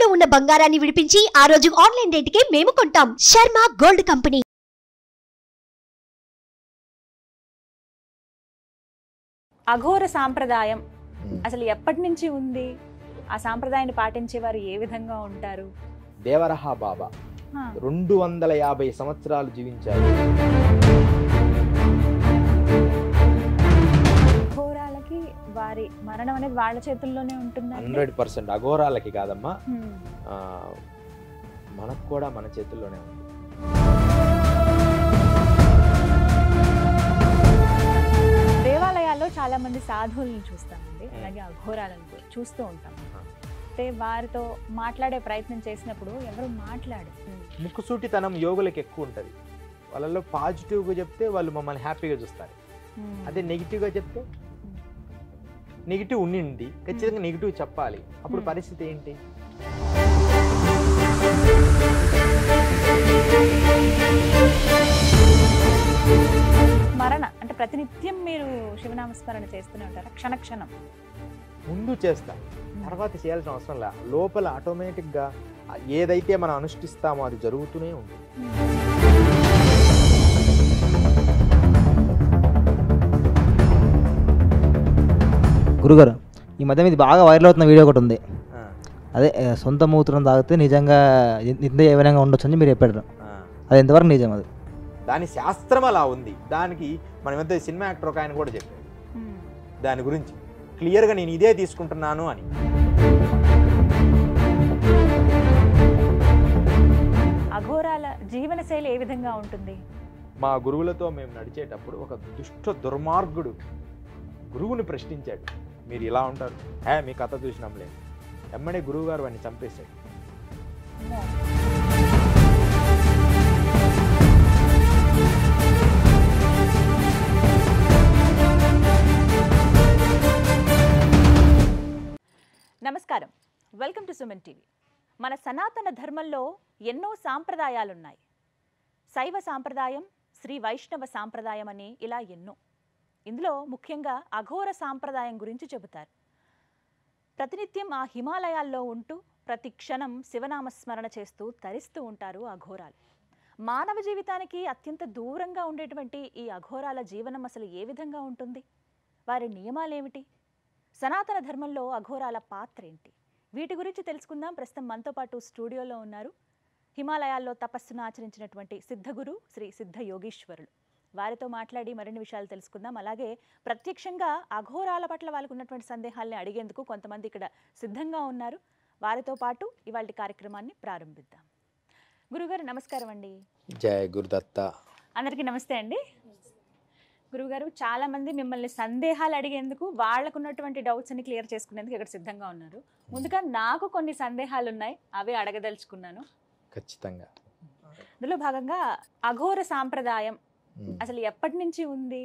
తాకట్టులో ఉన్న బంగారాన్ని విడిపించి ఆ రోజు ఆన్లైన్ రేటుకే మేము కొంటాం. Sharma gold company. అఘోర సాంప్రదాయం అసలు ఎప్పటి నుంచి ఉంది? ఆ సాంప్రదాయాన్ని పాటించేవారు ఏ విధంగా ఉంటారు? దేవరహ బాబా 250 సంవత్సరాలు జీవించారు. అఘోరాలకి వారి మరణం అనేది వాళ్ళ చేతుల్లోనే ఉంటుంది. 100% అఘోరాలకి కాదమ్మా, మనకు కూడా మన చేతుల్లోనే ఉంది. దేవాలయాల్లో చాలా మంది సాధువులను చూస్తామండి, అలాగే అఘోరాలను కూడా చూస్తూ ఉంటాం. అంటే వారితో మాట్లాడే ప్రయత్నం చేసినప్పుడు ఎవరు మాట్లాడు ముక్కుసూటితనం యోగులకు ఎక్కువ ఉంటుంది. వాళ్ళలో పాజిటివ్గా చెప్తే వాళ్ళు మమ్మల్ని హ్యాపీగా చూస్తారు. అదే నెగిటివ్గా చెప్తే నెగిటివ్ ఉండింది, ఖచ్చితంగా నెగిటివ్ చెప్పాలి. అప్పుడు పరిస్థితి ఏంటి? స్మరణ అంటే ప్రతినిత్యం మీరు శివనామస్మరణ చేస్తూనే ఉంటారా? క్షణక్షణం ముందు చేస్తా, తర్వాత చేయాల్సిన అవసరం లే. లోపల ఆటోమేటిక్గా ఏదైతే మనం అనుష్ఠిస్తామో అది జరుగుతూనే ఉంటుంది. గురుగారు, ఈ మధ్య ఇది బాగా వైరల్ అవుతున్న వీడియో ఒకటి ఉంది. అదే సొంత మూత్రం తాగితే నిజంగా ఇంత ఏ విధంగా ఉండొచ్చు అని మీరు చెప్పారు. అది ఎంతవరకు నిజం? అది దాని శాస్త్రం అలా ఉంది. దానికి మన మధ్య సినిమా యాక్టర్ ఒక ఆయన కూడా చెప్పాడు దాని గురించి క్లియర్గా, నేను ఇదే తీసుకుంటున్నాను అని. అఘోరాల జీవన శైలి ఏ విధంగా ఉంటుంది? మా గురువులతో మేము నడిచేటప్పుడు ఒక దుష్ట దుర్మార్గుడు గురువుని ప్రశ్నించాడు, మీరు ఇలా ఉంటారు, మీ కథ చూసినాంలే. ఎమ్మడే గురువు గారు వాడిని చంపేశాడు. నమస్కారం, వెల్కమ్ టు సుమన్ టీవీ. మన సనాతన ధర్మంలో ఎన్నో సాంప్రదాయాలున్నాయి. శైవ సాంప్రదాయం, శ్రీ వైష్ణవ సాంప్రదాయం అని ఇలా ఎన్నో. ఇందులో ముఖ్యంగా అఘోర సాంప్రదాయం గురించి చెబుతారు. ప్రతినిత్యం ఆ హిమాలయాల్లో ఉంటూ ప్రతి క్షణం శివనామస్మరణ చేస్తూ తరిస్తూ ఉంటారు అఘోరాలు. మానవ జీవితానికి అత్యంత దూరంగా ఉండేటువంటి ఈ అఘోరాల జీవనం అసలు ఏ విధంగా ఉంటుంది? వారి నియమాలేమిటి? సనాతన ధర్మంలో అఘోరాల పాత్ర ఏంటి? వీటి గురించి తెలుసుకుందాం. ప్రస్తుతం మనతో పాటు స్టూడియోలో ఉన్నారు హిమాలయాల్లో తపస్సును ఆచరించినటువంటి సిద్ధగురు శ్రీ సిద్ధ యోగీశ్వరులు. వారితో మాట్లాడి మరిన్ని విషయాలు తెలుసుకుందాం. అలాగే ప్రత్యక్షంగా అఘోరాల పట్ల వాళ్ళకు ఉన్నటువంటి సందేహాల్ని అడిగేందుకు కొంతమంది ఇక్కడ సిద్ధంగా ఉన్నారు. వారితో పాటు ఇవాళ కార్యక్రమాన్ని ప్రారంభిద్దాం. గురుగారు నమస్కారం అండి. జయ గురుదత్త. అందరికీ నమస్తే అండి. గురువుగారు, చాలా మంది మిమ్మల్ని సందేహాలు అడిగేందుకు, వాళ్ళకు ఉన్నటువంటి డౌట్స్ అన్ని క్లియర్ చేసుకునేందుకు ఇక్కడ సిద్ధంగా ఉన్నారు. ముందుగా నాకు కొన్ని సందేహాలు ఉన్నాయి, అవి అడగదలుచుకున్నాను. ఖచ్చితంగా. అందులో భాగంగా అఘోర సాంప్రదాయం అసలు ఎప్పటి నుంచి ఉంది?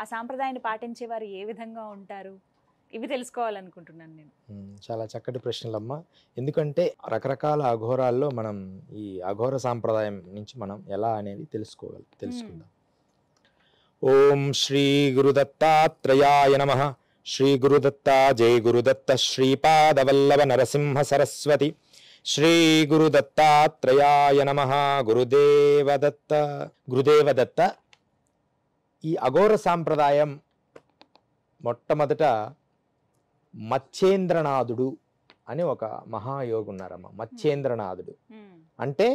ఆ సాంప్రదాయాన్ని పాటించేవారు ఏ విధంగా ఉంటారు? ఇవి తెలుసుకోవాలనుకుంటున్నాను నేను. చాలా చక్కటి ప్రశ్నలమ్మా. ఎందుకంటే రకరకాల అఘోరాల్లో మనం ఈ అఘోర సాంప్రదాయం నుంచి మనం ఎలా అనేది తెలుసుకుందాం. ఓం శ్రీ గురుదత్తాత్రేయాయ నమః. శ్రీ గురుదత్త జయ గురుదత్త శ్రీపాదవల్లభ నరసింహ సరస్వతి. శ్రీ గురుదత్తాత్రేయాయ నమః. గురుదేవదత్త. ఈ అఘోర సాంప్రదాయం మొట్టమొదట మత్స్యేంద్రనాథుడు అని ఒక మహాయోగి ఉన్నారమ్మ. మత్స్యేంద్రనాథుడు అంటే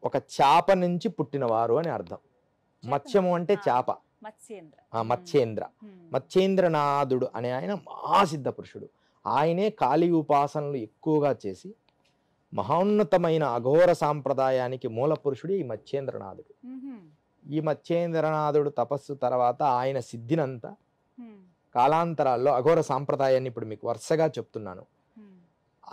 ఒక చేప నుంచి పుట్టినవారు అని అర్థం. మత్స్యము అంటే చేప, మత్స్యేంద్ర. మత్స్యేంద్రనాథుడు అనే ఆయన మహాసిద్ధ పురుషుడు. ఆయనే కాళీ ఉపాసనలు ఎక్కువగా చేసి మహోన్నతమైన అఘోర సాంప్రదాయానికి మూల పురుషుడు ఈ మత్స్యేంద్రనాథుడు. ఈ మత్స్యేంద్రనాథుడు తపస్సు తర్వాత ఆయన సిద్ధినంతా కాలాంతరాల్లో అఘోర సాంప్రదాయాన్ని ఇప్పుడు మీకు వరుసగా చెప్తున్నాను.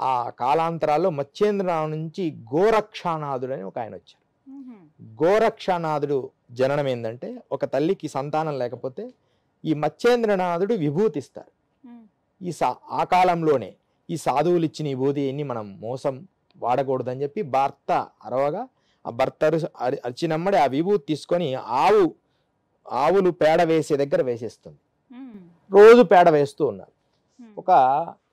ఆ కాలాంతరాల్లో మత్స్యేంద్రనాథు నుంచి గోరక్షానాథుడు అని ఒక ఆయన వచ్చారు. గోరక్షానాథుడు జననం ఏంటంటే, ఒక తల్లికి సంతానం లేకపోతే ఈ మత్స్యేంద్రనాథుడు విభూతిస్తారు. ఆ కాలంలోనే ఈ సాధువులు ఇచ్చిన విభూతిని మనం మోసం వాడకూడదని చెప్పి భర్త అరవగా ఆ భర్త అరిచినమ్మడి ఆ విభూతి తీసుకొని ఆవులు పేడ వేసే దగ్గర వేసేస్తుంది. రోజు పేడ వేస్తూ ఉన్నారు. ఒక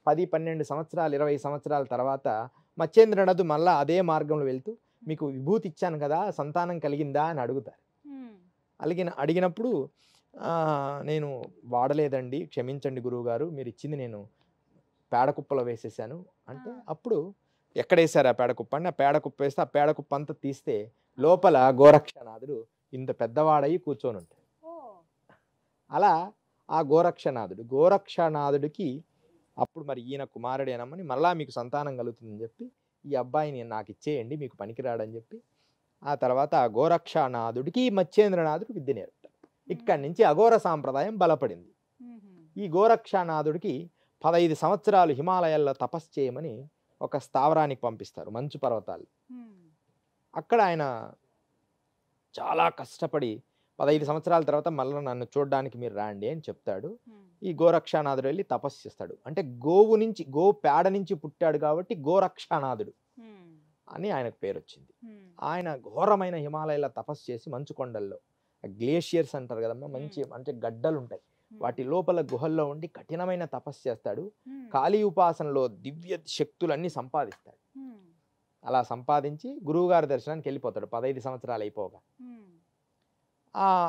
10-12 సంవత్సరాలు 20 సంవత్సరాల తర్వాత మత్స్యేంద్రనాథ్ మళ్ళా అదే మార్గంలో వెళ్తూ మీకు విభూతి ఇచ్చాను కదా, సంతానం కలిగిందా అని అడుగుతారు. అడిగినప్పుడు నేను వాడలేదండి, క్షమించండి గురువుగారు, మీరు ఇచ్చింది నేను పేడకుప్పలో వేసేసాను అంటే, అప్పుడు ఎక్కడ వేసారు ఆ పేడకుప్ప అని, ఆ పేడకుప్ప వేస్తే ఆ పేడకుప్ప అంతా తీస్తే లోపల గోరక్షనాథుడు ఇంత పెద్దవాడయి కూర్చొని ఉంటాడు. అలా ఆ గోరక్షనాథుడికి అప్పుడు మరి ఈయన కుమారుడేనమ్మని, మళ్ళా మీకు సంతానం కలుగుతుందని చెప్పి ఈ అబ్బాయిని నాకు ఇచ్చేయండి, మీకు పనికిరాడని చెప్పి ఆ తర్వాత ఆ గోరక్షనాథుడికి మత్స్యేంద్రనాథుడు విద్య నేర్పుతాడు. ఇక్కడి నుంచి అఘోర సాంప్రదాయం బలపడింది. ఈ గోరక్షనాథుడికి 15 సంవత్సరాలు హిమాలయాల్లో తపస్సు చేయమని ఒక స్థావరానికి పంపిస్తారు, మంచు పర్వతాలు. అక్కడ ఆయన చాలా కష్టపడి 15 సంవత్సరాల తర్వాత మళ్ళీ నన్ను చూడడానికి మీరు రాండి అని చెప్తాడు. ఈ గోరక్షనాథుడు వెళ్ళి తపస్సు చేస్తాడు. అంటే గో పేడ నుంచి పుట్టాడు కాబట్టి గోరక్షనాథుడు అని ఆయనకు పేరు వచ్చింది. ఆయన ఘోరమైన హిమాలయాల తపస్సు చేసి మంచు కొండల్లో, గ్లేషియర్స్ అంటారు కదమ్మా, మంచి అంటే గడ్డలు ఉంటాయి, వాటి లోపల గుహల్లో ఉండి కఠినమైన తపస్సు చేస్తాడు. కాళీ ఉపాసనలో దివ్య శక్తులన్నీ సంపాదిస్తాడు. అలా సంపాదించి గురువుగారి దర్శనానికి వెళ్ళిపోతాడు 15 సంవత్సరాలు అయిపోగా.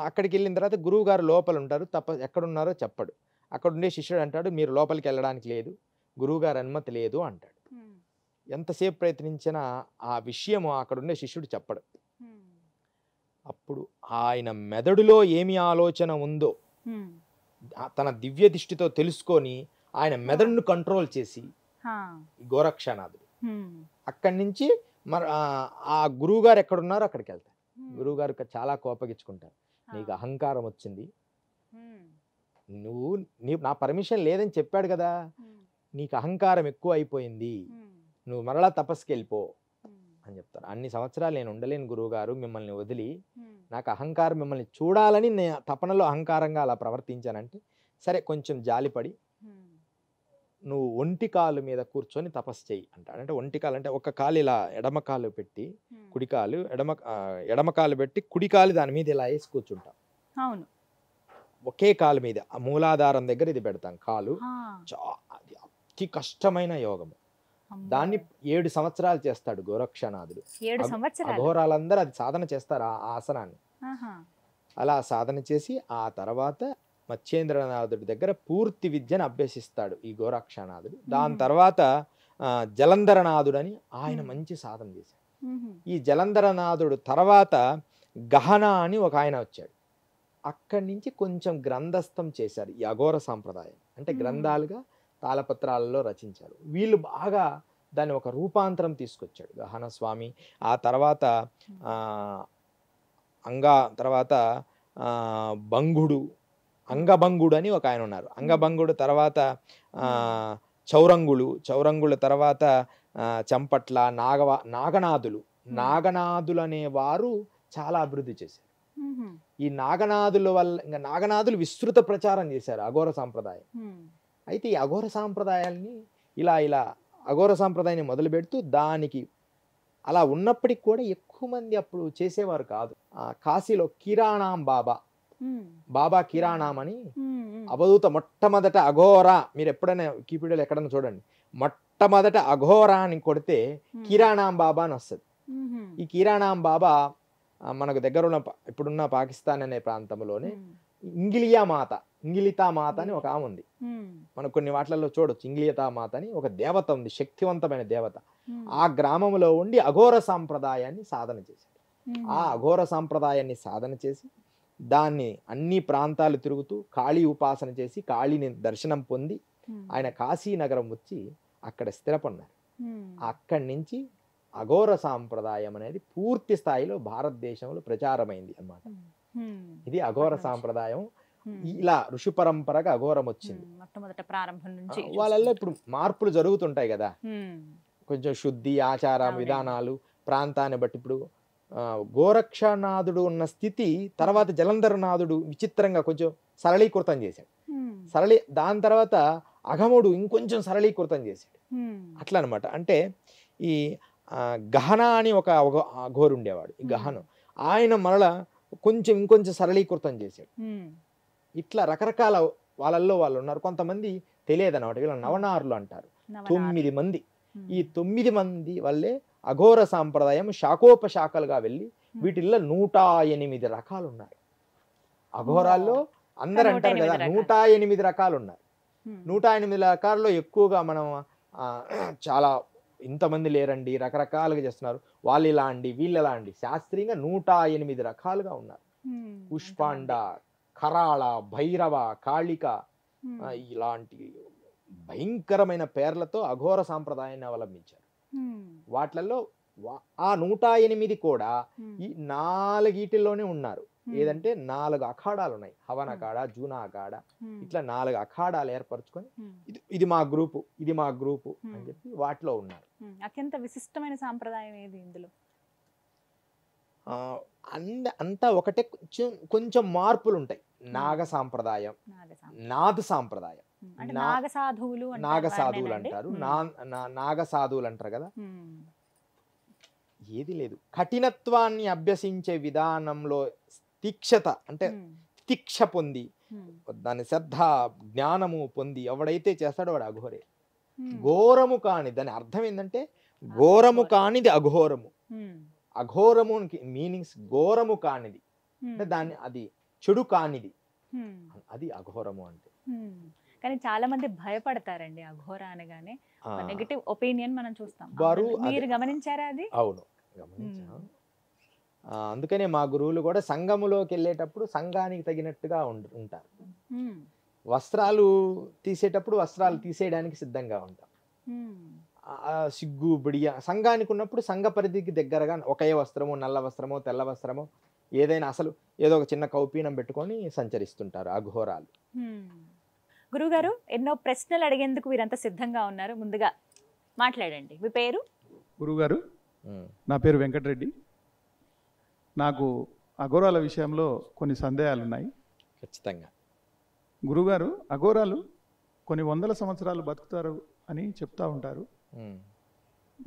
అక్కడికి వెళ్ళిన తర్వాత గురువుగారు లోపల ఉంటారు, ఎక్కడున్నారో చెప్పడు. అక్కడ ఉండే శిష్యుడు అంటాడు, మీరు లోపలికి వెళ్ళడానికి లేదు, గురువుగారు అనుమతి లేదు అంటాడు. ఎంతసేపు ప్రయత్నించినా ఆ విషయము అక్కడ ఉండే శిష్యుడు చెప్పడు. అప్పుడు ఆయన మెదడులో ఏమి ఆలోచన ఉందో తన దివ్య దృష్టితో తెలుసుకొని ఆయన మెదడును కంట్రోల్ చేసి గోరక్షనాథుడు అక్కడి నుంచి ఆ గురువుగారు ఎక్కడున్నారో అక్కడికి వెళ్తారు. గురువుగారు చాలా కోపగించుకుంటారు, నీకు అహంకారం వచ్చింది, నువ్వు నా పర్మిషన్ లేదని చెప్పాడు కదా, నీకు అహంకారం ఎక్కువ అయిపోయింది, నువ్వు మరలా తపస్సుకి వెళ్ళిపో అని చెప్తారు. అన్ని సంవత్సరాలు నేను ఉండలేను గురువుగారు, మిమ్మల్ని వదిలి, నాకు అహంకారం, మిమ్మల్ని చూడాలని నేను తపనలో అహంకారంగా అలా ప్రవర్తించానంటే, సరే కొంచెం జాలిపడి నువ్వు ఒంటి కాలు మీద కూర్చొని తపస్సు చెయ్యి అంటాడు. అంటే ఒంటి కాలు అంటే ఒక కాలు ఇలా ఎడమ కాలు పెట్టి, కుడికాలు ఎడమ కాలు పెట్టి కుడికాలు దాని మీద ఇలా వేసి కూర్చుంటాం. అవును, ఒకే కాలు మీద ఆ మూలాధారం దగ్గర ఇది పెడతాం కాలు. అది అతి కష్టమైన యోగము. దాన్ని 7 సంవత్సరాలు చేస్తాడు గోరక్షనాథుడు. అఘోరాలందరూ అది సాధన చేస్తారు ఆ ఆసనాన్ని. అలా సాధన చేసి ఆ తర్వాత మత్స్యేంద్రనాథుడి దగ్గర పూర్తి విద్యను అభ్యసిస్తాడు ఈ గోరక్షనాథుడు. దాని తర్వాత జలంధరనాథుడు అని ఆయన మంచి సాధన చేశాడు. ఈ జలంధరనాథుడు తర్వాత గహన అని ఒక ఆయన వచ్చాడు. అక్కడి నుంచి కొంచెం గ్రంథస్థం చేశారు ఈ అఘోర సాంప్రదాయం. అంటే గ్రంథాలుగా తాళపత్రాలలో రచించారు. వీళ్ళు బాగా దాన్ని ఒక రూపాంతరం తీసుకొచ్చాడు గహన స్వామి. ఆ తర్వాత అంగభంగుడు అని ఒక ఆయన ఉన్నారు. అంగభంగుడు తర్వాత చౌరంగుల తర్వాత చంపట్ల నాగనాథులు అనేవారు చాలా అభివృద్ధి చేశారు. ఈ నాగనాథుల వల్ల ఇంకా నాగనాథులు విస్తృత ప్రచారం చేశారు అఘోర సాంప్రదాయం. అయితే ఈ అఘోర సాంప్రదాయాల్ని ఇలా అఘోర సాంప్రదాయాన్ని మొదలు పెడుతూ దానికి అలా ఉన్నప్పటికి కూడా ఎక్కువ మంది అప్పుడు చేసేవారు కాదు. కాశీలో కిరాణాం బాబా కిరాణాం అని అవధూత మొట్టమొదట అఘోర, మీరు ఎప్పుడైనా కీపీడీలో ఎక్కడైనా చూడండి, మొట్టమొదట అఘోర అని కొడితే కిరాణాం బాబా అని వస్తుంది. ఈ కిరాణాం బాబా మనకు దగ్గరున్న ఇప్పుడున్న పాకిస్తాన్ అనే ప్రాంతంలోనే ఇంగిలితా మాత అని ఒక ఆమె ఉంది. మనకు కొన్ని వాటిలలో చూడొచ్చు. ఇంగిలితా మాత అని ఒక దేవత ఉంది, శక్తివంతమైన దేవత. ఆ గ్రామంలో ఉండి అఘోర సాంప్రదాయాన్ని సాధన చేశాడు. ఆ అఘోర సాంప్రదాయాన్ని సాధన చేసి దాన్ని అన్ని ప్రాంతాలు తిరుగుతూ కాళీ ఉపాసన చేసి కాళీని దర్శనం పొంది ఆయన కాశీ నగరం వచ్చి అక్కడ స్థిరపడినారు. అక్కడి నుంచి అఘోర సాంప్రదాయం అనేది పూర్తి స్థాయిలో భారతదేశంలో ప్రచారమైంది అన్నమాట. ఇది అఘోర సాంప్రదాయం. ఇలా ఋషి పరంపరగా అఘోరం వచ్చింది. మొట్టమొదట ప్రారంభం నుంచి వాళ్ళల్లో ఇప్పుడు మార్పులు జరుగుతుంటాయి కదా, కొంచెం శుద్ధి, ఆచారం, విధానాలు ప్రాంతాన్ని బట్టి. ఇప్పుడు గోరక్షనాథుడు ఉన్న స్థితి తర్వాత జలంధరనాథుడు విచిత్రంగా కొంచెం సరళీకృతం చేశాడు. దాని తర్వాత అఘముడు ఇంకొంచెం సరళీకృతం చేశాడు. అట్లా అనమాట. అంటే ఈ గహన అని ఒక అఘోరు ఉండేవాడు. ఈ గహను ఆయన మరలా ఇంకొంచెం సరళీకృతం చేశాడు. ఇట్లా రకరకాల వాళ్ళల్లో వాళ్ళు ఉన్నారు. కొంతమంది తెలియదు అన్నమాట. వీళ్ళ నవనారులు అంటారు. నవనారు. 9 మంది. ఉమ్. ఈ 9 మంది వల్లే అఘోర సాంప్రదాయం శాఖోపశాఖలుగా వెళ్ళి వీటిల్లో 108 రకాలు ఉన్నాయి. అఘోరాల్లో అందరు అంటారు కదా 108 రకాలు ఉన్నాయి. 108 రకాల్లో ఎక్కువగా మనం చాలా ఇంతమంది లేరండి, రకరకాలుగా చేస్తున్నారు, వాళ్ళు ఇలా అండి వీళ్ళు ఎలా అండి. శాస్త్రీయంగా 108 రకాలుగా ఉన్నారు. పుష్పాండ, కరాళ, భైరవ, కాళిక ఇలాంటి భయంకరమైన పేర్లతో అఘోర సాంప్రదాయాన్ని అవలంబించారు. వాటిలలో ఆ 108 కూడా ఈ 4 ఉన్నారు. ఏదంటే 4 అఖాడాలు ఉన్నాయి. హవన్ అఖాడా, జూనా అఖాడా, ఇట్లా 4 అఖాడాలు ఏర్పరచుకొని ఇది మా గ్రూపు, ఇది మా గ్రూపు అని చెప్పి వాటిలో ఉన్నారు. అత్యంత విశిష్టమైన సాంప్రదాయం ఏది ఇందులో? అంతా ఒకటే, కొంచెం మార్పులు ఉంటాయి. నాగ సాంప్రదాయం, నాథ సాంప్రదాయం, నాగ సాధువులు అంటారు, నాగ సాధువులు అంటారు కదా. ఏది లేదు, కఠినత్వాన్ని అభ్యసించే విధానంలో తీక్షత అంటే తిక్ష పొంది దాని శ్రద్ధ జ్ఞానము పొంది ఎవడైతే చేస్తాడో వాడు అఘోరే. ఘోరము కాని, దాని అర్థం ఏంటంటే ఘోరము కానిది అఘోరము. అఘోరము మీనింగ్స్ ఘోరము కానిది అంటే దాన్ని అది చెడు కానిది, అది అఘోరము అంటే. కానీ చాలా మంది భయపడతారండి అఘోర అనగానే, నెగటివ్ ఒపీనియన్ మనం చూస్తాం. మీరు గమనించారా అది? అవును, గమనించాను. అందుకనే మా గురువులు కూడా సంఘములోకి వెళ్ళేటప్పుడు సంఘానికి తగినట్టుగా ఉంటారు. వస్త్రాలు తీసేటప్పుడు వస్త్రాలు తీసేయడానికి సిద్ధంగా ఉంటాం. సిగ్గు బిడియ సంఘానికి ఉన్నప్పుడు సంఘ పరిధికి దగ్గరగా ఒకే వస్త్రము, నల్ల వస్త్రమో తెల్ల వస్త్రమో ఏదైనా, అసలు ఏదో ఒక చిన్న కౌపీనం పెట్టుకొని సంచరిస్తుంటారు అఘోరాలు. గురుగారు, ఎన్నో ప్రశ్నలు అడిగేందుకు వీరంతా సిద్ధంగా ఉన్నారు. ముందుగా మాట్లాడండి. మీ పేరు? గురుగారు, నా పేరు వెంకటరెడ్డి. నాకు అఘోరాల విషయంలో కొన్ని సందేహాలు ఉన్నాయి. ఖచ్చితంగా. గురుగారు, అఘోరాలు కొన్ని వందల సంవత్సరాలు బతుకుతారు అని చెప్తా ఉంటారు.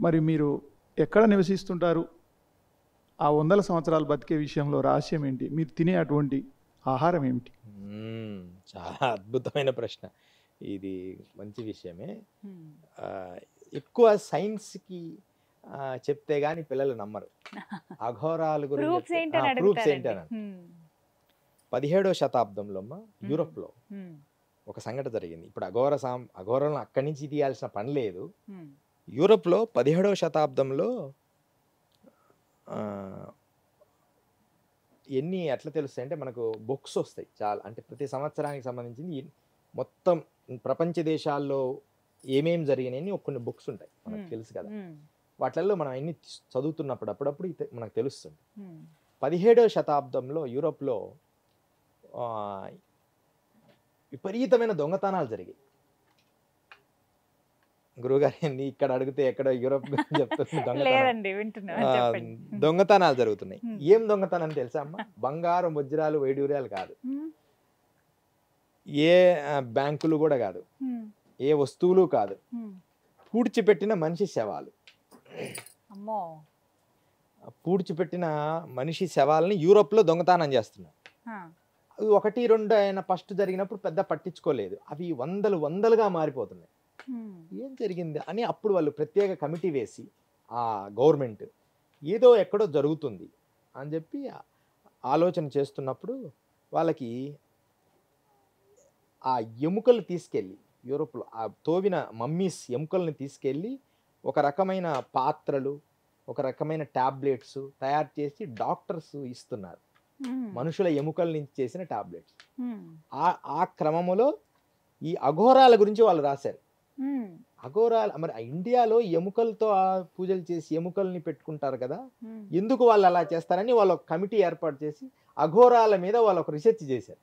మరి మీరు ఎక్కడ నివసిస్తుంటారు? ఆ 100 సంవత్సరాలు బతికే విషయంలో రహస్యం ఏంటి? మీరు తినే అటువంటి ఆహారం ఏమిటి? చాలా అద్భుతమైన ప్రశ్న. ఇది మంచి విషయమే. ఎక్కువ సైన్స్కి చెప్తే గాని పిల్లలు నమ్మరు. అఘోరాల గురించి ప్రూఫ్స్ ఏంటని 17వ శతాబ్దంలో యూరోప్లో ఒక సంఘటన జరిగింది. ఇప్పుడు అఘోరాలను అక్కడి నుంచి తీయాల్సిన పని లేదు. యూరోప్లో 17వ శతాబ్దంలో ఎన్ని ఎట్లా తెలుస్తాయి అంటే, మనకు బుక్స్ వస్తాయి చాలా, అంటే ప్రతి సంవత్సరానికి సంబంధించింది మొత్తం ప్రపంచ దేశాల్లో ఏమేమి జరిగినాయని కొన్ని బుక్స్ ఉంటాయి, మనకు తెలుసు కదా. వాటిల్లో మనం అన్ని చదువుతున్నప్పుడు అప్పుడప్పుడు మనకు తెలుస్తుంది. 17వ శతాబ్దంలో యూరోప్లో విపరీతమైన దొంగతనాలు జరిగాయి. గురువుగారు ఇక్కడ అడిగితే ఎక్కడ యూరోప్ దొంగతనాలు జరుగుతున్నాయి. ఏం దొంగతనం తెలుసా అమ్మ? బంగారం, వజ్రాలు, వైడూర్యాలు కాదు, ఏ బ్యాంకులు కూడా కాదు, ఏ వస్తువులు కాదు, పూడ్చిపెట్టిన మనిషి శవాలు. పూడ్చిపెట్టిన మనిషి శవాలని యూరోప్లో దొంగతనం చేస్తున్నారు. అవి 1, 2 అయినా ఫస్ట్ జరిగినప్పుడు పెద్ద పట్టించుకోలేదు. అవి వందలుగా మారిపోతున్నాయి. ఏం జరిగింది అని అప్పుడు వాళ్ళు ప్రత్యేక కమిటీ వేసి, ఆ గవర్నమెంట్ ఏదో ఎక్కడో జరుగుతుంది అని చెప్పి ఆలోచన చేస్తున్నప్పుడు వాళ్ళకి ఆ ఎముకలు తీసుకెళ్ళి, యూరోప్లో ఆ తోవిన మమ్మీస్ ఎముకల్ని తీసుకెళ్ళి ఒక రకమైన పాత్రలు, ఒక రకమైన టాబ్లెట్స్ తయారు చేసి డాక్టర్స్ ఇస్తున్నారు. మనుషుల ఎముకల నుంచి చేసిన టాబ్లెట్స్. ఆ క్రమములో ఈ అఘోరాల గురించి వాళ్ళు రాశారు. అఘోరాలు మరి ఇండియాలో ఎముకలతో పూజలు చేసి ఎముకల్ని పెట్టుకుంటారు కదా, ఎందుకు వాళ్ళు అలా చేస్తారని వాళ్ళు ఒక కమిటీ ఏర్పాటు చేసి అఘోరాల మీద వాళ్ళు ఒక రీసెర్చ్ చేశారు.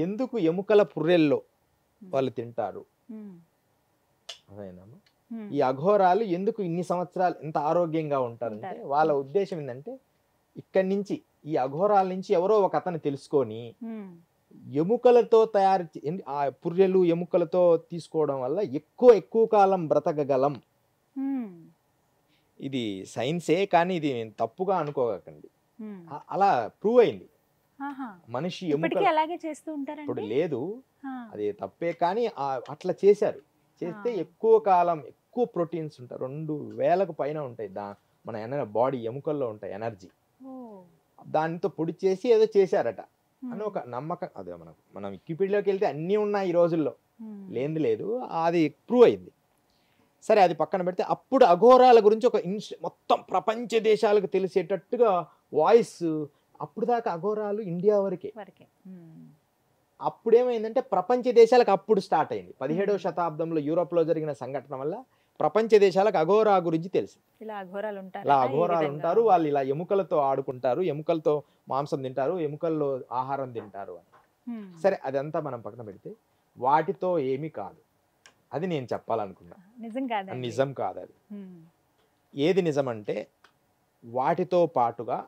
ఎందుకు ఎముకల పుర్రెల్లో వాళ్ళు తింటారు, అదేనమ్మా ఈ అఘోరాలు ఎందుకు ఇన్ని సంవత్సరాలు ఎంత ఆరోగ్యంగా ఉంటారంటే, వాళ్ళ ఉద్దేశం ఏంటంటే ఇక్కడి నుంచి ఈ అఘోరాల నుంచి ఎవరో ఒక అతను తెలుసుకొని ఎముకలతో తయారు ఆ పుర్రెలు ఎముకలతో తీసుకోవడం వల్ల ఎక్కువ కాలం బ్రతకగలం. ఇది సైన్సే, కానీ ఇది తప్పుగా అనుకోకండి, అలా ప్రూవ్ అయింది. మనిషి ఇప్పటికీ ఎముకలు అలాగే చేస్తూ ఇప్పుడు ఉంటారండి. లేదు, అది తప్పే, కానీ అట్లా చేశారు. చేస్తే ఎక్కువ కాలం ఎక్కువ ప్రోటీన్స్ ఉంటాయి, 2000కు పైన ఉంటాయి మన బాడీ ఎముకల్లో ఉంటాయి ఎనర్జీ. దానితో పొడి చేసి ఏదో చేశారట అని ఒక నమ్మకం. అదే మనం వికీపీడియాలోకి వెళ్తే అన్నీ ఉన్నాయి ఈ రోజుల్లో, లేనిది లేదు, అది ప్రూవ్ అయింది. సరే, అది పక్కన పెడితే అప్పుడు అఘోరాల గురించి ఒక మొత్తం ప్రపంచ దేశాలకు తెలిసేటట్టుగా వాయిస్. అప్పుడు దాకా అఘోరాలు ఇండియా వరకే. అప్పుడేమైందంటే ప్రపంచ దేశాలకు అప్పుడు స్టార్ట్ అయింది. 17వ శతాబ్దంలో యూరోప్లో జరిగిన సంఘటన వల్ల ప్రపంచ దేశాలకు అఘోరా గురించి తెలిసి, ఇలా అఘోరాలు ఉంటారు, వాళ్ళు ఇలా ఎముకలతో ఆడుకుంటారు, ఎముకలతో మాంసం తింటారు, ఎముకల్లో ఆహారం తింటారు అని. సరే, అదంతా మనం పక్కన పెడితే వాటితో ఏమీ కాదు, అది నేను చెప్పాలనుకున్నా. నిజం కాదు అది. ఏది నిజం అంటే వాటితో పాటుగా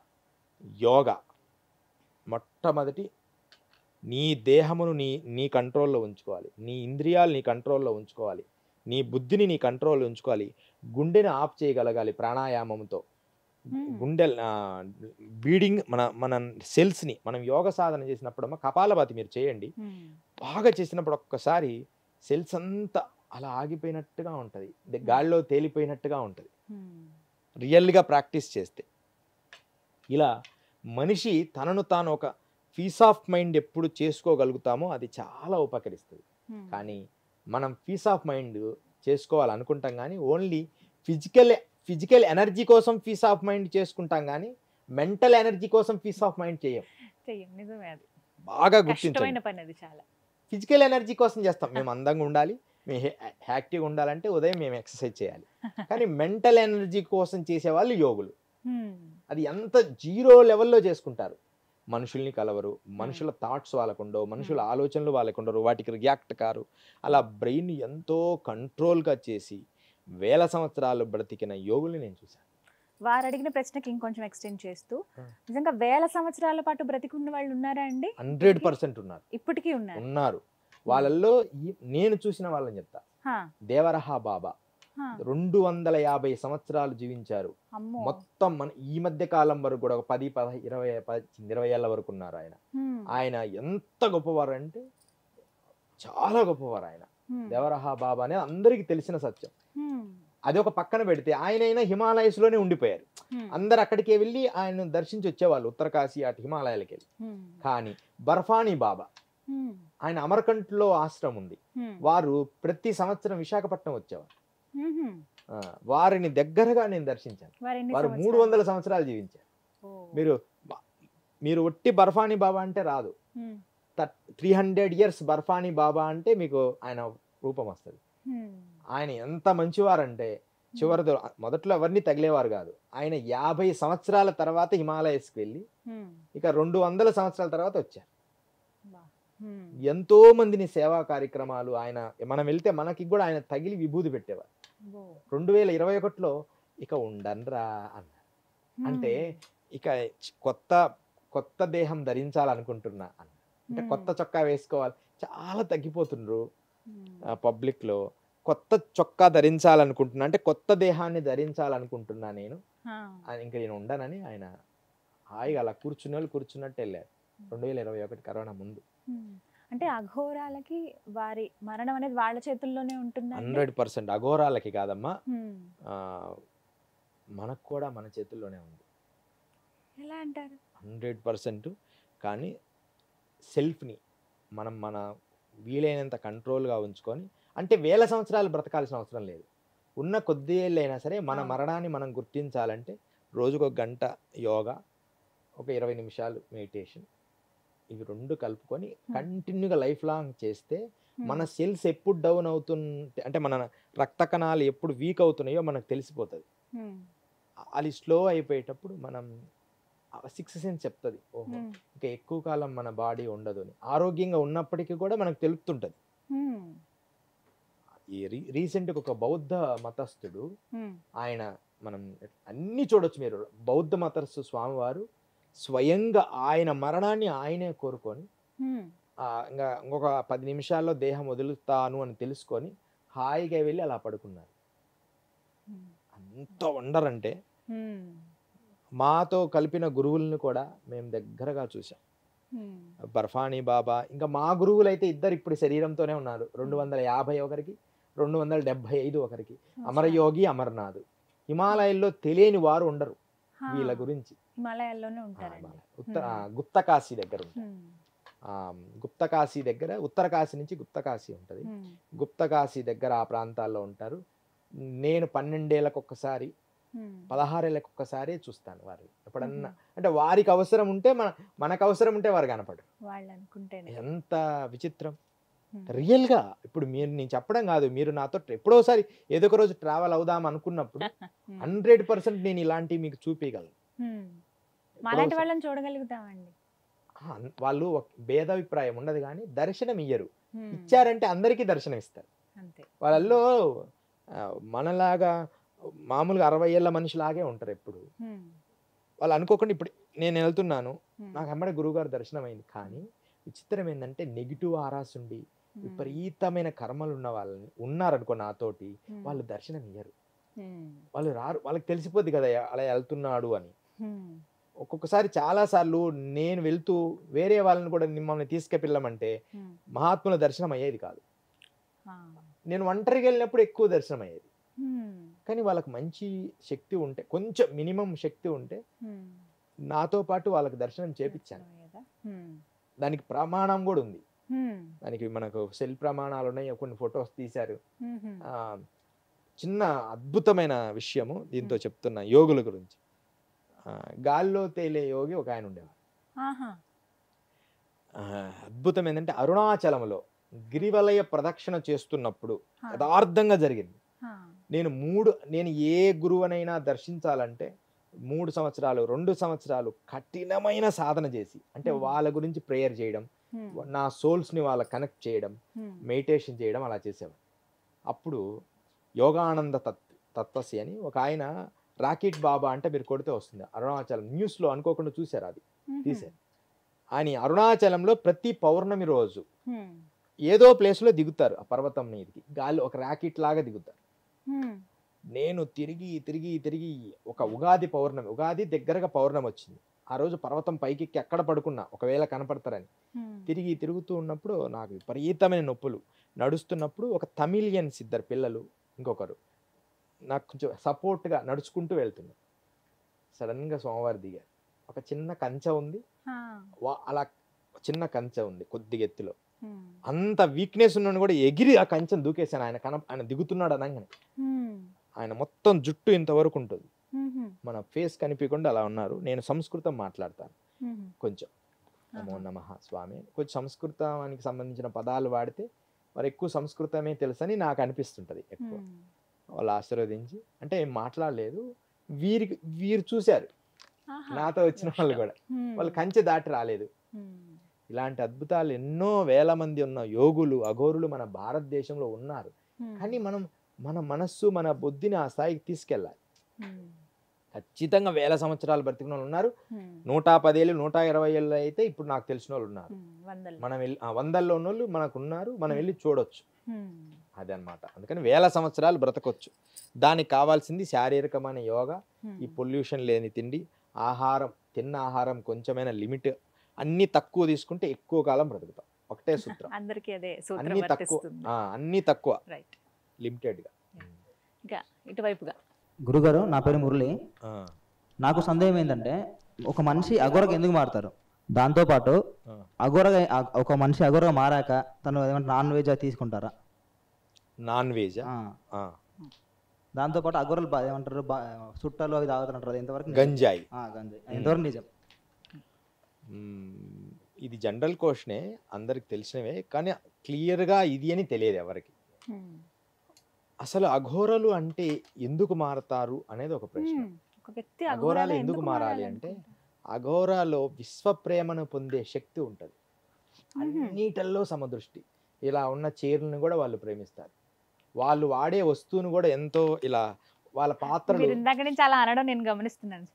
యోగా. మొట్టమొదటి నీ దేహమును నీ కంట్రోల్లో ఉంచుకోవాలి, నీ ఇంద్రియాలు నీ కంట్రోల్లో ఉంచుకోవాలి, నీ బుద్ధిని నీ కంట్రోల్లో ఉంచుకోవాలి, గుండెని ఆఫ్ చేయగలగాలి ప్రాణాయామంతో. గుండె బీడింగ్ మన సెల్స్ని మనం యోగ సాధన చేసినప్పుడు కపాలభాతి మీరు చేయండి, బాగా చేసినప్పుడు ఒక్కసారి సెల్స్ అంతా అలా ఆగిపోయినట్టుగా ఉంటుంది, గాలిలో తేలిపోయినట్టుగా ఉంటుంది రియల్గా ప్రాక్టీస్ చేస్తే. ఇలా మనిషి తనను తాను ఒక పీస్ ఆఫ్ మైండ్ ఎప్పుడు చేసుకోగలుగుతామో అది చాలా ఉపకరిస్తుంది. కానీ మనం పీస్ ఆఫ్ మైండ్ చేసుకోవాలనుకుంటాం కానీ ఓన్లీ ఫిజికల్ ఎనర్జీ కోసం పీస్ ఆఫ్ మైండ్ చేసుకుంటాం కానీ మెంటల్ ఎనర్జీ కోసం పీస్ ఆఫ్ మైండ్ చేయం. బాగా గుర్తించండి. ఫిజికల్ ఎనర్జీ కోసం చేస్తాం, మేము అందంగా ఉండాలి, మేము యాక్టివ్గా ఉండాలంటే ఉదయం మేము ఎక్సర్సైజ్ చేయాలి. కానీ మెంటల్ ఎనర్జీ కోసం చేసేవాళ్ళు యోగులు. అది ఎంత జీరో లెవెల్లో చేసుకుంటారు. మనుషుల్ని కలవరు, మనుషుల థాట్స్ వాళ్ళకుండవు, మనుషుల ఆలోచనలు వాళ్ళకుండరు, వాటికి రియాక్ట్ కారు. అలా బ్రెయిన్ ఎంతో కంట్రోల్గా చేసి వేల సంవత్సరాలు బ్రతికిన యోగుల్ని నేను చూశాను. వారు అడిగిన ప్రశ్నకి ఇంకొంచెం ఎక్స్టెండ్ చేస్తూ, నిజంగా వేల సంవత్సరాల పాటు బ్రతికున్న వాళ్ళు ఉన్నారా అండి? 100% ఉన్నారు, ఇప్పటికీ ఉన్నారు. వాళ్ళల్లో నేను చూసిన వాళ్ళని చెప్తా. దేవరహ బాబా 250 సంవత్సరాలు జీవించారు. మొత్తం మన ఈ మధ్య కాలం వరకు కూడా 10, 20 ఏళ్ళ వరకు ఉన్నారు ఆయన. ఆయన ఎంత గొప్పవారు అంటే చాలా గొప్పవారు ఆయన. దేవరహ బాబా అనేది అందరికీ తెలిసిన సత్యం. అది ఒక పక్కన పెడితే ఆయనైనా హిమాలయస్ లోనే ఉండిపోయారు. అందరు అక్కడికే వెళ్ళి ఆయన దర్శించి వచ్చేవాళ్ళు, ఉత్తరకాశీ అటు హిమాలయాలకు వెళ్ళి. కానీ బర్ఫానీ బాబా, ఆయన అమర్కంట్లో ఆశ్రమం ఉంది, వారు ప్రతి సంవత్సరం విశాఖపట్నం వచ్చేవారు. వారిని దగ్గరగా నేను దర్శించాను. వారు 300 సంవత్సరాలు జీవించారు. మీరు ఒట్టి బర్ఫానీ బాబా అంటే రాదు, 300 years బర్ఫానీ బాబా అంటే మీకు ఆయన రూపం వస్తుంది. ఆయన ఎంత మంచివారంటే చివరితో మొదట్లో ఎవరిని తగిలేవారు కాదు. ఆయన 50 సంవత్సరాల తర్వాత హిమాలయస్కి వెళ్ళి ఇక 200 సంవత్సరాల తర్వాత వచ్చారు. ఎంతో మందిని సేవా కార్యక్రమాలు ఆయన, మనం వెళ్తే మనకి కూడా ఆయన తగిలి విభూది పెట్టేవారు. 2021లో ఇక ఉండన్రా అన్నారు. అంటే ఇక కొత్త దేహం ధరించాలనుకుంటున్నా అన్న, అంటే కొత్త చొక్కా వేసుకోవాలి, చాలా తగ్గిపోతుండ్రు పబ్లిక్ లో. కొత్త చొక్కా ధరించాలనుకుంటున్నా అంటే కొత్త దేహాన్ని ధరించాలనుకుంటున్నా నేను, ఇంకా నేను ఉండనని ఆయన హాయిగా అలా కూర్చున్నట్టు వెళ్ళారు 2021 కరోనా ముందు. అంటే అఘోరాలకి వారి మరణం అనేది వాళ్ళ చేతుల్లోనే ఉంటుంది. 100% అఘోరాలకి కాదమ్మా, మనకు కూడా మన చేతుల్లోనే ఉంది. ఎలా అంటారు? 100%. కానీ సెల్ఫ్ని మన వీలైనంత కంట్రోల్గా ఉంచుకొని, అంటే వేల సంవత్సరాలు బ్రతకాల్సిన అవసరం లేదు, ఉన్న కొద్ది ఏళ్ళైనా సరే మన మరణాన్ని మనం గుర్తించాలంటే రోజుకు 1 గంట యోగా, ఒక 20 నిమిషాలు మెడిటేషన్, ఇవి 2 కలుపుకొని కంటిన్యూగా లైఫ్ లాంగ్ చేస్తే మన సెల్స్ ఎప్పుడు డౌన్ అవుతుంటే, అంటే మన రక్త కణాలు ఎప్పుడు వీక్ అవుతున్నాయో మనకు తెలిసిపోతుంది. అది స్లో అయిపోయేటప్పుడు మనం 6th సెన్స్ చెప్తుంది, ఓహో ఇంకా ఎక్కువ కాలం మన బాడీ ఉండదు అని. ఆరోగ్యంగా ఉన్నప్పటికీ కూడా మనకు తెలుపుతుంటది. ఈ రీసెంట్గా ఒక బౌద్ధ మతస్థుడు, ఆయన మనం అన్ని చూడొచ్చు మీరు, బౌద్ధ మతస్థు స్వామివారు స్వయంగా ఆయన మరణాన్ని ఆయనే కోరుకొని ఇంకా ఇంకొక 10 నిమిషాల్లో దేహం వదులుతాను అని తెలుసుకొని హాయిగా వెళ్ళి అలా పడుకున్నారు. అంత వండర్ అంటే మాతో కలిపిన గురువులను కూడా మేము దగ్గరగా చూసాం. బర్ఫానీ బాబా, ఇంకా మా గురువులు అయితే ఇద్దరు ఇప్పుడు శరీరంతోనే ఉన్నారు. 250 ఒకరికి, 275 ఒకరికి. అమరయోగి, అమర్నాథ్. హిమాలయాల్లో తెలియని వారు ఉండరు వీళ్ళ గురించి. హిమాలయాల్లోనే ఉంటారండి. గుప్తకాశీ దగ్గర ఉంటారు. గుప్తకాశీ దగ్గర, ఉత్తరకాశీ నుంచి గుప్తకాశీ ఉంటుంది. గుప్తకాశీ దగ్గర ఆ ప్రాంతాల్లో ఉంటారు. నేను 12 ఏళ్ళకి ఒక్కసారి, 16 ఏళ్ళకి ఒక్కసారి చూస్తాను వారు. ఎప్పుడన్నా అంటే వారికి అవసరం ఉంటే మనకు అవసరం ఉంటే వారు కనపడరు. ఎంత విచిత్రం రియల్ గా. ఇప్పుడు నేను చెప్పడం కాదు, మీరు నాతో ఎప్పుడోసారి ఏదో ఒక రోజు ట్రావెల్ అవుదాం అనుకున్నప్పుడు 100% నేను ఇలాంటివి మీకు చూపించగలను. వాళ్ళని చూడగలుగుతామండి. వాళ్ళు భేదాభిప్రాయం ఉండదు కానీ దర్శనం ఇయ్యరు. ఇచ్చారంటే అందరికీ దర్శనం ఇస్తారు. వాళ్ళల్లో మనలాగా మామూలుగా 60 ఏళ్ళ మనిషిలాగే ఉంటారు ఎప్పుడు. వాళ్ళు అనుకోకుండా ఇప్పుడు నేను వెళ్తున్నాను, నాకు అమ్మడే గురువుగారు దర్శనం అయింది. కానీ విచిత్రం ఏంటంటే నెగిటివ్ ఆరాస్ ఉండి విపరీతమైన కర్మలు ఉన్న వాళ్ళని ఉన్నారనుకో నాతోటి, వాళ్ళు దర్శనం ఇయ్యరు. వాళ్ళు రారు. వాళ్ళకి తెలిసిపోద్ది కదా అలా వెళ్తున్నాడు అని. ఒక్కొక్కసారి చాలా సార్లు నేను వెళ్తూ వేరే వాళ్ళని కూడా మిమ్మల్ని తీసుకెళ్ళమంటే మహాత్ముల దర్శనం అయ్యేది కాదు. నేను ఒంటరికి వెళ్ళినప్పుడు ఎక్కువ దర్శనం అయ్యేది. కానీ వాళ్ళకి మంచి శక్తి ఉంటే, కొంచెం మినిమం శక్తి ఉంటే నాతో పాటు వాళ్ళకి దర్శనం చేపించాను. దానికి ప్రమాణం కూడా ఉంది. దానికి మనకు సెల్ ప్రమాణాలు ఉన్నాయి, కొన్ని ఫొటోస్ తీశారు. చిన్న అద్భుతమైన విషయము దీంతో చెప్తున్నా యోగుల గురించి. గాల్లో తేలే యోగి ఒక ఆయన ఉండేవాడు. అద్భుతం ఏంటంటే అరుణాచలంలో గిరివలయ ప్రదక్షిణ చేస్తున్నప్పుడు యథార్థంగా జరిగింది. నేను ఏ గురువునైనా దర్శించాలంటే 3 సంవత్సరాలు 2 సంవత్సరాలు కఠినమైన సాధన చేసి, అంటే వాళ్ళ గురించి ప్రేయర్ చేయడం, నా సోల్స్ని వాళ్ళ కనెక్ట్ చేయడం, మెడిటేషన్ చేయడం అలా చేసేవాడు. అప్పుడు యోగానంద తత్వసి అని ఒక ఆయన, రాకెట్ బాబా అంటే మీరు కొడితే వస్తుంది అరుణాచలం, న్యూస్లో అనుకోకుండా చూశారు, అది తీశారు. ఆయన అరుణాచలంలో ప్రతి పౌర్ణమి రోజు ఏదో ప్లేస్లో దిగుతారు. ఆ పర్వతం మీదకి గాలి ఒక ర్యాకెట్ లాగా దిగుతారు. నేను తిరిగి తిరిగి తిరిగి ఒక ఉగాది దగ్గరగా పౌర్ణమి వచ్చింది. ఆ రోజు పర్వతం పైకి ఎక్కడ పడుకున్నా ఒకవేళ కనపడతారని తిరుగుతూ ఉన్నప్పుడు నాకు విపరీతమైన నొప్పులు. నడుస్తున్నప్పుడు ఒక తమిళియన్స్ 2 పిల్లలు, ఇంకొకరు నాకు కొంచెం సపోర్ట్గా నడుచుకుంటూ వెళ్తున్నారు. సడన్గా స్వామివారు దిగారు. ఒక చిన్న కంచె ఉంది, అలా చిన్న కంచె ఉంది కొద్దిగా ఎత్తులో. అంత వీక్నెస్ ఉన్నాను కూడా ఎగిరి ఆ కంచెను దూకేశాను. ఆయన దిగుతున్నాడు అనగానే ఆయన మొత్తం జుట్టు ఇంతవరకు ఉంటుంది, మన ఫేస్ కనిపించకుండా అలా ఉన్నారు. నేను సంస్కృతం మాట్లాడతాను కొంచెం, నమో నమః స్వామి. కొంచెం సంస్కృతానికి సంబంధించిన పదాలు వాడితే మరి ఎక్కువ సంస్కృతమే తెలుసని నాకు అనిపిస్తుంటది ఎక్కువ. వాళ్ళు ఆశీర్వదించి, అంటే ఏం మాట్లాడలేదు. వీరు చూశారు, నాతో వచ్చిన వాళ్ళు కూడా, వాళ్ళు కంచె దాటి రాలేదు. ఇలాంటి అద్భుతాలు ఎన్నో వేల మంది ఉన్న యోగులు అఘోరులు మన భారతదేశంలో ఉన్నారు. కానీ మన మనస్సు మన బుద్ధిని ఆ స్థాయికి తీసుకెళ్ళాలి. ఖచ్చితంగా వేల సంవత్సరాలు బ్రతికిన వాళ్ళు ఉన్నారు. 110 ఏళ్ళు 120 ఏళ్ళు అయితే ఇప్పుడు నాకు తెలిసిన వాళ్ళు ఉన్నారు. మనం వెళ్ళి 100లో ఉన్న వాళ్ళు మనకు ఉన్నారు. మనం వెళ్ళి చూడొచ్చు. అది అన్నమాట. అందుకని వేల సంవత్సరాలు బ్రతకొచ్చు. దానికి కావాల్సింది శారీరకమైన యోగా, ఈ పొల్యూషన్ లేని తిండి, ఆహారం, తిన్న ఆహారం కొంచెమైనా లిమిట్, అన్ని తక్కువ తీసుకుంటే ఎక్కువ కాలం బ్రతుకుతాం. ఒకటే సూత్రం, అన్ని తక్కువ లిమిటెడ్ గా. ఇటువైపుగా గురుగారు, నా పేరు మురళి. నాకు సందేహం ఏంటంటే, ఒక మనిషి అఘోరగా ఎందుకు మారుతారు? దాంతోపాటు ఒక మనిషి అఘోరగా మారాక తను ఏమంటే నాన్ వెజ్ తీసుకుంటారా? నాన్ వెజ్ దాంతోపాటు అఘోరలు ఏమంటారు, చుట్టాలు అవి తాగుతుంటారు, అది ఎంతవరకు? గంజాయి ఎంతవరకు నిజం? ఇది జనరల్ క్వశ్చనే, అందరికి తెలిసినవే. కానీ క్లియర్గా ఇది అని తెలియదు ఎవరికి. అసలు అఘోరలు అంటే ఎందుకు మారతారు అనేది ఒక ప్రశ్న. అఘోరాలు ఎందుకు మారాలి అంటే, అఘోరాలో విశ్వప్రేమను పొందే శక్తి ఉంటుంది. అన్నిటల్లో సమదృష్టి. ఇలా ఉన్న చీరలను కూడా వాళ్ళు ప్రేమిస్తారు. వాళ్ళు వాడే వస్తువును కూడా ఎంతో ఇలా వాళ్ళ పాత్రలు, చాలా అనడం నేను గమనిస్తున్నాను.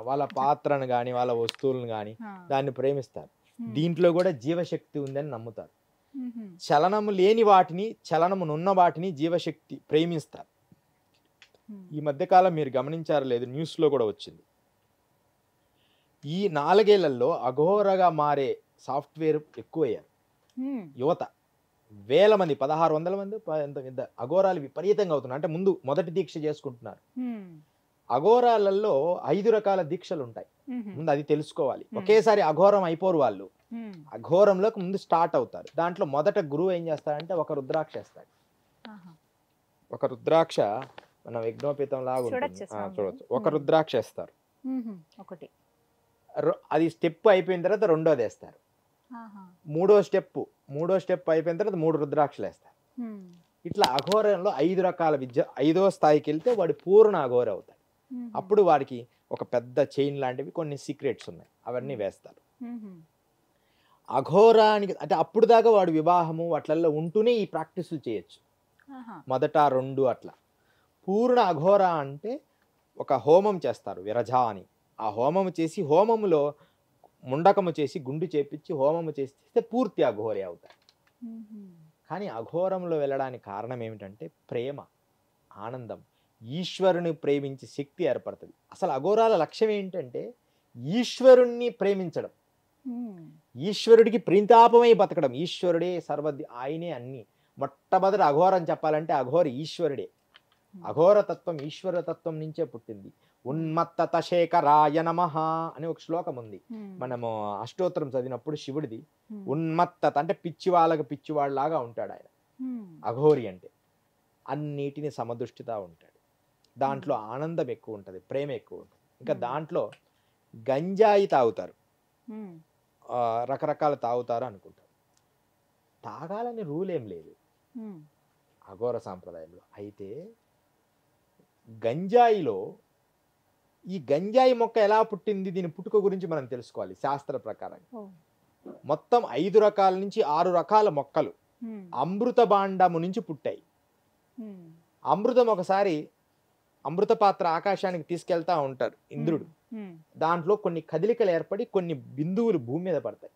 వాళ్ళ పాత్రను కానీ వాళ్ళ వస్తువులను కానీ దాన్ని ప్రేమిస్తారు. దీంట్లో కూడా జీవశక్తి ఉందని నమ్ముతారు. చలనము లేని వాటిని, చలనమునున్న వాటిని జీవశక్తి ప్రేమిస్తారు. ఈ మధ్యకాలం మీరు గమనించారో లేదు, న్యూస్లో కూడా వచ్చింది. ఈ 4 ఏళ్లలో అఘోరగా మారే సాఫ్ట్వేర్ ఎక్కువయ్యారు, యువత వేల మంది, 1600 మంది అఘోరాలు విపరీతంగా అవుతున్నారు. అంటే ముందు మొదటి దీక్ష చేసుకుంటున్నారు. అఘోరాలలో 5 రకాల దీక్షలు ఉంటాయి, ముందు అది తెలుసుకోవాలి. ఒకేసారి అఘోరం అయిపోరు వాళ్ళు, అఘోరంలోకి ముందు స్టార్ట్ అవుతారు. దాంట్లో మొదట గురువు ఏం చేస్తాడంటే ఒక రుద్రాక్ష వేస్తాడు. ఒక రుద్రాక్ష మనం యజ్ఞోపేతం లాగా చూడొచ్చు. ఒక రుద్రాక్ష వేస్తారు, ఒకటి అది స్టెప్ అయిపోయిన తర్వాత రెండోది వేస్తారు. మూడో స్టెప్ అయిపోయిన తర్వాత 3 రుద్రాక్షలు వేస్తారు. ఇట్లా అఘోరంలో 5 రకాల విద్య. 5వ స్థాయికి వెళ్తే వాడు పూర్ణ అఘోర అవుతాడు. అప్పుడు వాడికి ఒక పెద్ద చైన్ లాంటివి కొన్ని సీక్రెట్స్ ఉన్నాయి, అవన్నీ వేస్తారు. అఘోరానికి అంటే అప్పుడు దాకా వాడు వివాహము అట్లలో ఉంటూనే ఈ ప్రాక్టీసులు చేయొచ్చు, మొదట 2 అట్లా. పూర్ణ అఘోర అంటే ఒక హోమం చేస్తారు, విరజ అని. ఆ హోమము చేసి, హోమములో ముండకము చేసి గుండు చేపించి హోమము చేస్తే పూర్తి అఘోరే అవుతారు. కానీ అఘోరంలో వెళ్ళడానికి కారణం ఏమిటంటే ప్రేమ, ఆనందం, ఈశ్వరుని ప్రేమించే శక్తి ఏర్పడుతుంది. అసలు అఘోరాల లక్ష్యం ఏంటంటే ఈశ్వరుణ్ణి ప్రేమించడం, ఈశ్వరుడికి ప్రీతాపమై బతకడం. ఈశ్వరుడే సర్వది, ఆయనే అన్ని. మొట్టమొదటి అఘోరం చెప్పాలంటే అఘోర ఈశ్వరుడే. అఘోర తత్వం ఈశ్వర తత్వం నుంచే పుట్టింది. ఉన్మత్తత శేఖరాయ నమః అని ఒక శ్లోకం ఉంది, మనము అష్టోత్తరం చదివినప్పుడు శివుడిది. ఉన్మత్తత అంటే పిచ్చివాళ్ళకి పిచ్చివాళ్ళలాగా ఉంటాడు ఆయన. అఘోరి అంటే అన్నిటిని సమదృష్టిగా ఉంటాడు. దాంట్లో ఆనందం ఎక్కువ ఉంటుంది, ప్రేమ ఎక్కువ ఉంటుంది. ఇంకా దాంట్లో గంజాయి తాగుతారు, రకరకాల తాగుతారు అనుకుంటారు. తాగాలని రూల్ ఏం లేదు అఘోర సాంప్రదాయంలో. అయితే గంజాయిలో ఈ గంజాయి మొక్క ఎలా పుట్టింది, దీని పుట్టుక గురించి మనం తెలుసుకోవాలి. శాస్త్ర ప్రకారం మొత్తం 5 రకాల నుంచి 6 రకాల మొక్కలు అమృత భాండము నుంచి పుట్టాయి. అమృతం ఒకసారి అమృత పాత్ర ఆకాశానికి తీసుకెళ్తా ఉంటారు ఇంద్రుడు. దాంట్లో కొన్ని కదలికలు ఏర్పడి కొన్ని బిందువులు భూమి మీద పడతాయి.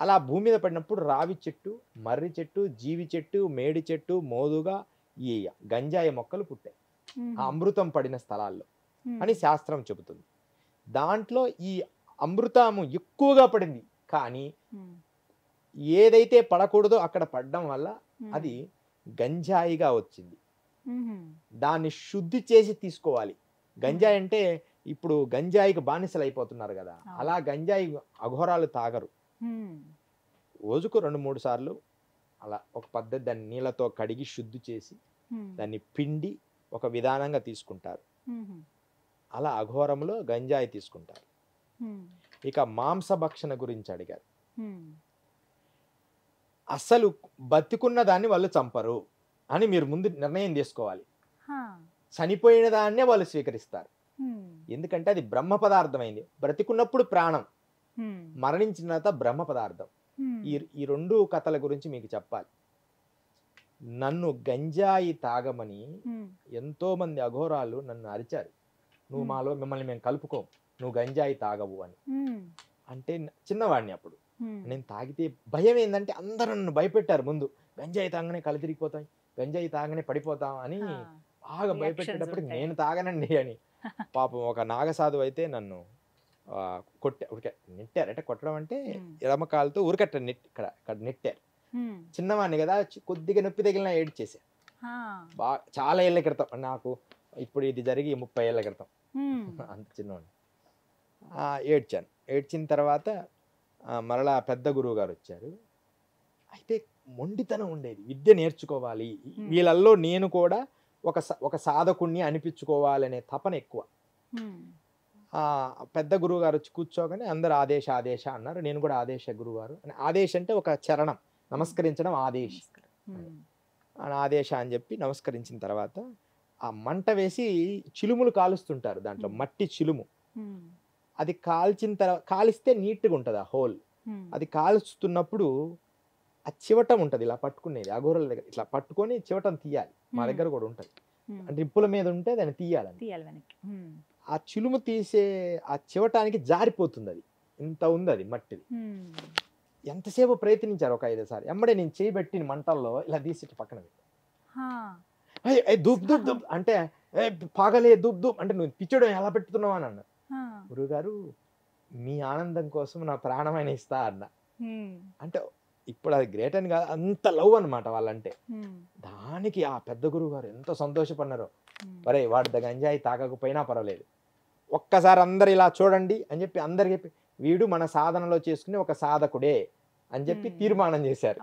అలా భూమి మీద పడినప్పుడు రావి చెట్టు, మర్రి చెట్టు, జీవి చెట్టు, మేడి చెట్టు, మోదుగా ఈ గంజాయి మొక్కలు పుట్టాయి ఆ అమృతం పడిన స్థలాల్లో అని శాస్త్రం చెబుతుంది. దాంట్లో ఈ అమృతము ఎక్కువగా పడింది, కానీ ఏదైతే పడకూడదో అక్కడ పడడం వల్ల అది గంజాయిగా వచ్చింది. దాన్ని శుద్ధి చేసి తీసుకోవాలి. గంజాయి అంటే ఇప్పుడు గంజాయికి బానిసలు అయిపోతున్నారు కదా, అలా గంజాయి అఘోరాలు తాగరు. రోజుకు 2-3 సార్లు అలా ఒక పద్ధతి దాన్ని నీళ్ళతో కడిగి శుద్ధి చేసి దాన్ని పిండి ఒక విధానంగా తీసుకుంటారు. అలా అఘోరంలో గంజాయి తీసుకుంటారు. ఇక మాంసభక్షణ గురించి అడిగారు. అసలు బతికున్న దాన్ని వాళ్ళు చంపరు అని మీరు ముందు నిర్ణయం తీసుకోవాలి. చనిపోయిన దాన్నే వాళ్ళు స్వీకరిస్తారు, ఎందుకంటే అది బ్రహ్మ పదార్థమైంది. బ్రతికున్నప్పుడు ప్రాణం, మరణించిన తర్వాత బ్రహ్మ పదార్థం. ఈ 2 కథల గురించి మీకు చెప్పాలి. నన్ను గంజాయి తాగమని ఎంతో మంది అఘోరాలు నన్ను అరిచారు, నువ్వు మాలో మిమ్మల్ని మేము కలుపుకోం, నువ్వు గంజాయి తాగవు అని. అంటే చిన్నవాడిని అప్పుడు, నేను తాగితే భయం ఏంటంటే అందరూ నన్ను భయపెట్టారు. ముందు గంజాయి తాగనే కళ్ళు తిరిగిపోతాయి, గంజాయి తాగనే పడిపోతాం అని బాగా భయపెట్టేటప్పుడు నేను తాగనండి అని. పాపం ఒక నాగసాధువు అయితే నన్ను నెట్టారు. అంటే కొట్టడం అంటే ఎడమకాలతో ఊరికట్ట ఇక్కడ నెట్టారు. చిన్నవాడిని కదా, కొద్దిగా నొప్పి తగిలిన ఏడ్చేసాను. బాగా చాలా ఏళ్ళ క్రితం, నాకు ఇప్పుడు ఇది జరిగి 30 ఏళ్ళ క్రితం, అంత చిన్నవాడిని. ఏడ్చాను. ఏడ్చిన తర్వాత మరలా పెద్ద గురువు గారు వచ్చారు. అయితే మొండితనం ఉండేది, విద్య నేర్చుకోవాలి వీళ్ళల్లో, నేను కూడా ఒక సాధకుణ్ణి అనిపించుకోవాలనే తపన ఎక్కువ. పెద్ద గురువు గారు వచ్చి కూర్చోగానే అందరు ఆదేశ అన్నారు. నేను కూడా ఆదేశ గురువారు అని. ఆదేశ అంటే ఒక చరణం, నమస్కరించడం ఆదేశ ఆదేశ అని చెప్పి నమస్కరించిన తర్వాత ఆ మంట వేసి చిలుములు కాలుస్తుంటారు. దాంట్లో మట్టి చిలుము, అది కాల్చిన తర్వాత కాలిస్తే నీట్గా ఉంటుంది ఆ హోల్. అది కాల్చుతున్నప్పుడు ఆ చివటం ఉంటుంది, ఇలా పట్టుకునేది అఘోరాల దగ్గర, ఇట్లా పట్టుకొని చివటం తీయాలి. మా దగ్గర కూడా ఉంటుంది, అంటే ఇప్పుల మీద ఉంటే దాన్ని తీయాలని. ఆ చిలుము తీసే ఆ చివటానికి జారిపోతుంది, అది ఇంత ఉంది అది మట్టిది. ఎంతసేపు ప్రయత్నించారు, ఒక 5 సార్లు. ఎమ్మడే నేను చేయబెట్టిన మంటల్లో ఇలా తీసి పక్కన పెట్టి దూప్ దూప్ దూప్ అంటే పాగలే దూప్ దూప్ అంటే నువ్వు పిచ్చడం ఎలా పెట్టుతున్నావు అని అన్నారు. గురువుగారు మీ ఆనందం కోసం నా ప్రాణమైన ఇస్తా అన్న. అంటే ఇప్పుడు అది గ్రేట్ అని కాదు, అంత లవ్ అనమాట వాళ్ళంటే. దానికి ఆ పెద్ద గురువు గారు ఎంత సంతోషపడినారో. మరే వాడి గంజాయి తాగకపోయినా పర్వాలేదు, ఒక్కసారి అందరు ఇలా చూడండి అని చెప్పి అందరికి చెప్పి వీడు మన సాధనలో చేసుకునే ఒక సాధకుడే అని చెప్పి తీర్మానం చేశారు.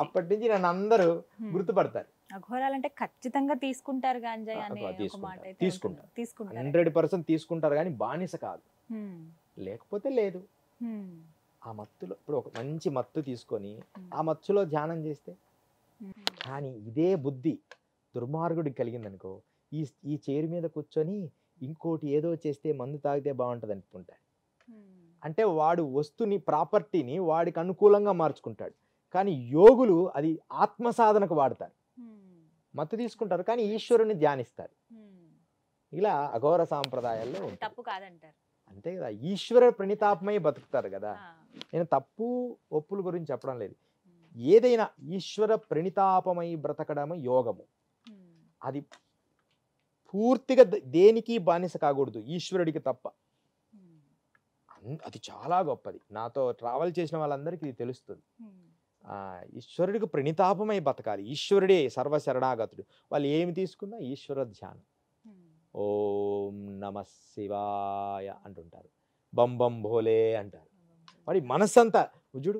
అప్పటి నుంచి నన్ను అందరూ గుర్తుపడతారు. అఘోరాలంటే ఖచ్చితంగా తీసుకుంటారు గాంజాయి అనే ఒక మాట అయితే తీసుకుంటారు, తీసుకుంటారు, 100% తీసుకుంటారు, కానీ బానిస కాదు. లేకపోతే లేదు. ఆ మత్తులో ఇప్పుడు ఒక మంచి మత్తు తీసుకొని ఆ మత్తులో ధ్యానం చేస్తే, కానీ ఇదే బుద్ధి దుర్మార్గుడికి కలిగిందనుకో, ఈ చైర్ మీద కూర్చొని ఇంకోటి ఏదో చేస్తే మందు తాగితే బాగుంటుంది అనుకుంటాడు. అంటే వాడు వస్తుని ప్రాపర్టీని వాడికి అనుకూలంగా మార్చుకుంటాడు. కానీ యోగులు అది ఆత్మ సాధనకు వాడతారు. మత్తు తీసుకుంటారు కానీ ఈశ్వరుని ధ్యానిస్తారు. ఇలా అఘోర సాంప్రదాయాల్లో తప్పు కాదంటారు. అంతే కదా, ఈశ్వర ప్రణితాపమై బతుకుతారు కదా. నేను తప్పు ఒప్పుల గురించి చెప్పడం లేదు. ఏదైనా ఈశ్వర ప్రణితాపమై బ్రతకడము యోగము. అది పూర్తిగా దేనికి బానిస కాకూడదు, ఈశ్వరుడికి తప్ప. అది చాలా గొప్పది. నాతో ట్రావెల్ చేసిన వాళ్ళందరికీ ఇది తెలుస్తుంది. ఈశ్వరుడికి ప్రణితాపమై బతకాలి. ఈశ్వరుడే సర్వశరణాగతుడు. వాళ్ళు ఏమి తీసుకున్నా ఈశ్వర ధ్యానం. ఓం నమ శివాయ అంటుంటారు, బం బం భోలే అంటారు. మరి మనస్సంతా చూడు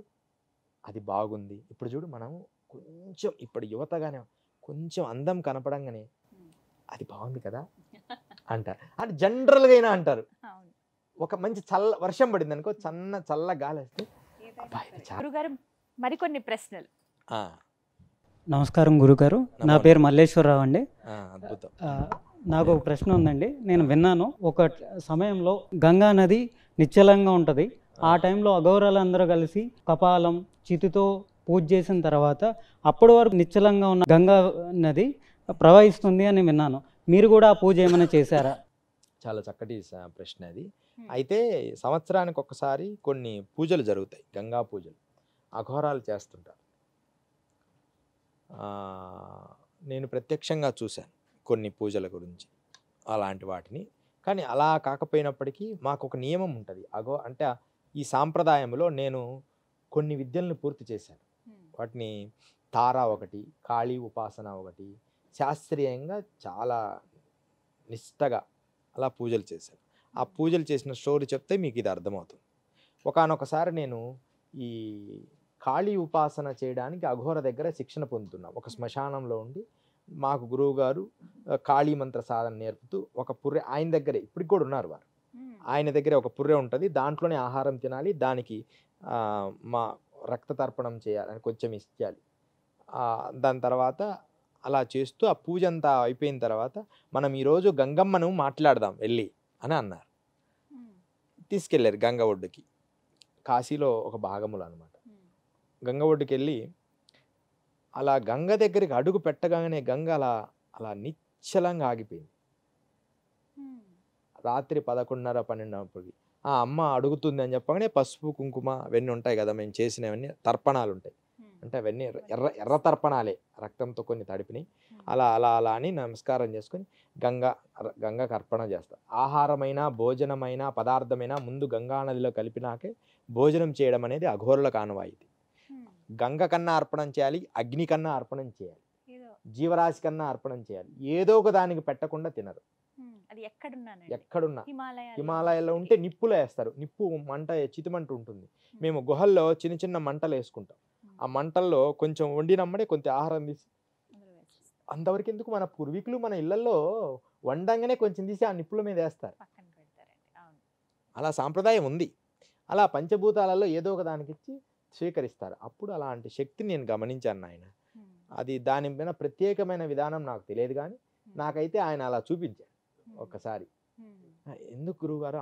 అది బాగుంది. ఇప్పుడు చూడు మనం కొంచెం ఇప్పుడు యువతగానే కొంచెం అందం కనపడంగానే అది బాగుంది కదా అంటారు. అంటే జనరల్గా అయినా అంటారు. ఒక మంచి వర్షం పడింది అనుకో, చల్ల గాలి వస్తే గురుగారు మరికొన్ని ప్రశ్నలు. నమస్కారం గురుగారు, నా పేరు మల్లేశ్వరరావు అండి. అద్భుతం. నాకు ఒక ప్రశ్న ఉందండి. నేను విన్నాను ఒక సమయంలో గంగా నది నిశ్చలంగా ఉంటుంది. ఆ టైంలో అఘోరాలందరూ కలిసి కపాలం చితితో పూజ చేసిన తర్వాత అప్పటి వరకు నిశ్చలంగా ఉన్న గంగా నది ప్రవహిస్తుంది అని విన్నాను. మీరు కూడా ఆ పూజ ఏమైనా చేశారా? చాలా చక్కటి ప్రశ్న అది. అయితే సంవత్సరానికి ఒకసారి కొన్ని పూజలు జరుగుతాయి, గంగా పూజలు. అఘోరాలు చేస్తుంటారు. నేను ప్రత్యక్షంగా చూశాను కొన్ని పూజల గురించి అలాంటి వాటిని. కానీ అలా కాకపోయినప్పటికీ మాకు ఒక నియమం ఉంటుంది. అంటే ఈ సాంప్రదాయంలో నేను కొన్ని విద్యలను పూర్తి చేశాను. వాటిని తారా ఒకటి, కాళీ ఉపాసన ఒకటి, శాస్త్రీయంగా చాలా నిష్టగా అలా పూజలు చేశాను. ఆ పూజలు చేసిన స్టోరీ చెప్తే మీకు ఇది అర్థమవుతుంది. ఒకానొకసారి నేను ఈ కాళీ ఉపాసన చేయడానికి అఘోర దగ్గర శిక్షణ పొందుతున్నాం. ఒక శ్మశానంలో ఉండి మాకు గురువు గారు కాళీ మంత్ర సాధన నేర్పుతూ ఒక పుర్రె ఆయన దగ్గరే ఇప్పటికి కూడా ఉన్నారు వారు. ఆయన దగ్గరే ఒక పుర్రె ఉంటుంది, దాంట్లోనే ఆహారం తినాలి, దానికి మా రక్త తర్పణం చేయాలని కొంచెం ఇచ్చాలి. దాని తర్వాత అలా చేస్తూ ఆ పూజ అంతా అయిపోయిన తర్వాత మనం ఈరోజు గంగమ్మను మాట్లాడదాం వెళ్ళి అని అన్నారు. తీసుకెళ్ళారు గంగ ఒడ్డుకి. కాశీలో ఒక భాగములు అనమాట. గంగ ఒడ్డుకి వెళ్ళి అలా గంగ దగ్గరికి అడుగు పెట్టగానే గంగ అలా నిశ్చలంగా ఆగిపోయింది. రాత్రి 11:30-12 ఆ అమ్మ అడుగుతుంది అని చెప్పగానే పసుపు కుంకుమ అవన్నీ ఉంటాయి కదా, మేము చేసినవన్నీ తర్పణాలు ఉంటాయి. అంటే అవన్నీ ఎర్ర తర్పణాలే, రక్తంతో కొన్ని తడిపినాయి. అలా అలా అలా అని నమస్కారం చేసుకొని గంగకు అర్పణ చేస్తారు. ఆహారమైనా భోజనమైనా పదార్థమైనా ముందు గంగా నదిలో కలిపినాకే భోజనం చేయడం అనేది అఘోరులకు ఆనవాయితీ. గంగ కన్నా అర్పణం చేయాలి, అగ్ని కన్నా అర్పణం చేయాలి, జీవరాశి కన్నా అర్పణం చేయాలి. ఏదో ఒక దానికి పెట్టకుండా తినరు. ఎక్కడున్నా హిమాలయాల్లో ఉంటే నిప్పులో వేస్తారు. నిప్పు మంట, చితిమంట ఉంటుంది. మేము గుహల్లో చిన్న చిన్న మంటలు వేసుకుంటాం. ఆ మంటల్లో కొంచెం వండినమ్మడే కొంత ఆహారం తీసి అంతవరకు ఎందుకు, మన పూర్వీకులు మన ఇళ్లలో వండంగానే కొంచెం తీసి ఆ నిప్పుల మీద వేస్తారు. అలా సాంప్రదాయం ఉంది. అలా పంచభూతాలలో ఏదో ఒక దానికి ఇచ్చి స్వీకరిస్తారు. అప్పుడు అలాంటి శక్తిని నేను గమనించాను ఆయన. అది దాని మీద ప్రత్యేకమైన విధానం నాకు తెలియదు, కానీ నాకైతే ఆయన అలా చూపించారు ఒక్కసారి. ఎందుకు గురువుగారు,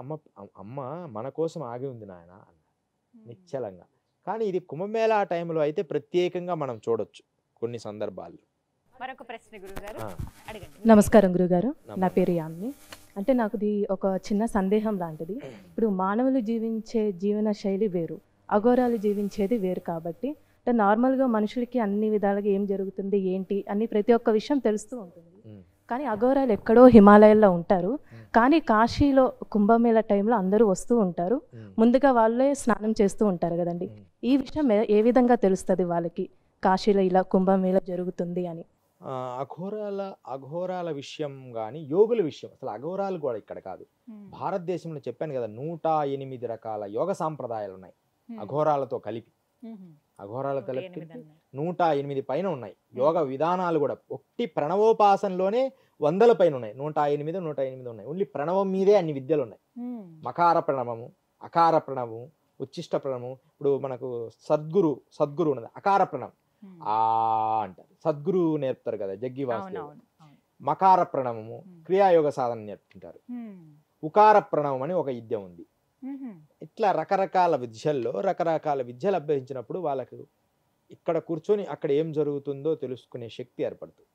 అమ్మ మన కోసం ఆగి ఉంది నాయన అన్న నిశ్చలంగా. కానీ ఇది కుంభమేళా టైంలో అయితే ప్రత్యేకంగా మనం చూడొచ్చు కొన్ని సందర్భాల్లో. మరొక ప్రశ్న గురుగారు అడగండి. నమస్కారం గురుగారు, నా పేరు యామిని. అంటే నాకు ఒక చిన్న సందేహం లాంటిది. ఇప్పుడు మానవులు జీవించే జీవన శైలి వేరు, అఘోరాలు జీవించేది వేరు. కాబట్టి అంటే నార్మల్గా మనుషులకి అన్ని విధాలుగా ఏం జరుగుతుంది ఏంటి అని ప్రతి ఒక్క విషయం తెలుస్తూ ఉంటుంది. కానీ అఘోరాలు ఎక్కడో హిమాలయాల్లో ఉంటారు. కానీ కాశీలో కుంభమేళ టైంలో అందరూ వస్తూ ఉంటారు, ఉమ్, ముందుగా వాళ్ళే స్నానం చేస్తూ ఉంటారు కదండి. ఉమ్. ఈ విషయం ఏ విధంగా తెలుస్తుంది వాళ్ళకి కాశీలో ఇలా కుంభమేళ జరుగుతుంది అని? అఘోరాల విషయం కానీ యోగుల విషయం, అసలు అఘోరాలు కూడా ఇక్కడ కాదు. భారతదేశంలో చెప్పాను కదా 108 రకాల యోగ సాంప్రదాయాలు ఉన్నాయి అఘోరాలతో కలిపి. అఘోరాలతో కలిపి 108 పైన ఉన్నాయి యోగ విధానాలు కూడా. ఒట్టి ప్రణవోపాసనలోనే 100 పైన ఉన్నాయి. 108 ఉన్నాయి. ఓన్లీ ప్రణవం మీదే అన్ని విద్యలు ఉన్నాయి. మకార ప్రణవము, అకార ప్రణవము, ఉచ్చిష్ట ప్రణవము. ఇప్పుడు మనకు సద్గురు ఉన్నది, అకార ప్రణవం ఆ అంటారు. సద్గురు నేర్పుతారు కదా జగ్గి వాసుదేవ్. మకార ప్రణవము క్రియాయోగ సాధన నేర్పుతుంటారు. ఉకార ప్రణవం అని ఒక విద్య ఉంది. ఇట్లా రకరకాల విద్యలు అభ్యసించినప్పుడు వాళ్ళకు ఇక్కడ కూర్చొని అక్కడ ఏం జరుగుతుందో తెలుసుకునే శక్తి ఏర్పడుతుంది.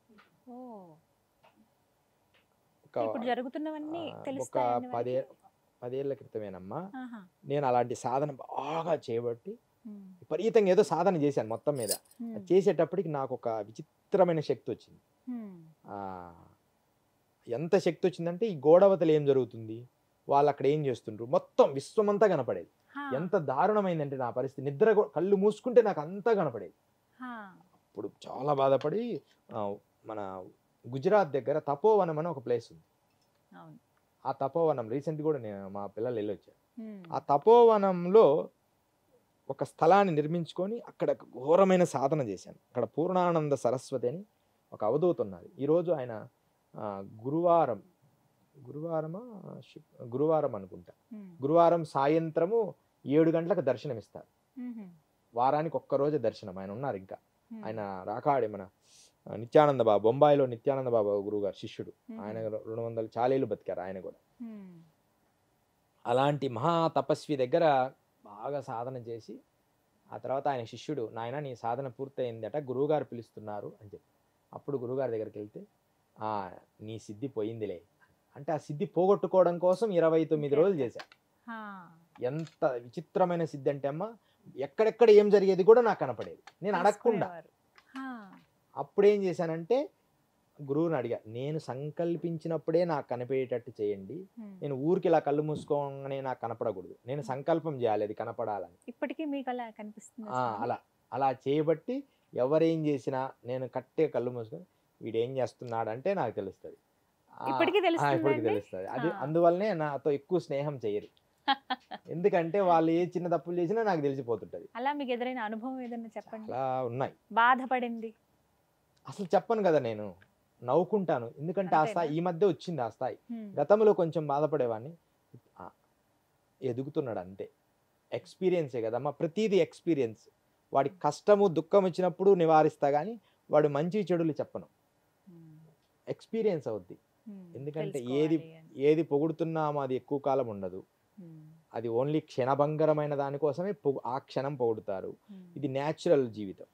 ఒక 10 ఏళ్ల క్రితమేనమ్మా నేను అలాంటి సాధన బాగా చేయబట్టి విపరీతంగా ఏదో సాధన చేశాను మొత్తం మీద. చేసేటప్పటికి నాకు ఒక విచిత్రమైన శక్తి వచ్చింది. ఎంత శక్తి వచ్చిందంటే ఈ గోడవతలు ఏం జరుగుతుంది, వాళ్ళు అక్కడ ఏం చేస్తుండ్రు, మొత్తం విశ్వమంతా కనపడేది. ఎంత దారుణమైందంటే నా పరిస్థితి, కళ్ళు మూసుకుంటే నాకు అంతా కనపడేది. అప్పుడు చాలా బాధపడి మన గుజరాత్ దగ్గర తపోవనం అని ఒక ప్లేస్ ఉంది. ఆ తపోవనం రీసెంట్ కూడా నేను మా పిల్లలు వెళ్ళొచ్చారు. ఆ తపోవనంలో ఒక స్థలాన్ని నిర్మించుకొని అక్కడ ఘోరమైన సాధన చేశాను. అక్కడ పూర్ణానంద సరస్వతి అని ఒక అవధూత ఉన్నది. ఈరోజు ఆయన గురువారం అనుకుంటా, గురువారం సాయంత్రము 7 గంటలకు దర్శనం ఇస్తారు. వారానికి ఒక్కరోజే దర్శనం. ఆయన ఉన్నారు ఇంకా. ఆయన రాకాడి మన నిత్యానంద బాబు, బొంబాయిలో నిత్యానంద బాబు గురువు గారు శిష్యుడు. ఆయన 200 చాలీలు బతికారు ఆయన కూడా. అలాంటి మహా తపస్వి దగ్గర బాగా సాధన చేసి ఆ తర్వాత ఆయన శిష్యుడు, నాయన నీ సాధన పూర్తయిందట, గురువుగారు పిలుస్తున్నారు అని చెప్పి. అప్పుడు గురువుగారి దగ్గరికి వెళ్తే నీ సిద్ధి పోయిందిలే అంటే, ఆ సిద్ధి పోగొట్టుకోవడం కోసం 29 రోజులు చేశాను. ఎంత విచిత్రమైన సిద్ధి అంటే అమ్మ, ఎక్కడెక్కడ ఏం జరిగేది కూడా నాకు కనపడేది, నేను అడగకుండా. అప్పుడు ఏం చేశానంటే గురువుని అడిగా, నేను సంకల్పించినప్పుడే నాకు కనిపించేటట్టు చేయండి, నేను ఊరికి ఇలా కళ్ళు మూసుకోగానే నాకు కనపడకూడదు, నేను సంకల్పం చేయాలి అది కనపడాలని. ఇప్పటికీ మీకు అలా కనిపిస్తుంది? అలా చేయబట్టి ఎవరేం చేసినా నేను కట్టే కళ్ళు మూసుకొని వీడేం చేస్తున్నాడు అంటే నాకు తెలుస్తుంది. ఇప్పటికీ తెలుస్తుంది. అది అందువల్లనే నాతో ఎక్కువ స్నేహం చేయరు. ఎందుకంటే వాళ్ళు ఏ చిన్న తప్పులు చేసినా నాకు తెలిసిపోతుంటది. అలా మీకు ఎదురైన అనుభవం ఏదైనా చెప్పండి. అలా ఉన్నాయి. బాధపడింది అసలు చెప్పను కదా, నేను నవ్వుకుంటాను. ఎందుకంటే ఆ స్థాయి ఈ మధ్య వచ్చింది. ఆ స్థాయి గతంలో కొంచెం బాధపడేవాడిని, ఎదుగుతున్నాడు అంతే. ఎక్స్పీరియన్సే కదమ్మా, ప్రతిదీ ఎక్స్పీరియన్స్. వాడి కష్టము దుఃఖం వచ్చినప్పుడు నివారిస్తా కానీ వాడు మంచి చెడులు చెప్పను. ఎక్స్పీరియన్స్ అవుద్ది. ఎందుకంటే ఏది పొగుడుతున్నామో అది ఎక్కువ కాలం ఉండదు. అది ఓన్లీ క్షణభంగరమైన దానికోసమే ఆ క్షణం పొగుడుతారు. ఇది న్యాచురల్ జీవితం.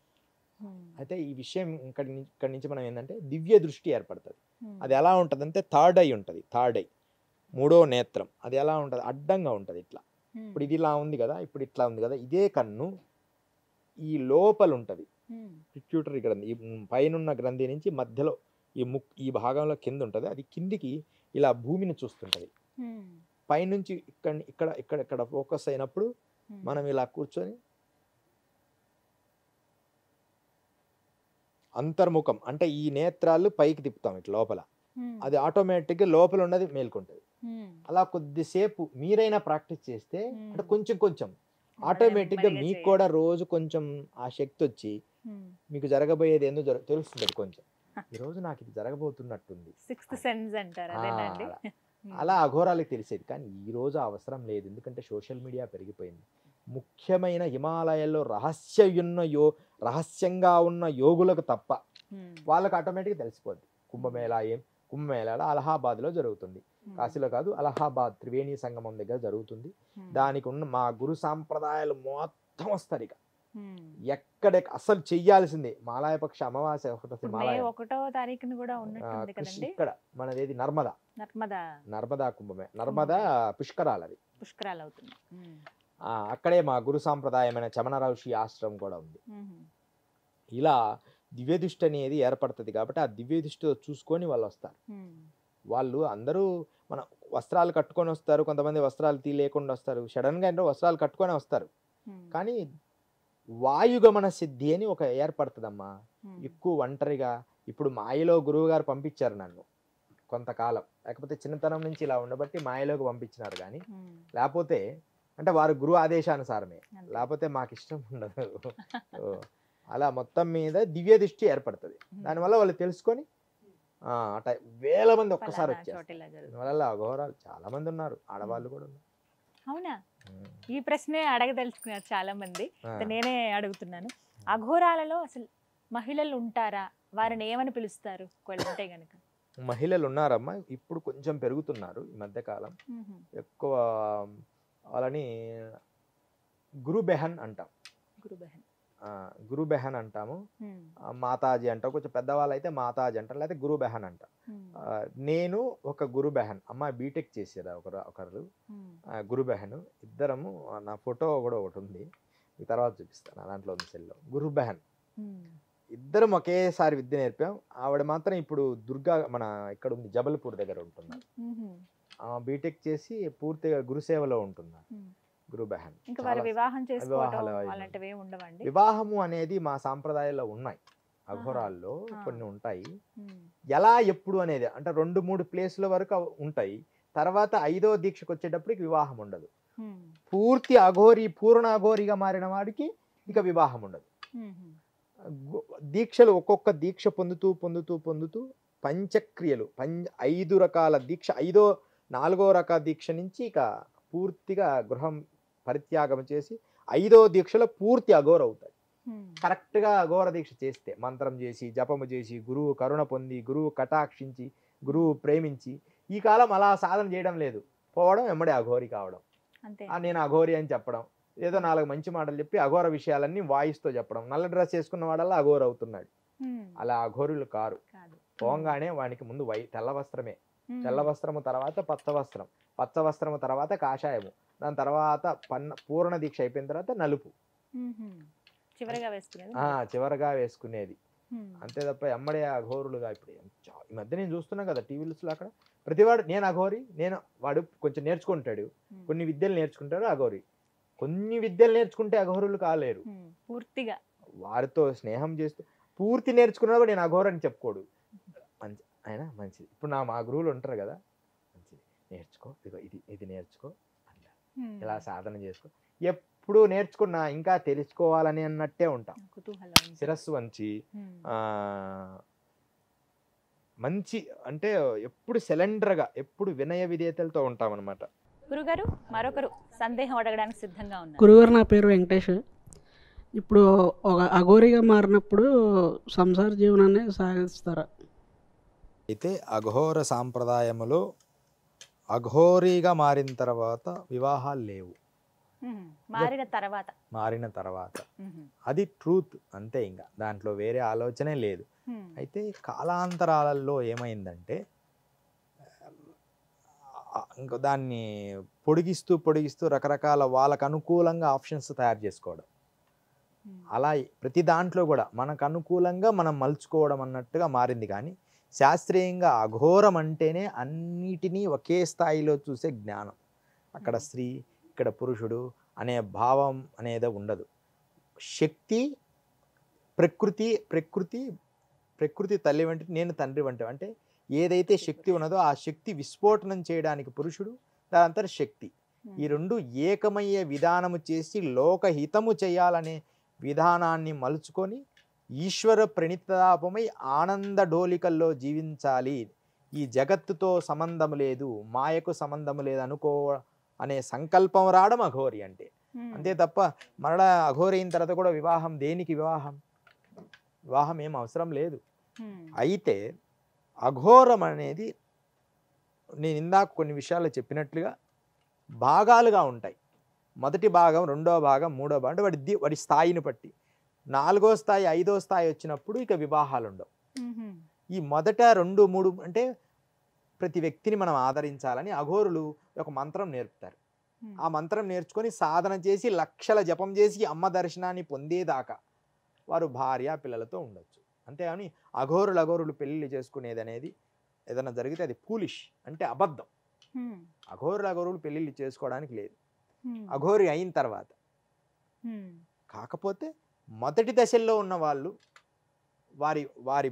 అయితే ఈ విషయం ఇక్కడి నుంచి మనం ఏంటంటే దివ్య దృష్టి ఏర్పడుతుంది. అది ఎలా ఉంటుంది అంటే థర్డ్ ఐ ఉంటుంది. థర్డ్ ఐ, 3వ నేత్రం. అది ఎలా ఉంటుంది, అడ్డంగా ఉంటుంది ఇట్లా. ఇప్పుడు ఇది ఇలా ఉంది కదా, ఇప్పుడు ఇట్లా ఉంది కదా, ఇదే కన్ను ఈ లోపల ఉంటుంది. పిట్యూటరీ గ్రంథి, ఈ పైన గ్రంథి నుంచి మధ్యలో ఈ భాగంలో కింద ఉంటుంది. అది కిందికి ఇలా భూమిని చూస్తుంటది. పైనుంచి ఇక్కడ ఫోకస్ అయినప్పుడు మనం ఇలా కూర్చొని అంతర్ముఖం అంటే ఈ నేత్రాలు పైకి తిప్పుతాం ఇట్లా లోపల. అది ఆటోమేటిక్గా లోపల ఉన్నది మేల్కొంటది. అలా కొద్దిసేపు మీరైనా ప్రాక్టీస్ చేస్తే అంటే కొంచెం ఆటోమేటిక్గా మీకు కూడా రోజు కొంచెం ఆ శక్తి వచ్చి మీకు జరగబోయేది ఏందో తెలుస్తుంది. కొంచెం ఈరోజు నాకు ఇది జరగబోతున్నట్టుంది, అలా అఘోరాలకు తెలిసేది. కానీ ఈ రోజు అవసరం లేదు, ఎందుకంటే సోషల్ మీడియా పెరిగిపోయింది. ముఖ్యమైన హిమాలయాల్లో రహస్యంగా ఉన్న యోగులకు తప్ప వాళ్ళకి ఆటోమేటిక్గా తెలిసిపోద్ది. కుంభమేళా అలహాబాద్లో జరుగుతుంది, కాశీలో కాదు, అలహాబాద్ త్రివేణి సంగమం దగ్గర జరుగుతుంది. దానికి ఉన్న మా గురు సాంప్రదాయాలు మొత్తం వస్తారు. ఇక ఎక్కడ అసలు చెయ్యాల్సిందే మాలాయపక్ష అమావాస్య 1వ తారీఖున కూడా ఉన్నట్టుంది కదండి. ఇక్కడ మనదేది నర్మదా కుంభమే, నర్మదా పుష్కరాలు, అవి పుష్కరాలు అవుతుంది. అక్కడే మా గురు సాంప్రదాయమైన చమన ఋషి ఆశ్రమం కూడా ఉంది. ఇలా దివ్య దృష్టి అనేది ఏర్పడుతుంది కాబట్టి ఆ దివ్య దృష్టితో చూసుకొని వాళ్ళు వస్తారు. వాళ్ళు అందరూ మన వస్త్రాలు కట్టుకొని వస్తారు, కొంతమంది వస్త్రాలు లేకుండా వస్తారు, సడన్గా అంటే వస్త్రాలు కట్టుకొని వస్తారు. కానీ వాయుగమన సిద్ధి అని ఒక ఏర్పడుతుందమ్మా. ఎక్కువ ఒంటరిగా ఇప్పుడు మాయలో గురువు గారు పంపించారు నన్ను కొంతకాలం, లేకపోతే చిన్నతనం నుంచి ఇలా ఉండబట్టి మాయలోకి పంపించినారు. కానీ లేకపోతే అంటే వారు గురువు ఆదేశానుసారమే, లేకపోతే మాకు ఇష్టం ఉండదు. అలా మొత్తం మీద దివ్య దృష్టి ఏర్పడుతుంది. దానివల్ల వాళ్ళు తెలుసుకొని వేల మంది ఒక్కసారి వచ్చారు. దానివల్ల అఘోరాలు చాలా మంది ఉన్నారు, ఆడవాళ్ళు కూడా ఉన్నారు. అవునా? ఈ ప్రశ్నే అడగదలుచుకున్నారు చాలా మంది, నేనే అడుగుతున్నాను. అఘోరాలలో అసలు మహిళలు ఉంటారా? వారిని ఏమని పిలుస్తారు అంటే గనక? మహిళలు ఉన్నారమ్మా, ఇప్పుడు కొంచెం పెరుగుతున్నారు ఈ మధ్యకాలం. ఎక్కువ వాళ్ళని గురు బెహన్ అంటాం, గురు బెహన్ అంటాము, మాతాజీ అంటాం. కొంచెం పెద్దవాళ్ళు అయితే మాతాజీ అంటారు, లేకపోతే గురు బెహన్ అంటాం. నేను ఒక గురు బెహన్, అమ్మాయి బీటెక్ చేసేదా ఒకరు గురు బెహన్. ఇద్దరము, నా ఫోటో కూడా ఒకటి ఉంది, ఈ తర్వాత చూపిస్తాను, దాంట్లో ఉంది సెల్లో. గురు బెహన్ ఇద్దరం ఒకేసారి విద్య నేర్పాం. ఆవిడ మాత్రం ఇప్పుడు దుర్గా మన ఇక్కడ ఉంది, జబల్పూర్ దగ్గర ఉంటున్నారు. బీటెక్ చేసి పూర్తిగా గురుసేవలో ఉంటున్నారు, గురు బెహన్. వివాహము అనేది మా సాంప్రదాయాల్లో ఉన్నాయి, అఘోరాల్లో కొన్ని ఉంటాయి. ఎలా ఎప్పుడు అనేది అంటే 2-3 ప్లేసుల వరకు ఉంటాయి. తర్వాత 5వ దీక్షకు వచ్చేటప్పటికి వివాహం ఉండదు. పూర్తి అఘోరి, పూర్ణ అఘోరిగా మారిన వాడికి ఇక వివాహం ఉండదు. దీక్షలు ఒక్కొక్క దీక్ష పొందుతూ పొందుతూ పొందుతూ పంచక్రియలు 5 రకాల దీక్ష, 4వ రకాల దీక్ష నుంచి ఇక పూర్తిగా గృహం పరిత్యాగం చేసి 5వ దీక్షలో పూర్తి అఘోర అవుతాయి. కరెక్ట్గా అఘోర దీక్ష చేస్తే, మంత్రం చేసి జపము చేసి గురువు కరుణ పొంది గురువు కటాక్షించి గురువు ప్రేమించి. ఈ కాలం అలా సాధన చేయడం లేదు, పోవడం ఎమ్మడే అఘోరి కావడం, నేను అఘోరి అని చెప్పడం, ఏదో 4 మంచి మాటలు చెప్పి అఘోర విషయాలన్నీ వాయిస్తో చెప్పడం. నల్ల డ్రెస్ వేసుకున్న వాడల్లా అఘోర అవుతున్నాడు. అలా అఘోరులు కారు. పోగానే వానికి ముందు తెల్ల వస్త్రమే, తెల్ల వస్త్రము తర్వాత పచ్చ వస్త్రం, పచ్చ వస్త్రము తర్వాత కాషాయము, దాని తర్వాత పూర్ణ దీక్ష అయిపోయిన తర్వాత నలుపు చివరగా వేసుకునేది. అంతే తప్ప ఎమ్మడే అఘోరులుగా. ఇప్పుడు ఈ మధ్య నేను చూస్తున్నా కదా టీవీలో, అక్కడ ప్రతివాడు నేను అఘోరి, వాడు కొంచెం నేర్చుకుంటాడు, కొన్ని విద్యలు నేర్చుకుంటాడు అఘోరి, కొన్ని విద్యలు నేర్చుకుంటే అఘోరులు కాలేరు. పూర్తిగా వారితో స్నేహం చేస్తూ పూర్తి నేర్చుకున్నా కూడా నేను అఘోర అని చెప్పుకోడు. మంచి అయినా మంచిది. ఇప్పుడు మా గురువులు ఉంటారు కదా, మంచిది నేర్చుకో, ఇది నేర్చుకో, ఇలా సాధన చేసుకో. ఎప్పుడు నేర్చుకున్నా ఇంకా తెలుసుకోవాలని అన్నట్టే ఉంటాం. శిరస్సు వంచి మంచి అంటే ఎప్పుడు సిలిండర్గా, ఎప్పుడు వినయ విధేయతలతో ఉంటాం అనమాట. గురుగారు మరొకరు సందేహం అడగడానికి సిద్ధంగా ఉన్నారు. గురుగారు, నా పేరు వెంకటేష్. ఇప్పుడు ఒక అఘోరిగా మారినప్పుడు సంసార జీవనాన్ని సాగిస్తారా? అయితే అఘోర సాంప్రదాయములో అఘోరీగా మారిన తర్వాత వివాహాలు లేవు. మారిన తర్వాత అది ట్రూత్ అంతే, ఇంకా దాంట్లో వేరే ఆలోచనే లేదు. అయితే కాలాంతరాలలో ఏమైందంటే ఇంకా దాన్ని పొడిగిస్తూ రకరకాల వాళ్ళకు అనుకూలంగా ఆప్షన్స్ తయారు చేసుకోవడం, అలా ప్రతి దాంట్లో కూడా మనకు అనుకూలంగా మనం మలుచుకోవడం అన్నట్టుగా మారింది. కానీ శాస్త్రీయంగా అఘోరం అంటేనే అన్నిటినీ ఒకే స్థాయిలో చూసే జ్ఞానం. అక్కడ స్త్రీ, ఇక్కడ పురుషుడు అనే భావం అనేది ఉండదు. శక్తి, ప్రకృతి తల్లి వంటి, నేను తండ్రి వంటి. అంటే ఏదైతే శక్తి ఉన్నదో ఆ శక్తి విస్ఫోటనం చేయడానికి పురుషుడు, దానంతర శక్తి, ఈ రెండు ఏకమయ్యే విధానము చేసి లోకహితము చేయాలనే విధానాన్ని మలుచుకొని ఈశ్వర ప్రణితాపమై ఆనంద డోలికల్లో జీవించాలి. ఈ జగత్తుతో సంబంధం లేదు, మాయకు సంబంధం లేదు అనుకో అనే సంకల్పం రావడం అఘోరి అంటే. అంతే తప్ప మరలా అఘోరి అయిన తర్వాత కూడా వివాహం దేనికి? వివాహం ఏం అవసరం లేదు. అయితే అఘోరం అనేది నేను ఇందాక కొన్ని విషయాలు చెప్పినట్లుగా భాగాలుగా ఉంటాయి. మొదటి భాగం, రెండో భాగం, మూడో భాగం అంటే వాడి స్థాయిని బట్టి. 4వ స్థాయి, 5వ స్థాయి వచ్చినప్పుడు ఇక వివాహాలు ఉండవు. ఈ మొదట 2, 3 అంటే ప్రతి వ్యక్తిని మనం ఆదరించాలని అఘోరులు ఒక మంత్రం నేర్పుతారు. ఆ మంత్రం నేర్చుకొని సాధన చేసి లక్షల జపం చేసి అమ్మ దర్శనాన్ని పొందేదాకా వారు భార్య పిల్లలతో ఉండొచ్చు. అంతేగాని అఘోరులు పెళ్ళిళ్ళు చేసుకునేది అనేది ఏదైనా జరిగితే అది ఫూలిష్, అంటే అబద్ధం. అఘోరులు పెళ్ళిళ్ళు చేసుకోవడానికి లేదు, అఘోరి అయిన తర్వాత. కాకపోతే మొదటి దశల్లో ఉన్న వాళ్ళు వారి వారి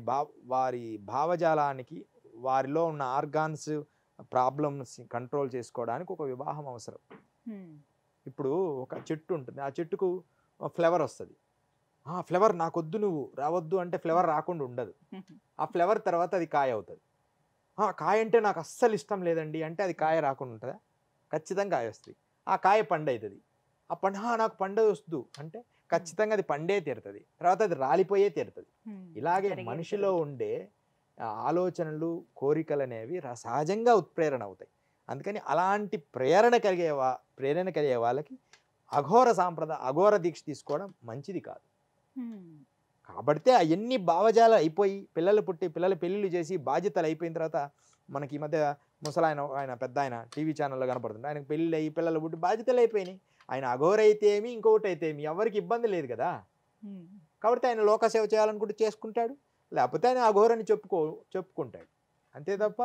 వారి భావజాలానికి, వారిలో ఉన్న ఆర్గాన్స్ ప్రాబ్లమ్స్ కంట్రోల్ చేసుకోవడానికి ఒక వివాహం అవసరం. ఇప్పుడు ఒక చెట్టు ఉంటుంది, ఆ చెట్టుకు ఫ్లవర్ వస్తుంది. ఆ ఫ్లవర్ నాకొద్దు, నువ్వు రావద్దు అంటే ఫ్లవర్ రాకుండా ఉండదు. ఆ ఫ్లవర్ తర్వాత అది కాయ అవుతుంది. కాయ అంటే నాకు అస్సలు ఇష్టం లేదండి అంటే అది కాయ రాకుండా ఉంటుందా? ఖచ్చితంగా కాయ వస్తుంది. ఆ కాయ పండు అవుతుంది. ఆ పండు నాకు పండు వస్తుంది అంటే ఖచ్చితంగా అది పండే తీరుతుంది, తర్వాత అది రాలిపోయే తీరుతుంది. ఇలాగే మనిషిలో ఉండే ఆలోచనలు, కోరికలు అనేవి సహజంగా ఉత్ప్రేరణ అవుతాయి. అందుకని అలాంటి ప్రేరణ కలిగే వాళ్ళకి అఘోర దీక్ష తీసుకోవడం మంచిది కాదు. కాబట్టి అవన్నీ భావజాలు అయిపోయి పిల్లలు పుట్టి పిల్లలు పెళ్ళిళ్ళు చేసి బాధ్యతలు అయిపోయిన తర్వాత మనకి ఈ మధ్య ఆయన పెద్ద ఆయన టీవీ ఛానల్లో కనపడుతుంది. ఆయనకు పెళ్ళి అయ్యి పిల్లలు పుట్టి బాధ్యతలు అయిపోయినాయి. ఆయన అఘోర అయితే ఏమి, ఇంకొకటి అయితే ఏమి, ఎవరికి ఇబ్బంది లేదు కదా. కాబట్టి ఆయన లోకసేవ చేయాలనుకుంటే చేసుకుంటాడు, లేకపోతే ఆయన అఘోరని చెప్పుకుంటాడు అంతే తప్ప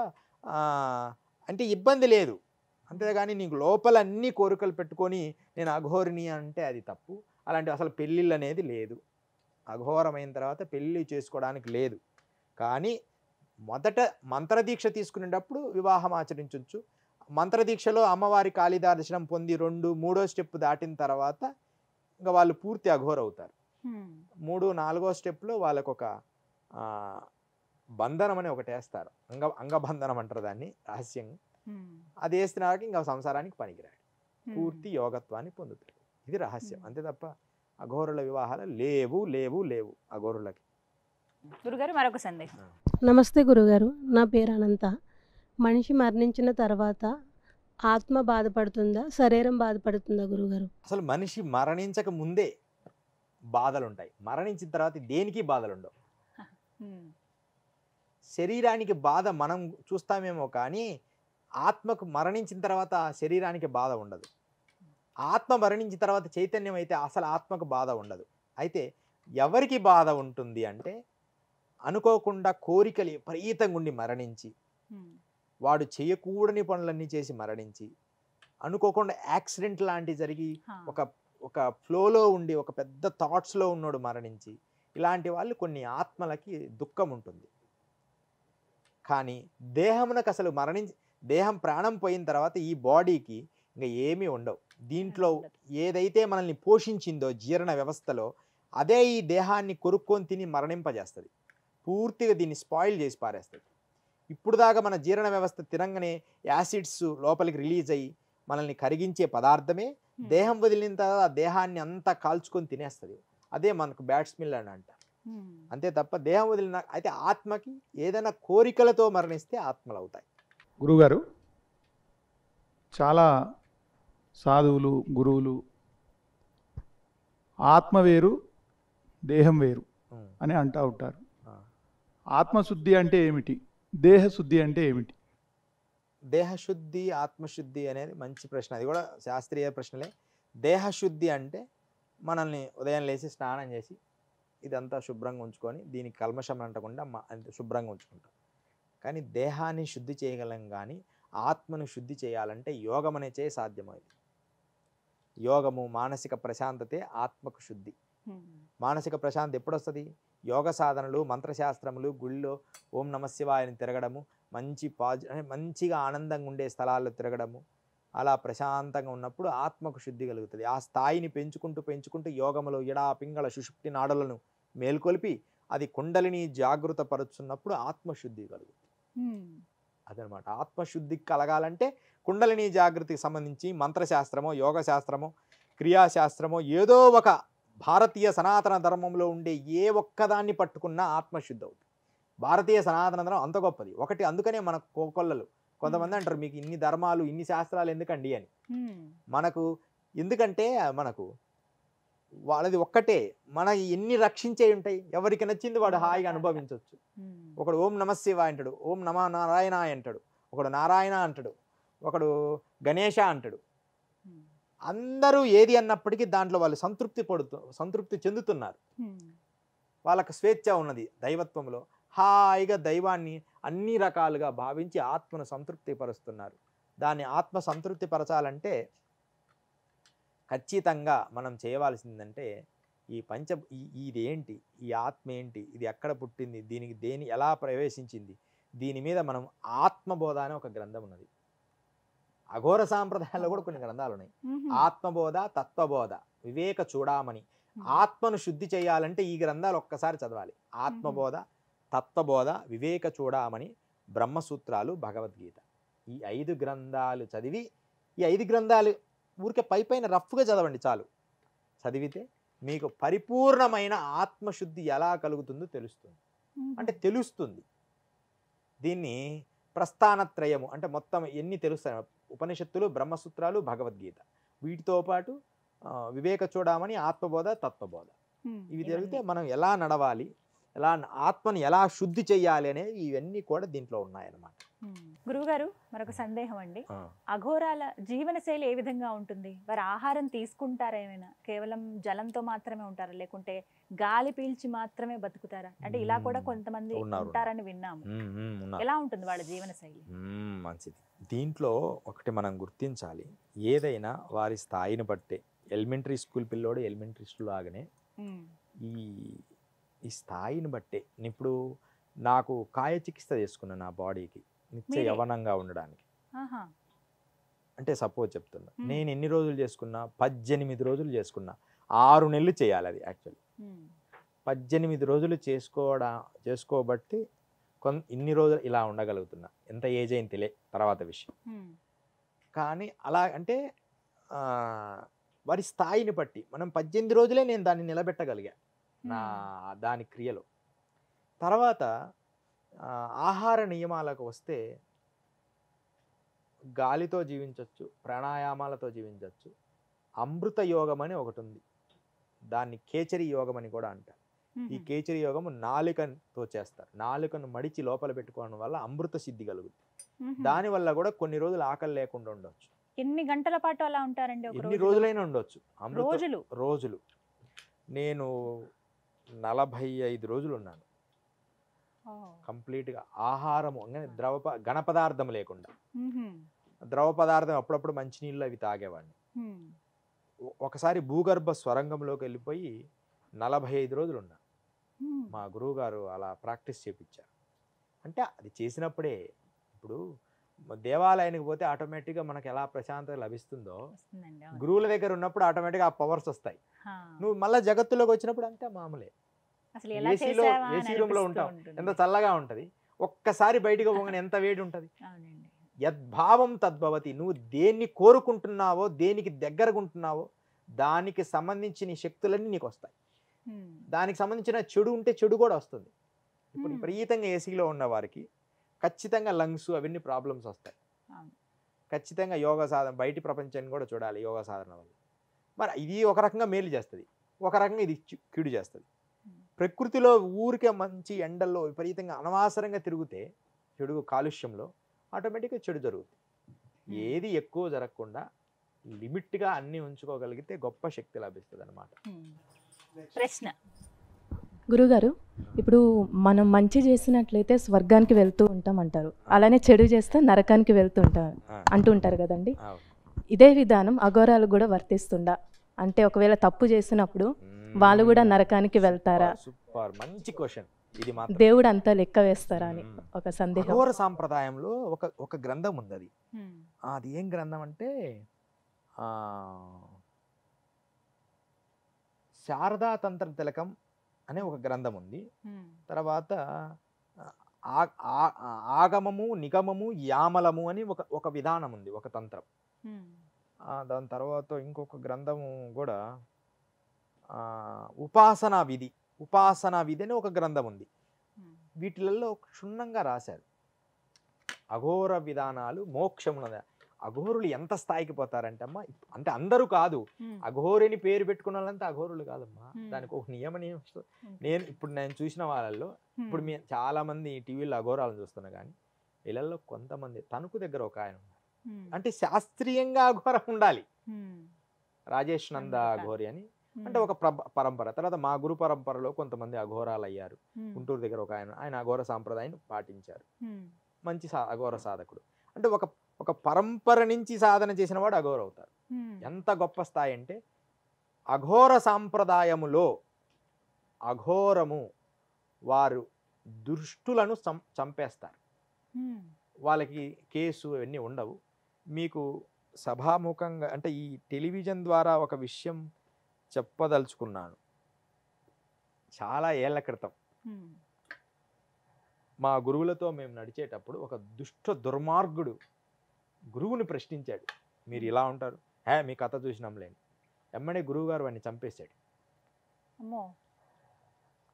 అంటే ఇబ్బంది లేదు. అంతేగాని నీకు లోపల అన్ని కోరికలు పెట్టుకొని నేను అఘోరిని అంటే అది తప్పు. అలాంటి అసలు పెళ్ళిళ్ళు అనేది లేదు. అఘోరమైన తర్వాత పెళ్ళి చేసుకోవడానికి లేదు. కానీ మొదట మంత్రదీక్ష తీసుకునేటప్పుడు వివాహం ఆచరించవచ్చు. మంత్రదీక్షలో అమ్మవారి కాళిదా దర్శనం పొంది 2, 3వ స్టెప్ దాటిన తర్వాత ఇంకా వాళ్ళు పూర్తి అఘోర అవుతారు. 3, 4వ స్టెప్లో వాళ్ళకు ఒక బంధనం అని ఒకటి వేస్తారు, అంగబంధనం అంటారు దాన్ని రహస్యంగా. అది వేస్తున్న ఇంకా సంసారానికి పనికిరాడు, పూర్తి యోగత్వాన్ని పొందుతాడు. ఇది రహస్యం, అంతే తప్ప అఘోరుల వివాహాలు లేవు లేవు లేవు అఘోరులకి. గురుగారు మరొక సందేహం. నమస్తే గురుగారు, నా పేరు అనంత. మనిషి మరణించిన తర్వాత ఆత్మ బాధపడుతుందా, శరీరం బాధపడుతుందా గురుగారు? అసలు మనిషి మరణించక ముందే బాధలు ఉంటాయి, మరణించిన తర్వాత దేనికి బాధలు ఉండవు. శరీరానికి బాధ మనం చూస్తామేమో కానీ ఆత్మకు మరణించిన తర్వాత శరీరానికి బాధ ఉండదు. ఆత్మ మరణించిన తర్వాత చైతన్యం అయితే అసలు ఆత్మకు బాధ ఉండదు. అయితే ఎవరికి బాధ ఉంటుంది అంటే అనుకోకుండా కోరికలు విపరీతంగా ఉండి మరణించి, వాడు చేయకూడని పనులన్నీ చేసి మరణించి, అనుకోకుండా యాక్సిడెంట్ లాంటివి జరిగి ఒక ఫ్లోలో ఉండి ఒక పెద్ద థాట్స్లో ఉన్నోడు మరణించి, ఇలాంటి వాళ్ళు కొన్ని ఆత్మలకి దుఃఖం ఉంటుంది. కానీ దేహమునకు అసలు దేహం ప్రాణం పోయిన తర్వాత ఈ బాడీకి ఇంకా ఏమీ ఉండవు. దీంట్లో ఏదైతే మనల్ని పోషించిందో జీర్ణ వ్యవస్థలో అదే ఈ దేహాన్ని కొరుక్కొని తిని మరణింపజేస్తుంది, పూర్తిగా దీన్ని స్పాయిల్ చేసి పారేస్తుంది. ఇప్పుడు దాకా మన జీర్ణ వ్యవస్థ తినంగానే యాసిడ్స్ లోపలికి రిలీజ్ అయ్యి మనల్ని కరిగించే పదార్థమే దేహం వదిలిన తర్వాత దేహాన్ని అంతా కాల్చుకొని తినేస్తుంది. అదే మనకు బ్యాడ్ స్మెల్ అని అంట. అంతే తప్ప దేహం వదిలిన అయితే ఆత్మకి ఏదైనా కోరికలతో మరణిస్తే ఆత్మలు అవుతాయి. గురుగారు, చాలా సాధువులు గురువులు ఆత్మ వేరు దేహం వేరు అని అంటూ ఉంటారు. ఆత్మశుద్ధి అంటే ఏమిటి, దేహశుద్ధి అంటే ఏమిటి? దేహశుద్ధి ఆత్మశుద్ధి అనేది మంచి ప్రశ్న, అది కూడా శాస్త్రీయ ప్రశ్నలే. దేహశుద్ధి అంటే మనల్ని ఉదయం లేచి స్నానం చేసి ఇదంతా శుభ్రంగా ఉంచుకొని దీనికి కల్మషం అంటకుండా శుభ్రంగా ఉంచుకుంటాం. కానీ దేహాన్ని శుద్ధి చేయగలం, కానీ ఆత్మను శుద్ధి చేయాలంటే యోగం అనే సాధ్యమైంది. యోగము మానసిక ప్రశాంతతే ఆత్మకు శుద్ధి. మానసిక ప్రశాంతత ఎప్పుడు వస్తుంది? యోగ సాధనలు, మంత్రశాస్త్రములు, గుళ్ళో ఓం నమ శివాయని తిరగడము, మంచిగా ఆనందంగా ఉండే స్థలాల్లో తిరగడము, అలా ప్రశాంతంగా ఉన్నప్పుడు ఆత్మకు శుద్ధి కలుగుతుంది. ఆ స్థాయిని పెంచుకుంటూ పెంచుకుంటూ యోగములో ఎడా పింగళ సుషుప్తి నాడులను మేల్కొల్పి అది కుండలిని జాగృత పరుచున్నప్పుడు ఆత్మశుద్ధి కలుగుతుంది. అదనమాట. ఆత్మశుద్ధి కలగాలంటే కుండలిని జాగృతికి సంబంధించి మంత్రశాస్త్రమో, యోగ శాస్త్రమో, క్రియాశాస్త్రమో, ఏదో ఒక భారతీయ సనాతన ధర్మంలో ఉండే ఏ ఒక్కదాన్ని పట్టుకున్నా ఆత్మశుద్ధి అవుతుంది. భారతీయ సనాతన ధర్మం అంత గొప్పది ఒకటి. అందుకనే మన కోకొల్లలు కొంతమంది అంటారు మీకు ఇన్ని ధర్మాలు ఇన్ని శాస్త్రాలు ఎందుకండి అని. మనకు ఎందుకంటే మనకు వాళ్ళది ఒక్కటే, మన ఎన్ని రక్షించే ఉంటాయి. ఎవరికి నచ్చింది వాడు హాయిగా అనుభవించవచ్చు. ఒకడు ఓం నమ శివాయ అంటాడు, ఓం నమ నారాయణ అంటాడు, ఒకడు నారాయణ అంటాడు, గణేశ అంటాడు. అందరూ ఏది అన్నప్పటికీ దాంట్లో వాళ్ళు సంతృప్తి చెందుతున్నారు. వాళ్ళకు స్వేచ్ఛ ఉన్నది దైవత్వంలో. హాయిగా దైవాన్ని అన్ని రకాలుగా భావించి ఆత్మను సంతృప్తి పరుస్తున్నారు. దాన్ని ఆత్మ సంతృప్తి పరచాలంటే ఖచ్చితంగా మనం చేయవలసిందంటే ఈ ఇదేంటి, ఈ ఆత్మ ఏంటి, ఇది ఎక్కడ పుట్టింది, దీనికి ఎలా ప్రవేశించింది, దీని మీద మనం ఆత్మబోధ అనే ఒక గ్రంథం ఉన్నది. అఘోర సాంప్రదాయాల్లో కూడా కొన్ని గ్రంథాలు ఉన్నాయి. ఆత్మబోధ, తత్వబోధ, వివేక చూడామణి. ఆత్మను శుద్ధి చేయాలంటే ఈ గ్రంథాలు ఒక్కసారి చదవాలి. ఆత్మబోధ, తత్వబోధ, వివేక చూడామణి, బ్రహ్మసూత్రాలు, భగవద్గీత. ఈ 5 గ్రంథాలు చదివి, ఈ 5 గ్రంథాలు ఊరికే పైన రఫ్గా చదవండి చాలు. చదివితే మీకు పరిపూర్ణమైన ఆత్మశుద్ధి ఎలా కలుగుతుందో తెలుస్తుంది. అంటే తెలుస్తుంది. దీన్ని ప్రస్థానత్రయము అంటే మొత్తం ఎన్ని తెలుస్తాయి, ఉపనిషత్తులు, బ్రహ్మసూత్రాలు, భగవద్గీత, వీటితో పాటు వివేక చూడమని, ఆత్మబోధ, తత్వబోధ. ఇవి జరిగితే మనం ఎలా నడవాలి, ఎలా ఆత్మని ఎలా శుద్ధి చెయ్యాలి అనేది ఇవన్నీ కూడా దీంట్లో ఉన్నాయన్నమాట. గురువుగారు, మరొక సందేహం అండి. అఘోరాల జీవన శైలి ఏ విధంగా ఉంటుంది? వారు ఆహారం తీసుకుంటారా? ఏమైనా కేవలం జలంతో మాత్రమే ఉంటారా, లేకుంటే గాలి పీల్చి మాత్రమే బతుకుతారా? అంటే ఇలా కూడా కొంతమంది ఉంటారని విన్నాము. ఎలా ఉంటుంది వాళ్ళ జీవన శైలి? మంచిది. దీంట్లో ఒకటి మనం గుర్తించాలి, ఏదైనా వారి స్థాయిని బట్టే. ఎలిమెంటరీ స్కూల్ పిల్లోడు ఎలిమెంటరీ స్కూల్ లాగానే ఈ స్థాయిని బట్టే. ఇప్పుడు నాకు కాయ చికిత్స చేసుకున్నా నా బాడీకి నిత్య యవనంగా ఉండడానికి. అంటే సపోజ్ చెప్తున్నా, నేను ఎన్ని రోజులు చేసుకున్నా? 18 రోజులు చేసుకున్నా. 6 నెలలు చేయాలి అది. యాక్చువల్లీ 18 రోజులు చేసుకోబట్టి ఇన్ని రోజులు ఇలా ఉండగలుగుతున్నా. ఎంత ఏజ్ అయిన తెలియ తర్వాత విషయం. కానీ అలా అంటే వారి స్థాయిని బట్టి మనం 18 రోజులే నేను దాన్ని నిలబెట్టగలిగా దాని క్రియలో. తర్వాత ఆహార నియమాలకు వస్తే గాలితో జీవించవచ్చు, ప్రాణాయామాలతో జీవించవచ్చు. అమృత యోగం అని ఒకటి ఉంది, దాన్ని కేచరి యోగం అని కూడా అంటారు. ఈ కేచరి యోగము నాలుకతో చేస్తారు. నాలుకను మడిచి లోపల పెట్టుకోవడం వల్ల అమృత సిద్ధి కలుగుతుంది. దానివల్ల కూడా కొన్ని రోజులు ఆకలి లేకుండా ఉండొచ్చు. ఎన్ని గంటల పాటు అలా ఉంటారండి? ఎన్ని రోజులైనా ఉండొచ్చు. రోజులు నేను 45 రోజులు ఉన్నాను కంప్లీట్గా. ఆహారము ఘన పదార్థం లేకుండా. ద్రవ పదార్థం అప్పుడప్పుడు మంచినీళ్ళు అవి తాగేవాడిని. ఒకసారి భూగర్భ స్వరంగంలోకి వెళ్ళిపోయి 45 రోజులు ఉన్నా. మా గురువు గారు అలా ప్రాక్టీస్ చేయించారు. అంటే అది చేసినప్పుడే, ఇప్పుడు దేవాలయానికి పోతే ఆటోమేటిక్గా మనకు ఎలా ప్రశాంతత లభిస్తుందో, గురువుల దగ్గర ఉన్నప్పుడు ఆటోమేటిక్గా ఆ పవర్స్ వస్తాయి. నువ్వు మళ్ళీ జగత్తులోకి వచ్చినప్పుడు అంతే మామూలే. ఏసీ రూమ్లో ఉంటావు, ఎంత చల్లగా ఉంటుంది. ఒక్కసారి బయటకు పోగానే ఎంత వేడి ఉంటుంది. యద్భావం తద్భవతి. నువ్వు దేన్ని కోరుకుంటున్నావో, దేనికి దగ్గరకుంటున్నావో దానికి సంబంధించిన శక్తులన్నీ నీకు వస్తాయి. దానికి సంబంధించిన చెడు ఉంటే చెడు కూడా వస్తుంది. ఇప్పుడు విపరీతంగా ఏసీలో ఉన్న వారికి ఖచ్చితంగా లంగ్స్ అవన్నీ ప్రాబ్లమ్స్ వస్తాయి. ఖచ్చితంగా యోగా సాధన, బయటి ప్రపంచాన్ని కూడా చూడాలి యోగా సాధన వల్ల. మరి ఇది ఒక రకంగా మేలు చేస్తుంది, ఒక రకంగా ఇది కీడు చేస్తుంది. ప్రకృతిలో ఊరికే మంచి ఎండల్లో విపరీతంగా అనవసరంగా తిరిగితే, చెడు కాలుష్యంలో ఆటోమేటిక్గా చెడు జరుగుతుంది. ఏది ఎక్కువ జరగకుండా లిమిట్గా అన్నీ ఉంచుకోగలిగితే గొప్ప శక్తి లభిస్తుంది అన్నమాట. ప్రశ్న గురుగారు, ఇప్పుడు మనం మంచి చేసినట్లయితే స్వర్గానికి వెళ్తూ ఉంటాం అంటారు, అలానే చెడు చేస్తే నరకానికి అంటుంటారు కదండి. ఇదే విధానం అఘోరాలకు కూడా వర్తిస్తుందా? అంటే ఒకవేళ తప్పు చేసినప్పుడు వాళ్ళు కూడా నరకానికి వెళ్తారా? సూపర్, మంచి క్వశ్చన్. ఇది మాత్రం దేవుడు అంతా లెక్క వేస్తారా అని ఒక సందేహం. అఘోర సాంప్రదాయంలో ఒక గ్రంథం ఉంది. అది ఏం గ్రంథం అంటే శారదా తంత్ర తిలకం అనే ఒక గ్రంథం ఉంది. తర్వాత ఆగమము, నిగమము, యామలము అని ఒక విధానం ఉంది, ఒక తంత్రం. దాని తర్వాత ఇంకొక గ్రంథము కూడా ఉపాసనా విధి అని ఒక గ్రంథం ఉంది. వీటిలలో క్షుణ్ణంగా రాశారు అఘోర విధానాలు, మోక్షమున. అఘోరులు ఎంత స్థాయికి పోతారంటే అమ్మా, అంటే అందరూ కాదు, అఘోరిని పేరు పెట్టుకున్న వాళ్ళంతా అఘోరులు కాదమ్మా. దానికి ఒక నియమం. నేను చూసిన వాళ్ళల్లో ఇప్పుడు చాలా మంది టీవీలో అఘోరాలను చూస్తున్నా, కానీ వీళ్ళల్లో కొంతమంది తణుకు దగ్గర ఒక ఆయన ఉన్నారు. అంటే శాస్త్రీయంగా అఘోరం ఉండాలి. రాజేష్ నంద అఘోరి అని, అంటే ఒక పరంపర. తర్వాత మా గురు పరంపరలో కొంతమంది అఘోరాలు అయ్యారు. గుంటూరు దగ్గర ఒక ఆయన అఘోర సాంప్రదాయాన్ని పాటించారు. మంచి అఘోర సాధకుడు. అంటే ఒక ఒక పరంపర నుంచి సాధన చేసిన వాడు అఘోర అవుతారు. ఎంత గొప్ప స్థాయి అంటే అఘోర సాంప్రదాయములో అఘోరము వారు దుష్టులను చంపేస్తారు. వాళ్ళకి కేసు అవన్నీ ఉండవు. మీకు సభాముఖంగా అంటే ఈ టెలివిజన్ ద్వారా ఒక విషయం చెప్పదలుచుకున్నాను. చాలా ఏళ్ల క్రితం మా గురువులతో మేము నడిచేటప్పుడు ఒక దుష్ట దుర్మార్గుడు గురువుని ప్రశ్నించాడు, మీరు ఇలా ఉంటారు, మీ కథ చూసినాంలేండి. ఎమ్మడే గురువు గారు వాడిని చంపేశాడు.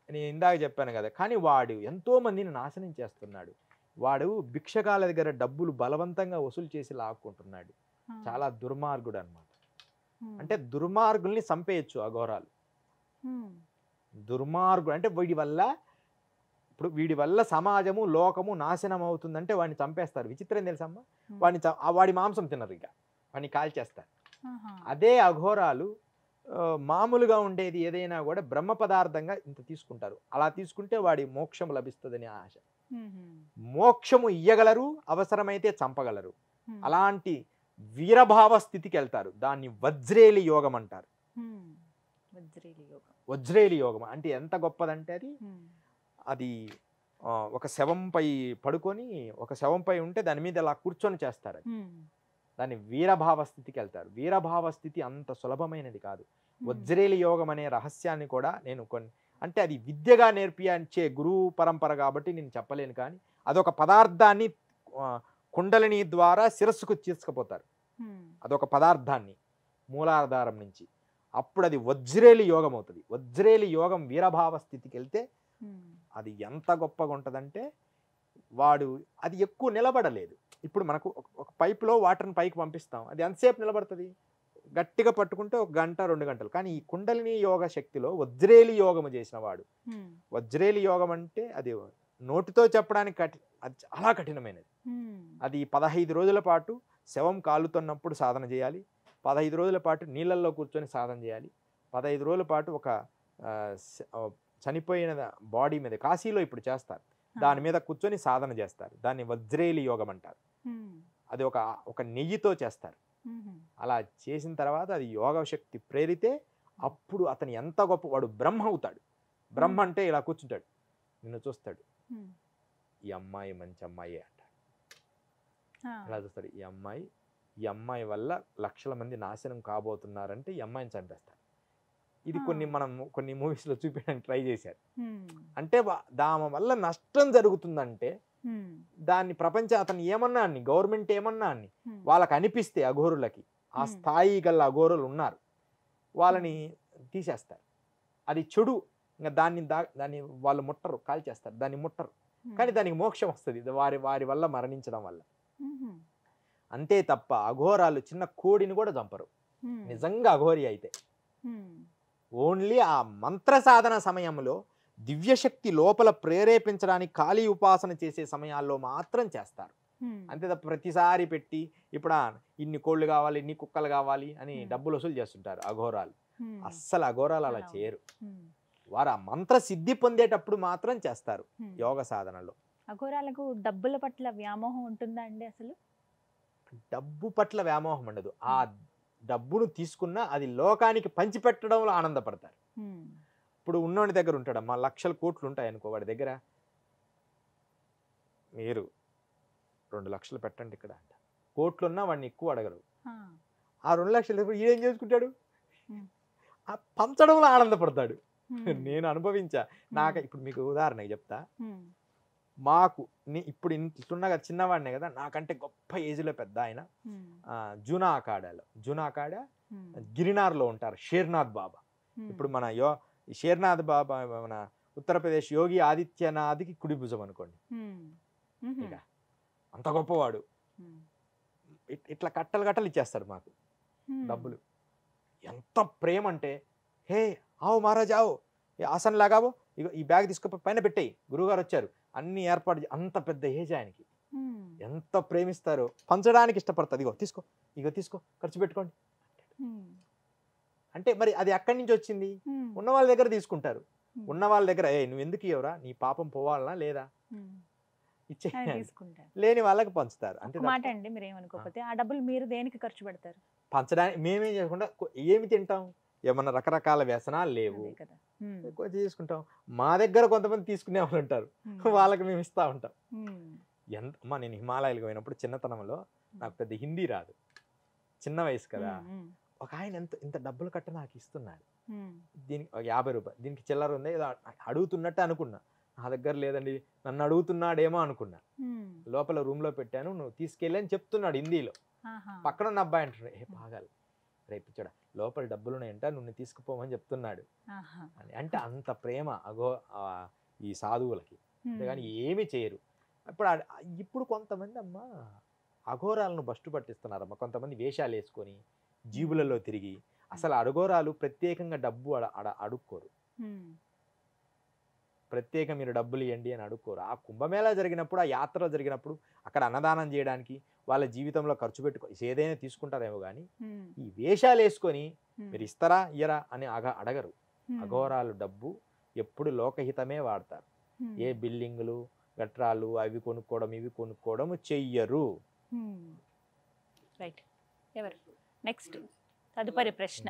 నేను ఇందాక చెప్పాను కదా, కానీ వాడు ఎంతో మందిని నాశనం చేస్తున్నాడు. వాడు భిక్షకాల దగ్గర డబ్బులు బలవంతంగా వసూలు చేసి లాక్కుంటున్నాడు. చాలా దుర్మార్గుడు అన్నమాట. అంటే దుర్మార్గుల్ని చంపేయచ్చు అఘోరాలు. దుర్మార్గుడు అంటే వీడి వల్ల సమాజము లోకము నాశనం అవుతుందంటే వాడిని చంపేస్తారు. విచిత్రం తెలుసమ్మా, వాడి మాంసం తినరు, ఇక వాడిని కాల్చేస్తారు. అదే అఘోరాలు మామూలుగా ఉండేది ఏదైనా కూడా బ్రహ్మ పదార్థంగా ఇంత తీసుకుంటారు. అలా తీసుకుంటే వాడి మోక్షం లభిస్తుందని ఆశ. మోక్షము ఇయ్యగలరు, అవసరమైతే చంపగలరు. అలాంటి వీరభావ స్థితికి వెళ్తారు. దాన్ని వజ్రేలి యోగం అంటారు. వజ్రేలి యోగం అంటే ఎంత గొప్పదంటే అది ఒక శవంపై పడుకొని, ఒక శవంపై ఉంటే దాని మీద అలా కూర్చొని చేస్తారు. అది దాన్ని వీరభావ స్థితికి వెళ్తారు. వీరభావ స్థితి అంత సులభమైనది కాదు. వజ్రేలి యోగం అనే రహస్యాన్ని కూడా నేను అంటే అది విద్యగా నేర్పించే గురువు పరంపర కాబట్టి నేను చెప్పలేను, కానీ అదొక పదార్థాన్ని కుండలిని ద్వారా శిరస్సుకు తీసుకుపోతారు. అదొక పదార్థాన్ని మూలాధారం నుంచి, అప్పుడు అది వజ్రేలి యోగం అవుతుంది. వజ్రేలి యోగం వీరభావ స్థితికి వెళ్తే అది ఎంత గొప్పగా ఉంటుందంటే వాడు అది ఎక్కువ నిలబడలేదు. ఇప్పుడు మనకు ఒక పైపులో వాటర్ని పైకి పంపిస్తాం, అది ఎంతసేపు నిలబడుతుంది? గట్టిగా పట్టుకుంటే 1 గంట 2 గంటలు. కానీ ఈ కుండలిని యోగ శక్తిలో వజ్రేలి యోగము చేసిన వాడు, వజ్రేలి యోగం అంటే అది నోటితో చెప్పడానికి అది చాలా కఠినమైనది. అది 15 రోజుల పాటు శవం కాలుతున్నప్పుడు సాధన చేయాలి, 15 రోజుల పాటు నీళ్ళల్లో కూర్చొని సాధన చేయాలి, 15 రోజుల పాటు ఒక చనిపోయిన బాడీ మీద, కాశీలో ఇప్పుడు చేస్తారు, దాని మీద కూర్చొని సాధన చేస్తారు. దాన్ని వజ్రేలి యోగం అంటారు. అది ఒక నెయ్యితో చేస్తారు. అలా చేసిన తర్వాత అది యోగ శక్తి ప్రేరితే అప్పుడు అతను ఎంత గొప్ప వాడు బ్రహ్మ అవుతాడు. బ్రహ్మ అంటే ఇలా కూర్చుంటాడు, నిన్ను చూస్తాడు, ఈ అమ్మాయి మంచి అమ్మాయి అంటాడు. అలా చూస్తాడు, ఈ అమ్మాయి వల్ల లక్షల మంది నాశనం కాబోతున్నారంటే ఈ అమ్మాయిని చంపేస్తారు. ఇది కొన్ని మూవీస్లో చూపించడానికి ట్రై చేశారు. అంటే దాని వల్ల నష్టం జరుగుతుందంటే దాన్ని అతను ఏమన్నా అన్ని, గవర్నమెంట్ ఏమన్నా అన్ని, వాళ్ళకి అనిపిస్తే అఘోరులకి ఆ స్థాయి గల అఘోరులు ఉన్నారు, వాళ్ళని తీసేస్తారు. అది చెడు, ఇంకా దాన్ని వాళ్ళు ముట్టరు, కాల్చేస్తారు, దాన్ని ముట్టరు. కానీ దానికి మోక్షం వస్తుంది వారి వల్ల మరణించడం వల్ల. అంతే తప్ప అఘోరాలు చిన్న కోడిని కూడా చంపరు నిజంగా అఘోరి అయితే. ఓన్లీ ఆ మంత్ర సాధన సమయంలో దివ్యశక్తి లోపల ప్రేరేపించడానికి ఖాళీ ఉపాసన చేసే సమయాల్లో మాత్రం చేస్తారు. అంతే తప్ప ప్రతిసారి పెట్టి ఇప్పుడు ఇన్ని కోళ్ళు కావాలి, ఇన్ని కుక్కలు కావాలి అని డబ్బులు వసూలు చేస్తుంటారు అఘోరాలు. అస్సలు అఘోరాలు అలా చేయరు. వారు ఆ మంత్ర సిద్ధి పొందేటప్పుడు మాత్రం చేస్తారు యోగ సాధనలో. అఘోరాలకు డబ్బుల పట్ల వ్యామోహం ఉంటుందా అండి? అసలు డబ్బు పట్ల వ్యామోహం ఉండదు. ఆ డబ్బును తీసుకున్నా అది లోకానికి పంచిపెట్టడంలో ఆనందపడతారు. ఇప్పుడు ఉన్నోడి దగ్గర ఉంటాడమ్మా, లక్షల కోట్లు ఉంటాయి అనుకో, వాడి దగ్గర మీరు 2 లక్షలు పెట్టండి ఇక్కడ అంట, కోట్లున్నా వాడిని ఎక్కువ అడగరు. ఆ 2 లక్షల దగ్గర ఏం చేసుకుంటాడు? ఆ పంచడంలో ఆనందపడతాడు. నేను అనుభవించా. ఇప్పుడు మీకు ఉదాహరణకి చెప్తా. ఇప్పుడు ఇంట్లున్నా కదా, చిన్నవాడినే కదా, నాకంటే గొప్ప ఏజ్లో పెద్ద ఆయన జూనాకాడ గిరినార్లో ఉంటారు, షేర్నాథ్ బాబా. ఇప్పుడు మన షేర్నాథ్ బాబా మన ఉత్తరప్రదేశ్ యోగి ఆదిత్యనాథ్కి కుడి భుజం అనుకోండి. ఇక అంత గొప్పవాడు. ఇట్లా కట్టలు ఇచ్చేస్తాడు మాకు డబ్బులు. ఎంత ప్రేమ అంటే, హే ఆవు మహారాజ్ ఆవు, ఆసన్ లాగావో, ఇక ఈ బ్యాగ్ తీసుకుని పైన పెట్టేయి, గురువుగారు వచ్చారు, అన్ని ఏర్పాటు. అంత పెద్ద ఏజ్ ఆయనకి. ఎంత ప్రేమిస్తారో, పంచడానికి ఇష్టపడతారు. ఇగో తీసుకో ఖర్చు పెట్టుకోండి అంటే మరి అది ఎక్కడి నుంచి వచ్చింది? ఉన్న వాళ్ళ దగ్గర తీసుకుంటారు. ఉన్న వాళ్ళ దగ్గర నువ్వు ఎందుకు ఇవ్వరా, నీ పాపం పోవాలనా లేదా? ఇచ్చేయండి, తీసుకుంటారు. లేని వాళ్ళకి పంచుతారు అంతే ఒక మాట తప్ప అండి, మీరు ఏమనుకోకపోతే ఆ డబ్బులు మీరు దేనికి ఖర్చు పెడతారు? పంచడానికి మేమేం చేయకుండా ఏమి తింటాం, ఏమన్నా రకరకాల వ్యసనాలు లేవు, అదే కదా. కొంచెం తీసుకుంటాం. మా దగ్గర కొంతమంది తీసుకునే వాళ్ళు ఉంటారు, వాళ్ళకి మేము ఇస్తూ ఉంటాం. ఎంత అమ్మా, నేను హిమాలయాలకు పోయినప్పుడు చిన్నతనంలో నాకు పెద్ద హిందీ రాదు, చిన్న వయసు కదా, ఒక ఆయన ఇంత డబ్బులు కట్ట నాకు ఇస్తున్నాడు, దీనికి 50 రూపాయలు, దీనికి చిల్లర ఉంది ఏదో అడుగుతున్నట్టు అనుకున్నా, నా దగ్గర లేదండి, నన్ను అడుగుతున్నాడేమో అనుకున్నా. లోపల రూమ్లో పెట్టాను, నువ్వు తీసుకెళ్ళి అని చెప్తున్నాడు హిందీలో. పక్కన ఉన్న అబ్బాయి అంటున్నాడు, ఏ బాగాలి రేపు చూడ లోపల డబ్బులు ఉన్నాయంట, నువ్వు తీసుకుపోమని చెప్తున్నాడు అని. అంటే అంత ప్రేమ ఈ సాధువులకి, అంతేగాని ఏమీ చేయరు. ఇప్పుడు కొంతమంది అమ్మ అఘోరాలను బస్టు పట్టిస్తున్నారమ్మ, కొంతమంది వేషాలు వేసుకొని జీబులలో తిరిగి. అసలు అఘోరాలు ప్రత్యేకంగా డబ్బు అడుక్కోరు, ప్రత్యేక మీరు డబ్బులు ఇవ్వండి అని అడుక్కోరు. ఆ కుంభమేళా జరిగినప్పుడు, ఆ యాత్ర జరిగినప్పుడు అక్కడ అన్నదానం చేయడానికి వాళ్ళ జీవితంలో ఖర్చు ఏదైనా తీసుకుంటారేమో కానీ ఈ వేషాలు వేసుకొని మీరు ఇస్తారా ఇయ్యరా అని అడగరు. అఘోరాలు డబ్బు ఎప్పుడు లోకహితమే వాడతారు. ఏ బిల్డింగులు గట్రాలు అవి కొనుక్కోవడం ఇవి కొనుక్కోవడం చెయ్యరు. రైట్. ఎవరు నెక్స్ట్? తదుపరి ప్రశ్న.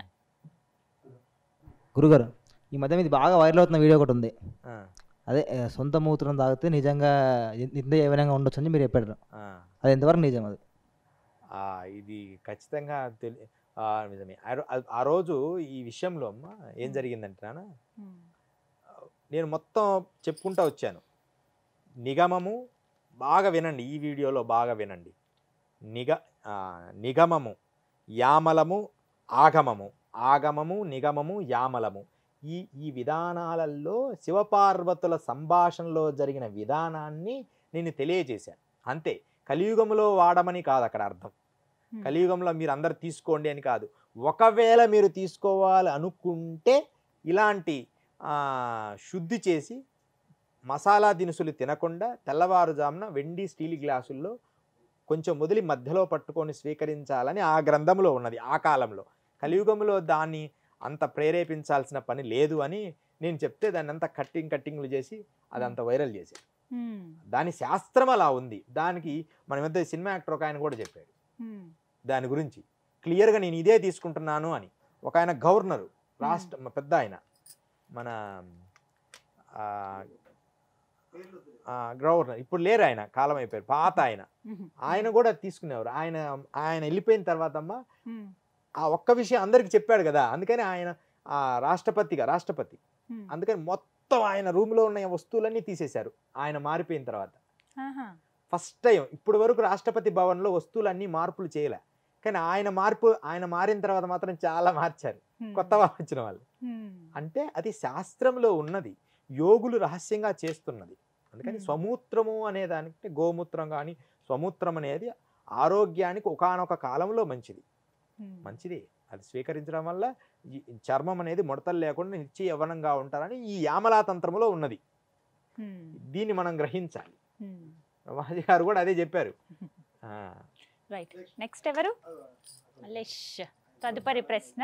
గురుగారు, ఈ మధ్య ఇది బాగా వైరల్ అవుతున్న వీడియో ఒకటి ఉంది, అదే సొంత మూత్రం తాగితే నిజంగా నింద ఏ విధంగా ఉండొచ్చు అని మీరు చెప్పారు, అది ఎంతవరకు నిజం? అది ఇది ఖచ్చితంగా నిజమే. ఆ రోజు ఈ విషయంలో అమ్మ ఏం జరిగిందంటే నాన్న, నేను మొత్తం చెప్పుకుంటూ వచ్చాను. నిగమము బాగా వినండి, ఈ వీడియోలో బాగా వినండి. నిగమము, యామలము, ఆగమము, ఆగమము, నిగమము, యామలము, ఈ విధానాలలో శివపార్వతుల సంభాషణలో జరిగిన విధానాన్ని నేను తెలియజేశాను అంతే. కలియుగంలో వాడమని కాదు అక్కడ అర్థం, కలియుగంలో మీరు అందరు తీసుకోండి అని కాదు. ఒకవేళ మీరు తీసుకోవాలి అనుకుంటే ఇలాంటి శుద్ధి చేసి మసాలా దినుసులు తినకుండా తెల్లవారుజామున వెండి స్టీల్ గ్లాసుల్లో కొంచెం వదిలి మధ్యలో పట్టుకొని స్వీకరించాలని ఆ గ్రంథంలో ఉన్నది ఆ కాలంలో. కలియుగంలో దాన్ని అంత ప్రేరేపించాల్సిన పని లేదు అని నేను చెప్తే దాన్ని అంతా కట్టింగ్లు చేసి అదంతా వైరల్ చేశారు. దాని శాస్త్రం అలా ఉంది. దానికి మన మధ్య సినిమా యాక్టర్ ఒక ఆయన కూడా చెప్పాడు దాని గురించి క్లియర్గా, నేను ఇదే తీసుకుంటున్నాను అని. ఒక ఆయన గవర్నరు, రాష్ట్ర పెద్ద ఆయన, మన గవర్నర్ ఇప్పుడు లేరు, ఆయన కాలం అయిపోయారు, పాత ఆయన కూడా తీసుకునేవారు. ఆయన వెళ్ళిపోయిన తర్వాత అమ్మ ఆ ఒక్క విషయం అందరికి చెప్పాడు కదా, అందుకని ఆయన రాష్ట్రపతి, అందుకని మొత్తం ఆయన రూమ్లో ఉన్న వస్తువులన్నీ తీసేశారు ఆయన మారిపోయిన తర్వాత. ఫస్ట్ టైం ఇప్పుడు వరకు రాష్ట్రపతి భవన్లో వస్తువులన్నీ మార్పులు చేయలే, కానీ ఆయన మారిన తర్వాత మాత్రం చాలా మార్చారు కొత్తగా వచ్చిన వాళ్ళు. అంటే అది శాస్త్రంలో ఉన్నది, యోగులు రహస్యంగా చేస్తున్నది. అందుకని స్వమూత్రము అనే దానికి, గోమూత్రం కానీ స్వమూత్రం అనేది ఆరోగ్యానికి ఒకానొక కాలంలో మంచిది. అది స్వీకరించడం వల్ల చర్మం అనేది ముడతలు లేకుండా నిత్య యవ్వనంగా ఉంటారని ఈ యామలా తంత్రంలో ఉన్నది. దీన్ని మనం గ్రహించాలి. రమాజీ గారు కూడా అదే చెప్పారు. రైట్. నెక్స్ట్ ఎవరు? తదుపరి ప్రశ్న.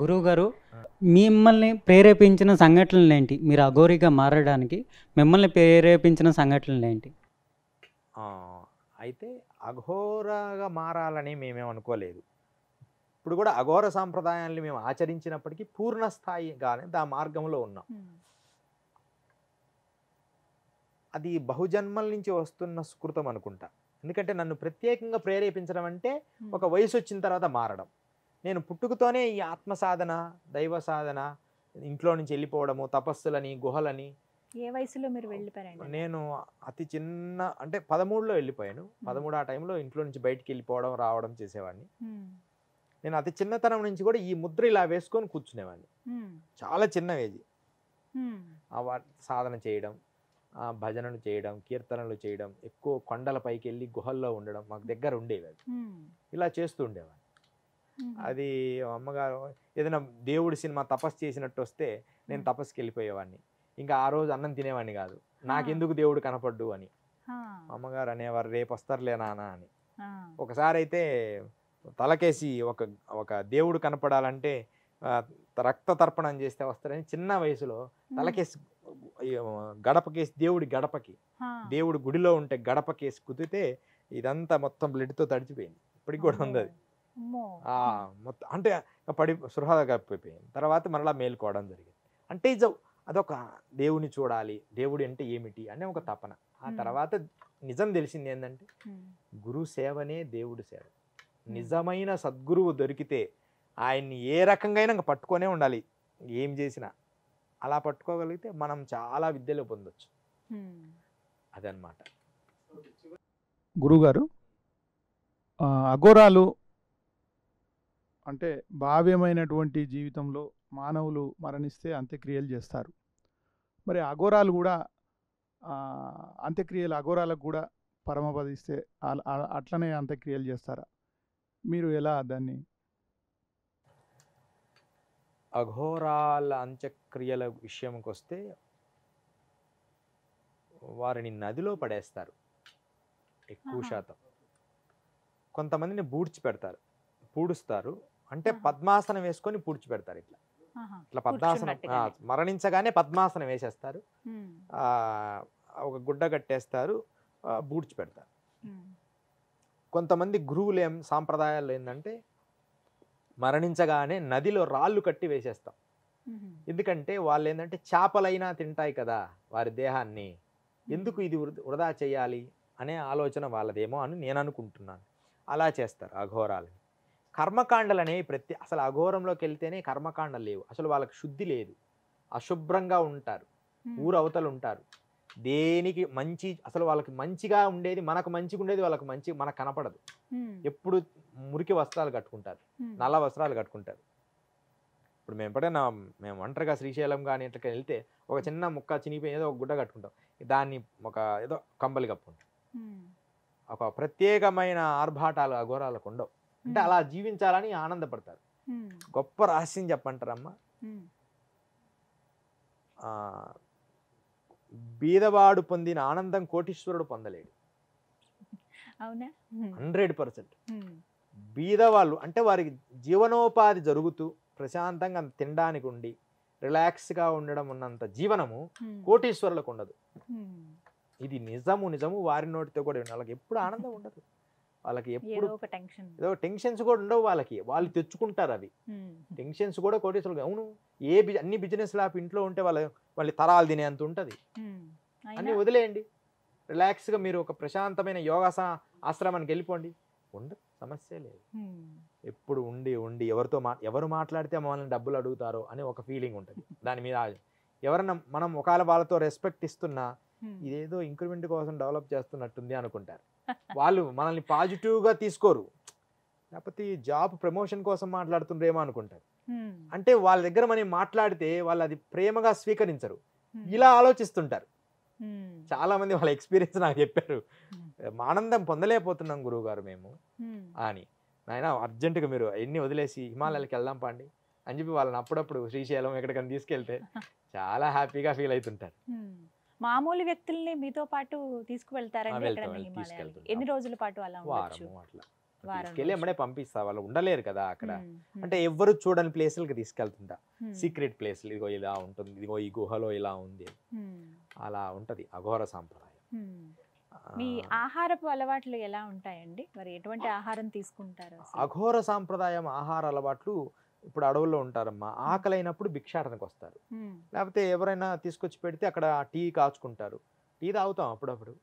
గురువు గారు, మిమ్మల్ని ప్రేరేపించిన సంఘటనలు ఏంటి? మీరు అఘోరిగా మారడానికి మిమ్మల్ని ప్రేరేపించిన సంఘటనలు ఏంటి? అయితే అఘోరగా మారాలని మేమేమనుకోలేదు. ఇప్పుడు కూడా అఘోర సాంప్రదాయాన్ని మేము ఆచరించినప్పటికీ పూర్ణ స్థాయిగానే ఆ మార్గంలో ఉన్నాం. అది బహుజన్మల నుంచి వస్తున్న సుకృతం అనుకుంటా. ఎందుకంటే నన్ను ప్రత్యేకంగా ప్రేరేపించడం అంటే ఒక వయసు వచ్చిన తర్వాత మారడం. నేను పుట్టుకతోనే ఈ ఆత్మ సాధన, దైవ సాధన, ఇంట్లో నుంచి వెళ్ళిపోవడము, తపస్సులని, గుహలని. ఏ వయసులో మీరు వెళ్ళిపోయారండి? నేను అతి చిన్న, అంటే 13లో వెళ్ళిపోయాను. 13 ఆ టైంలో ఇంట్లో నుంచి బయటికి వెళ్ళిపోవడం రావడం చేసేవాడిని. నేను అతి చిన్నతనం నుంచి కూడా ఈ ముద్ర ఇలా వేసుకొని కూర్చునేవాడిని. చాలా చిన్న ఏజ్. సాధన చేయడం, భజనలు చేయడం, కీర్తనలు చేయడం, ఎక్కువ కొండల పైకి వెళ్ళి గుహల్లో ఉండడం మాకు దగ్గర ఉండేవి. ఇలా చేస్తూ ఉండేవాడిని. అది అమ్మగారు ఏదైనా దేవుడి సినిమా తపస్సు చేసినట్టు వస్తే నేను తపస్సుకి వెళ్ళిపోయేవాడిని. ఇంకా ఆ రోజు అన్నం తినేవాడిని కాదు, నాకెందుకు దేవుడు కనపడ్డు అని. అమ్మగారు అనేవారు, రేపు వస్తారులే నాన్న అని. ఒకసారి అయితే తలకేసి ఒక దేవుడు కనపడాలంటే రక్త తర్పణం చేస్తే వస్తారని చిన్న వయసులో తలకేసి గడపకేసి దేవుడి గడపకి, దేవుడి గుడిలో ఉంటే గడపకేసి కుదితే ఇదంతా మొత్తం బ్లడ్తో తడిచిపోయింది. ఇప్పటికి కూడా ఉంది అది. మొత్తం అంటే పడి సృహ కప్పిపోయింది. తర్వాత మరలా మేలుకోవడం జరిగింది. అంటే అదొక దేవుని చూడాలి, దేవుడి అంటే ఏమిటి అనే ఒక తపన. ఆ తర్వాత నిజం తెలిసింది ఏంటంటే గురు సేవనే దేవుడి సేవ. నిజమైన సద్గురువు దొరికితే ఆయన్ని ఏ రకంగా పట్టుకొనే ఉండాలి. ఏం చేసినా అలా పట్టుకోగలిగితే మనం చాలా విద్యలో పొందొచ్చు. అదనమాట. గురుగారు, అఘోరాలు అంటే భావ్యమైనటువంటి జీవితంలో మానవులు మరణిస్తే అంత్యక్రియలు చేస్తారు. మరి అఘోరాలు కూడా అంత్యక్రియలు అఘోరాలకు కూడా పరమపదిస్తే అట్లనే అంత్యక్రియలు చేస్తారా? మీరు ఎలా దాన్ని? అఘోరాల అంత్యక్రియల విషయంకి వస్తే వారిని నదిలో పడేస్తారు ఎక్కువ శాతం. కొంతమందిని పూడుస్తారు. అంటే పద్మాసనం వేసుకొని పూడ్చిపెడతారు. ఇట్లా పద్మాసనం మరణించగానే పద్మాసనం వేసేస్తారు, ఒక గుడ్డ కట్టేస్తారు, పూడ్చిపెడతారు. కొంతమంది గురువులు సాంప్రదాయాలు ఏంటంటే మరణించగానే నదిలో రాళ్ళు కట్టి వేసేస్తాం. ఎందుకంటే వాళ్ళు ఏంటంటే చేపలైనా తింటాయి కదా వారి దేహాన్ని, ఎందుకు ఇది వృధా చేయాలి అనే ఆలోచన వాళ్ళదేమో అని నేను అనుకుంటున్నాను. అలా చేస్తారు అఘోరాలని. కర్మకాండలు అనేవి అసలు అఘోరంలోకి వెళ్తేనే కర్మకాండలు లేవు. అసలు వాళ్ళకి శుద్ధి లేదు, అశుభ్రంగా ఉంటారు, ఊరవతలు ఉంటారు. దేనికి మంచి అసలు వాళ్ళకి మంచిగా ఉండేది మనకు మంచిగా ఉండేది వాళ్ళకి మనకు కనపడదు. ఎప్పుడు మురికి వస్త్రాలు కట్టుకుంటారు, నల్ల వస్త్రాలు కట్టుకుంటారు. ఇప్పుడు మేము ఒంటరిగా శ్రీశైలం కానీ ఇట్లా వెళ్తే ఒక చిన్న ముక్క చినిగిపోయి ఏదో ఒక గుడ్డ కట్టుకుంటాం, దాన్ని ఏదో కంబలి కప్పుకుంటాం. ఒక ప్రత్యేకమైన ఆర్భాటాలు అఘోరాలకు ఉండవు. అంటే అలా జీవించాలని ఆనందపడతారు. గొప్ప రహస్యం చెప్పంటారమ్మా, బీదవాడు పొందిన ఆనందం కోటీశ్వరుడు పొందలేడు. 100%. బీదవాళ్ళు అంటే వారికి జీవనోపాధి జరుగుతూ ప్రశాంతంగా తినడానికి ఉండి రిలాక్స్గా ఉండడం ఉన్నంత జీవనము కోటీశ్వరులకు ఉండదు. ఇది నిజము. వారి నోటితో కూడా వాళ్ళకి ఎప్పుడు ఆనందం ఉండదు. వాళ్ళకి ఎప్పుడు ఏదో టెన్షన్స్ కూడా ఉండవు. వాళ్ళు తెచ్చుకుంటారు అవి టెన్షన్స్ కూడా కోటీశ్వరులు. అవును, అన్ని బిజినెస్ లాప్ ఇంట్లో ఉంటే వాళ్ళ తరాలు తినేంత ఉంటుంది. అన్ని వదిలేయండి, రిలాక్స్గా మీరు ఒక ప్రశాంతమైన యోగాసన ఆశ్రమానికి వెళ్ళిపోండి, ఉండదు, సమస్య లేదు. ఎప్పుడు ఉండి ఎవరు మాట్లాడితే మనల్ని డబ్బులు అడుగుతారో అని ఒక ఫీలింగ్ ఉంటుంది. దాని మీద ఎవరన్నా మనం ఒకవేళ వాళ్ళతో రెస్పెక్ట్ ఇస్తున్నా ఇదేదో ఇంక్రిమెంట్ కోసం డెవలప్ చేస్తున్నట్టుంది అనుకుంటారు. వాళ్ళు మనల్ని పాజిటివ్గా తీసుకోరు, లేకపోతే జాబ్ ప్రమోషన్ కోసం మాట్లాడుతుండ్రేమో అనుకుంటారు. అంటే వాళ్ళ దగ్గర మనం మాట్లాడితే వాళ్ళు అది ప్రేమగా స్వీకరించరు, ఇలా ఆలోచిస్తుంటారు. చాలా మంది వాళ్ళ ఎక్స్పీరియన్స్ నాకు చెప్పారు, ఆనందం పొందలేకపోతున్నాం గురువు గారు మేము అని. నాయన అర్జెంటుగా మీరు ఎన్ని వదిలేసి హిమాలయాలకు వెళ్దాం పండి అని చెప్పి వాళ్ళని అప్పుడప్పుడు శ్రీశైలం ఎక్కడికైనా తీసుకెళ్తే చాలా హ్యాపీగా ఫీల్ అవుతుంటారు. మామూలు వ్యక్తుల్ని మీతో పాటు తీసుకువెళ్తారండి? ఎన్ని రోజుల పాటు అలా ఉండొచ్చు? తీసుకెళ్ళి ఎమ్మడే పంపిస్తా, వాళ్ళు ఉండలేరు కదా అక్కడ. అంటే ఎవరు చూడని ప్లేసులకి తీసుకెళ్తుంటా, సీక్రెట్ ప్లేసులు, ఇదిగో ఇలా ఉంటుంది, ఇదిగో ఈ గుహలో ఇలా ఉంది, అలా ఉంటది అఘోర సాంప్రదాయం. మీ ఆహారపు అలవాట్లు ఎలా ఉంటాయండి? మరి ఎటువంటి ఆహారం తీసుకుంటారు? అఘోర సాంప్రదాయం ఆహార అలవాట్లు ఇప్పుడు అడవుల్లో ఉంటారమ్మా. ఆకలైనప్పుడు భిక్షాటనకు వస్తారు, లేకపోతే ఎవరైనా తీసుకొచ్చి పెడితే అక్కడ టీ కాచుకుంటారు, టీ తాగుతాం అప్పుడప్పుడు.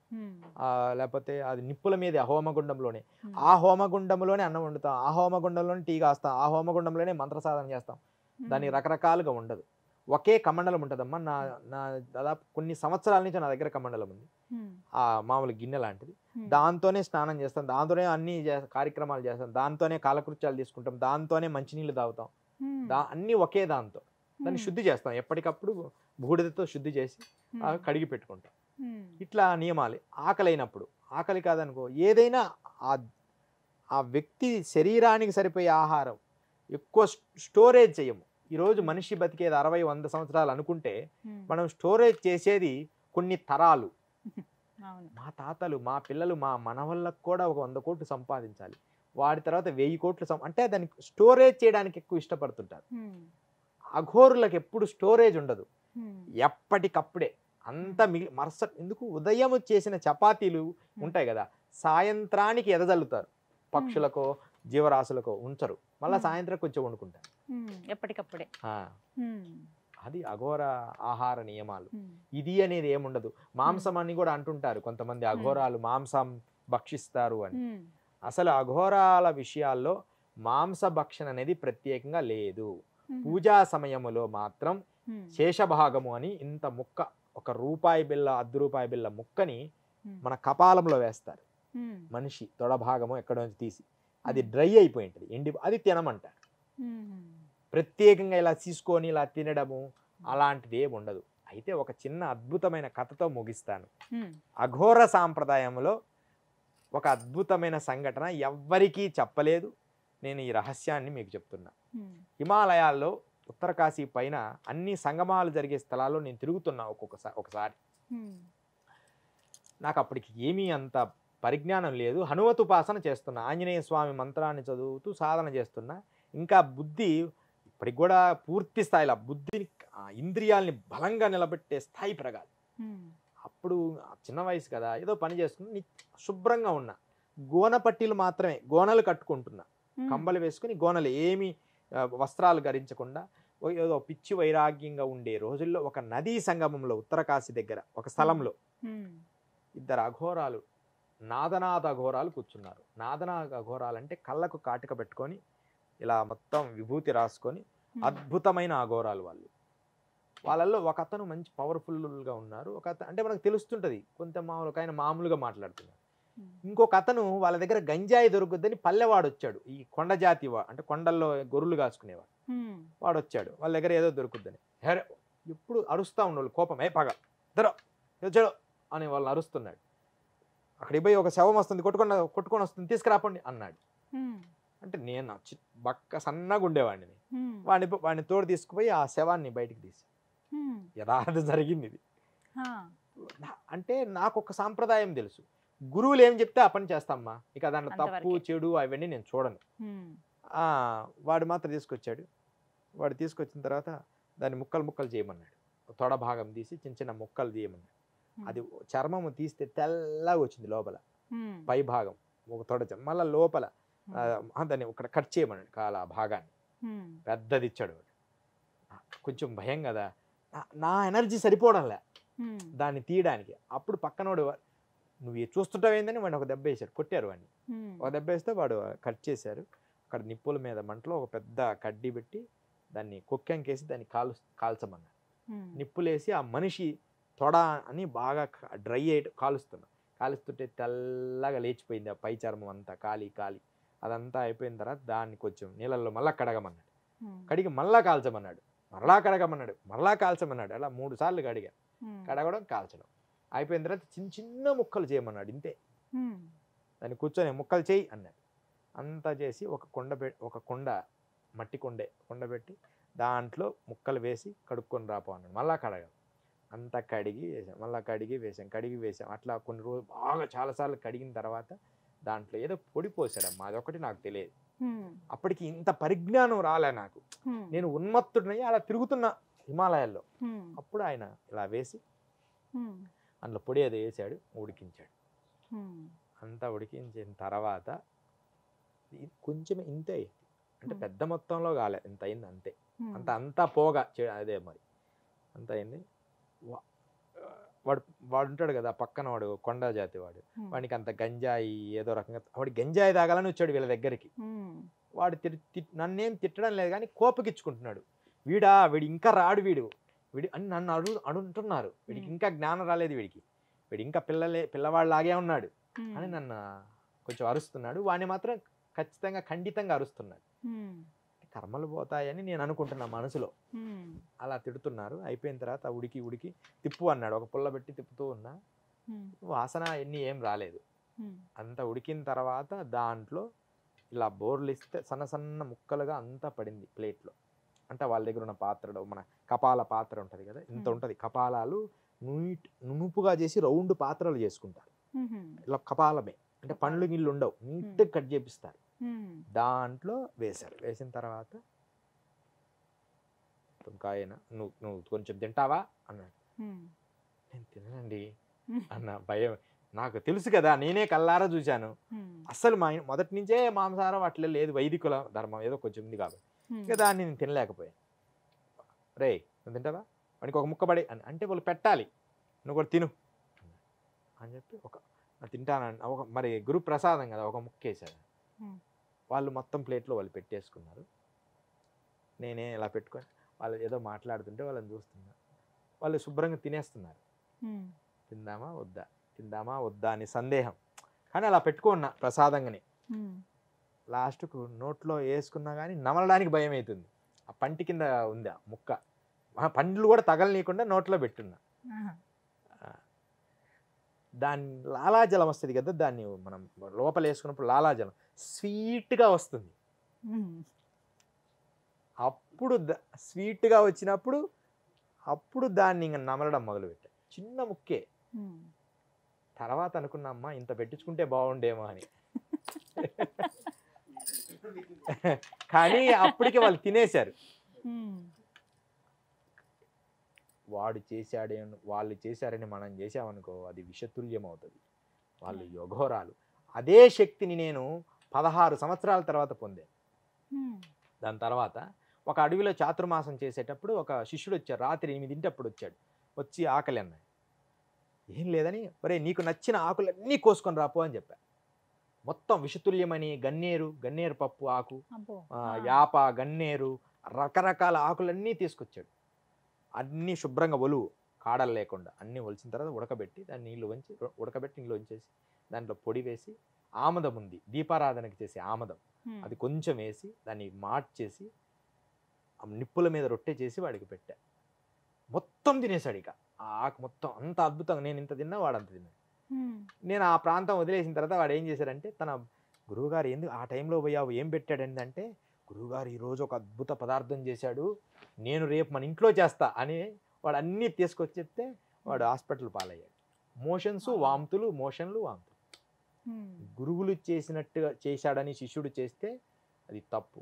లేకపోతే అది నిప్పుల మీద హోమగుండంలోనే, ఆ హోమగుండంలోనే అన్నం వండుతాం, ఆ హోమగుండంలోనే టీ కాస్తాం, ఆ హోమగుండంలోనే మంత్ర సాధన చేస్తాం. దాన్ని రకరకాలుగా ఉండదు, ఒకే కమండలం ఉంటుందమ్మా. నా దాదాపు కొన్ని సంవత్సరాల నుంచి నా దగ్గర కమండలం ఉంది, ఆ మామూలు గిన్నె లాంటిది. దాంతోనే స్నానం చేస్తాం, దాంతోనే అన్ని కార్యక్రమాలు చేస్తాం, దాంతోనే కాలకృత్యాలు తీసుకుంటాం, దాంతోనే మంచినీళ్ళు తాగుతాం, అన్నీ ఒకే దాంతో. దాన్ని శుద్ధి చేస్తాం, ఎప్పటికప్పుడు బూడిదతో శుద్ధి చేసి కడిగి పెట్టుకుంటాం. ఇట్లా నియమాలు. ఆకలైనప్పుడు, ఆకలి కాదనుకో ఏదైనా ఆ వ్యక్తి శరీరానికి సరిపోయే ఆహారం ఎక్కువ స్టోరేజ్ చేయము. ఈరోజు మనిషి బతికేది 60-100 సంవత్సరాలు అనుకుంటే మనం స్టోరేజ్ చేసేది కొన్ని తరాలు. మా తాతలు, మా పిల్లలు, మా మనవళ్ళకు కూడా ఒక 100 కోట్లు సంపాదించాలి, వాడి తర్వాత 1000 కోట్లు అంటే దానికి స్టోరేజ్ చేయడానికి ఎక్కువ ఇష్టపడుతుంటారు. అఘోరులకు ఎప్పుడు స్టోరేజ్ ఉండదు, ఎప్పటికప్పుడే అంత మరుసటి ఎందుకు ఉదయం చేసిన చపాతీలు ఉంటాయి కదా, సాయంత్రానికి ఎదజల్లుతారు. పక్షులకో జీవరాశులకో ఉంచరు, మళ్ళీ సాయంత్రం కొంచెం వండుకుంటారు ఎప్పటికప్పుడే. అది అఘోర ఆహార నియమాలు. ఇది అనేది ఏముండదు. మాంసం అని కూడా అంటుంటారు కొంతమంది, అఘోరాలు మాంసం భక్షిస్తారు అని. అసలు అఘోరాల విషయాల్లో మాంస భక్షణ అనేది ప్రత్యేకంగా లేదు. పూజా సమయములో మాత్రం శేషభాగము అని ఇంత ముక్క, ఒక రూపాయి బిళ్ళ, ₹10 బిళ్ళ ముక్కని మన కపాలంలో వేస్తారు. మనిషి తొడభాగము ఎక్కడో నుంచి తీసి, అది డ్రై అయిపోయి ఉంటుంది, ఎండి, అది తినమంటారు. ప్రత్యేకంగా ఇలా తీసుకొని ఇలా తినడము అలాంటిది ఏమి ఉండదు. అయితే ఒక చిన్న అద్భుతమైన కథతో ముగిస్తాను. అఘోర సాంప్రదాయంలో ఒక అద్భుతమైన సంఘటన, ఎవ్వరికీ చెప్పలేదు, నేను ఈ రహస్యాన్ని మీకు చెప్తున్నా. హిమాలయాల్లో ఉత్తరకాశీ పైన అన్ని సంగమాలు జరిగే స్థలాల్లో నేను తిరుగుతున్నా ఒకసారి. నాకు అప్పటికి ఏమీ అంత పరిజ్ఞానం లేదు. హనుమతుపాసన చేస్తున్నా, ఆంజనేయ స్వామి మంత్రాన్ని చదువుతూ సాధన చేస్తున్నా. ఇంకా బుద్ధి ఇప్పటికి కూడా పూర్తి స్థాయిలో బుద్ధిని, ఇంద్రియాల్ని బలంగా నిలబెట్టే స్థాయి పెరగాలి. అప్పుడు చిన్న వయసు కదా, ఏదో పని చేసుకుని శుభ్రంగా ఉన్నా. గోన పట్టీలు మాత్రమే, గోనలు కట్టుకుంటున్నా, కంబలు వేసుకుని గోనలు, ఏమి వస్త్రాలు ధరించకుండా ఏదో పిచ్చి వైరాగ్యంగా ఉండే రోజుల్లో ఒక నదీ సంగమంలో ఉత్తరకాశీ దగ్గర ఒక స్థలంలో 2 అఘోరాలు, నాదనాథ అఘోరాలు కూర్చున్నారు. నాదనాథ అఘోరాలు అంటే కళ్ళకు కాటిక పెట్టుకొని ఇలా మొత్తం విభూతి రాసుకొని అద్భుతమైన అఘోరాలు వాళ్ళు. వాళ్ళల్లో ఒక అతను మంచి పవర్ఫుల్గా ఉన్నారు, ఒక అతను అంటే మనకు తెలుస్తుంటుంది, కొంత మామూలుగా మాట్లాడుతున్నారు. ఇంకొక అతను వాళ్ళ దగ్గర గంజాయి దొరుకుద్దని పల్లెవాడు వచ్చాడు, ఈ కొండ జాతి అంటే కొండల్లో గొర్రెలు కాచుకునేవాడు. వాడు వచ్చాడు, వాళ్ళ దగ్గర ఏదో దొరుకుద్దని. ఎప్పుడు అరుస్తూ ఉండేవాళ్ళు, కోపం, ఏ పగ ఇద్దరు చెడు అని వాళ్ళని అరుస్తున్నాడు. అక్కడికి పోయి ఒక శవం వస్తుంది, కొట్టుకొని వస్తుంది, తీసుకురాపండి అన్నాడు. అంటే నేను బక్క సన్నగా ఉండేవాడిని, వాడిని తోడు తీసుకుపోయి ఆ శవాన్ని బయటికి తీసి, యథార్థం జరిగింది ఇది. అంటే నాకు ఒక సాంప్రదాయం తెలుసు, గురువులు ఏం చెప్తే ఆ పని చేస్తామ్మా, ఇక దాంట్లో తప్పు చెడు అవన్నీ నేను చూడను. వాడు మాత్రం తీసుకొచ్చాడు. వాడు తీసుకొచ్చిన తర్వాత దాన్ని ముక్కలు చేయమన్నాడు, తొడ భాగం తీసి చిన్న చిన్న ముక్కలు తీయమన్నాడు. అది చర్మము తీస్తే తెల్లగా వచ్చింది లోపల, పై భాగం ఒక తొడ, మళ్ళీ లోపల దాన్ని ఒక కట్ చేయమన్నాడు, కాల భాగాన్ని పెద్దది ఇచ్చాడు. వాడు కొంచెం భయం కదా, నా ఎనర్జీ సరిపోవడంలే దాన్ని తీయడానికి. అప్పుడు పక్కనోడు, నువ్వు చూస్తుంటావు ఏందని వాడిని ఒక దెబ్బ వేశాడు, కొట్టారు వాడిని. ఒక దెబ్బ వేస్తే వాడు కట్ చేశారు. అక్కడ నిప్పుల మీద మంటలో ఒక పెద్ద కడ్డీ పెట్టి దాన్ని కొక్కంకేసి దాన్ని కాల్చమన్నాడు. నిప్పులేసి ఆ మనిషి తొడ అని బాగా డ్రై అయ్యి కాలుస్తుంటే తెల్లగా లేచిపోయింది ఆ పై చర్మం అంతా, కాలి అదంతా అయిపోయిన తర్వాత దాన్ని కొంచెం నీళ్ళల్లో మళ్ళీ కడగమన్నాడు. కడిగి మళ్ళా కాల్చమన్నాడు, మరలా కడగమన్నాడు, మరలా కాల్చమన్నాడు. అలా 3 సార్లు కడగడం కాల్చడం అయిపోయిన తర్వాత చిన్న ముక్కలు చేయమన్నాడు. ఇంతే, దాన్ని కూర్చొని ముక్కలు చేయి అన్నాడు. అంతా చేసి ఒక కుండ మట్టి కొండ పెట్టి దాంట్లో ముక్కలు వేసి కడుక్కొని రాపో అన్నాడు. మళ్ళా కడగం, అంతా కడిగి వేసాం, కడిగి వేసాం. అట్లా కొన్ని రోజులు బాగా చాలాసార్లు కడిగిన తర్వాత దాంట్లో ఏదో పొడి పోసాడమ్మా, అదొకటి నాకు తెలియదు. అప్పటికి ఇంత పరిజ్ఞానం రాలే నాకు, నేను ఉన్మత్తుడినై అలా తిరుగుతున్నా హిమాలయాల్లో. అప్పుడు ఆయన ఇలా వేసి అందులో పొడి అది వేసాడు, ఉడికించాడు. అంతా ఉడికించిన తర్వాత కొంచెం ఇంతే, అంటే పెద్ద మొత్తంలో కాలే, ఇంత అయింది అంతే. అంతా పోగా అదే మరి అంత అయింది. వాడు ఉంటాడు కదా పక్కన, వాడు కొండ జాతి వాడు, వాడికి అంత గంజాయి ఏదో రకంగా, వాడు గంజాయి తాగాలని వచ్చాడు వీళ్ళ దగ్గరికి. వాడు నన్నేం తిట్టడం లేదు కానీ కోపకిచ్చుకుంటున్నాడు, వీడు ఇంకా రాడు వీడు అని నన్ను అడుగుతున్నారు. వీడికి ఇంకా జ్ఞానం రాలేదు, వీడు ఇంకా పిల్లవాళ్ళలాగే ఉన్నాడు అని నన్ను కొంచెం అరుస్తున్నాడు. వాడిని మాత్రం ఖచ్చితంగా ఖండితంగా అరుస్తున్నాడు. కర్మలు పోతాయని నేను అనుకుంటున్నా మనసులో. అలా తిడుతున్నారు. అయిపోయిన తర్వాత ఉడికి తిప్పు అన్నాడు. ఒక పుల్ల పెట్టి తిప్పుతూ ఉన్నా, వాసన ఎన్ని ఏం రాలేదు. అంతా ఉడికిన తర్వాత దాంట్లో ఇలా బోర్లు ఇస్తే సన్న ముక్కలుగా అంతా పడింది ప్లేట్లో. అంటే వాళ్ళ దగ్గర ఉన్న పాత్రలో, మన కపాల పాత్ర ఉంటుంది కదా, ఇంత ఉంటుంది. కపాలాలు నునుపుగా చేసి రౌండ్ పాత్రలు చేసుకుంటారు. ఇలా కపాలమే, అంటే పండ్లు గిళ్ళు ఉండవు, నీట్గా కట్ చేపిస్తారు. దాంట్లో వేశారు. వేసిన తర్వాత కాయన నువ్వు కొంచెం తింటావా అన్నాడు. నేను తిననండి అన్న భయం. నాకు తెలుసు కదా, నేనే కల్లారా చూశాను. అస్సలు మొదటి నుంచే మాంసాహారం అట్లే లేదు, వైదికుల ధర్మం ఏదో కొంచెం ఉంది కాబట్టి ఇక దాన్ని నేను తినలేకపోయాను. రే నువ్వు తింటావా, వానికి ఒక ముక్క పడి అంటే వాళ్ళు పెట్టాలి, నువ్వు కూడా తిను అని చెప్పి ఒక తింటానని ఒక మరి గురు ప్రసాదం కదా, ఒక ముక్క వేసాడు. వాళ్ళు మొత్తం ప్లేట్లో వాళ్ళు పెట్టేసుకున్నారు. నేనే ఇలా పెట్టుకొని వాళ్ళు ఏదో మాట్లాడుతుంటే వాళ్ళని చూస్తున్నా. వాళ్ళు శుభ్రంగా తినేస్తున్నారు. తిందామా వద్దా తిందామా వద్దా అని సందేహం, కానీ అలా పెట్టుకున్నా ప్రసాదంగానే. లాస్ట్కు నోట్లో వేసుకున్నా కానీ నమలడానికి భయం అవుతుంది. ఆ పంటి కింద ఉంది ఆ ముక్క, పండ్లు కూడా తగలనీయకుండా నోట్లో పెట్టున్నా. దాని లాలాజలం వస్తుంది కదా, దాన్ని మనం లోపల వేసుకున్నప్పుడు లాలాజలం స్వీట్గా వస్తుంది. అప్పుడు స్వీట్గా వచ్చినప్పుడు అప్పుడు దాన్ని ఇంకా నమలడం మొదలుపెట్టా. చిన్న ముక్కే. తర్వాత అనుకున్నా అమ్మా ఇంత పెట్టించుకుంటే బాగుండేమో అని. కానీ అప్పటికే వాళ్ళు తినేశారు. వాడు చేశాడే వాళ్ళు చేశారని మనం చేసామనుకో అది విషతుల్యం అవుతుంది. వాళ్ళు యోగోరాలు. అదే శక్తిని నేను 16 సంవత్సరాల తర్వాత పొందాను. దాని తర్వాత ఒక అడవిలో చాతుర్మాసం చేసేటప్పుడు ఒక శిష్యుడు వచ్చాడు. రాత్రి 8 వచ్చాడు. వచ్చి ఆకలి అన్నాడు. ఏం లేదని, ఒరే నీకు నచ్చిన ఆకులన్నీ కోసుకొని రాపో అని చెప్పా. మొత్తం విషతుల్యమని గన్నేరు పప్పు ఆకు, యాప, గన్నేరు, రకరకాల ఆకులన్నీ తీసుకొచ్చాడు. అన్నీ శుభ్రంగా ఒలువు, కాడలు లేకుండా అన్నీ ఒలిచిన తర్వాత ఉడకబెట్టి దాన్ని నీళ్ళు వంచేసి దాంట్లో పొడి వేసి, ఆమదం ఉంది దీపారాధనకి చేసే ఆమదం, అది కొంచెం వేసి దాన్ని మార్చేసి నిప్పుల మీద రొట్టె చేసి వాడికి పెట్టా. మొత్తం తినేశాడు. ఇక ఆ ఆకు మొత్తం అంత అద్భుతంగా, నేను ఇంత తిన్నా వాడు అంత తిన్నాడు. నేను ఆ ప్రాంతం వదిలేసిన తర్వాత వాడు ఏం చేశాడంటే, తన గురువుగారు ఎందుకు ఆ టైంలో పోయావు ఏం పెట్టాడు అంటే, గురువుగారు ఈరోజు ఒక అద్భుత పదార్థం చేశాడు, నేను రేపు మన ఇంట్లో చేస్తా అని వాడు అన్నీ తీసుకొచ్చి చెప్తే వాడు హాస్పిటల్ పాలయ్యాడు. మోషన్లు వాంతులు. గురువులు చేసినట్టుగా చేశాడని శిష్యుడు చేస్తే అది తప్పు.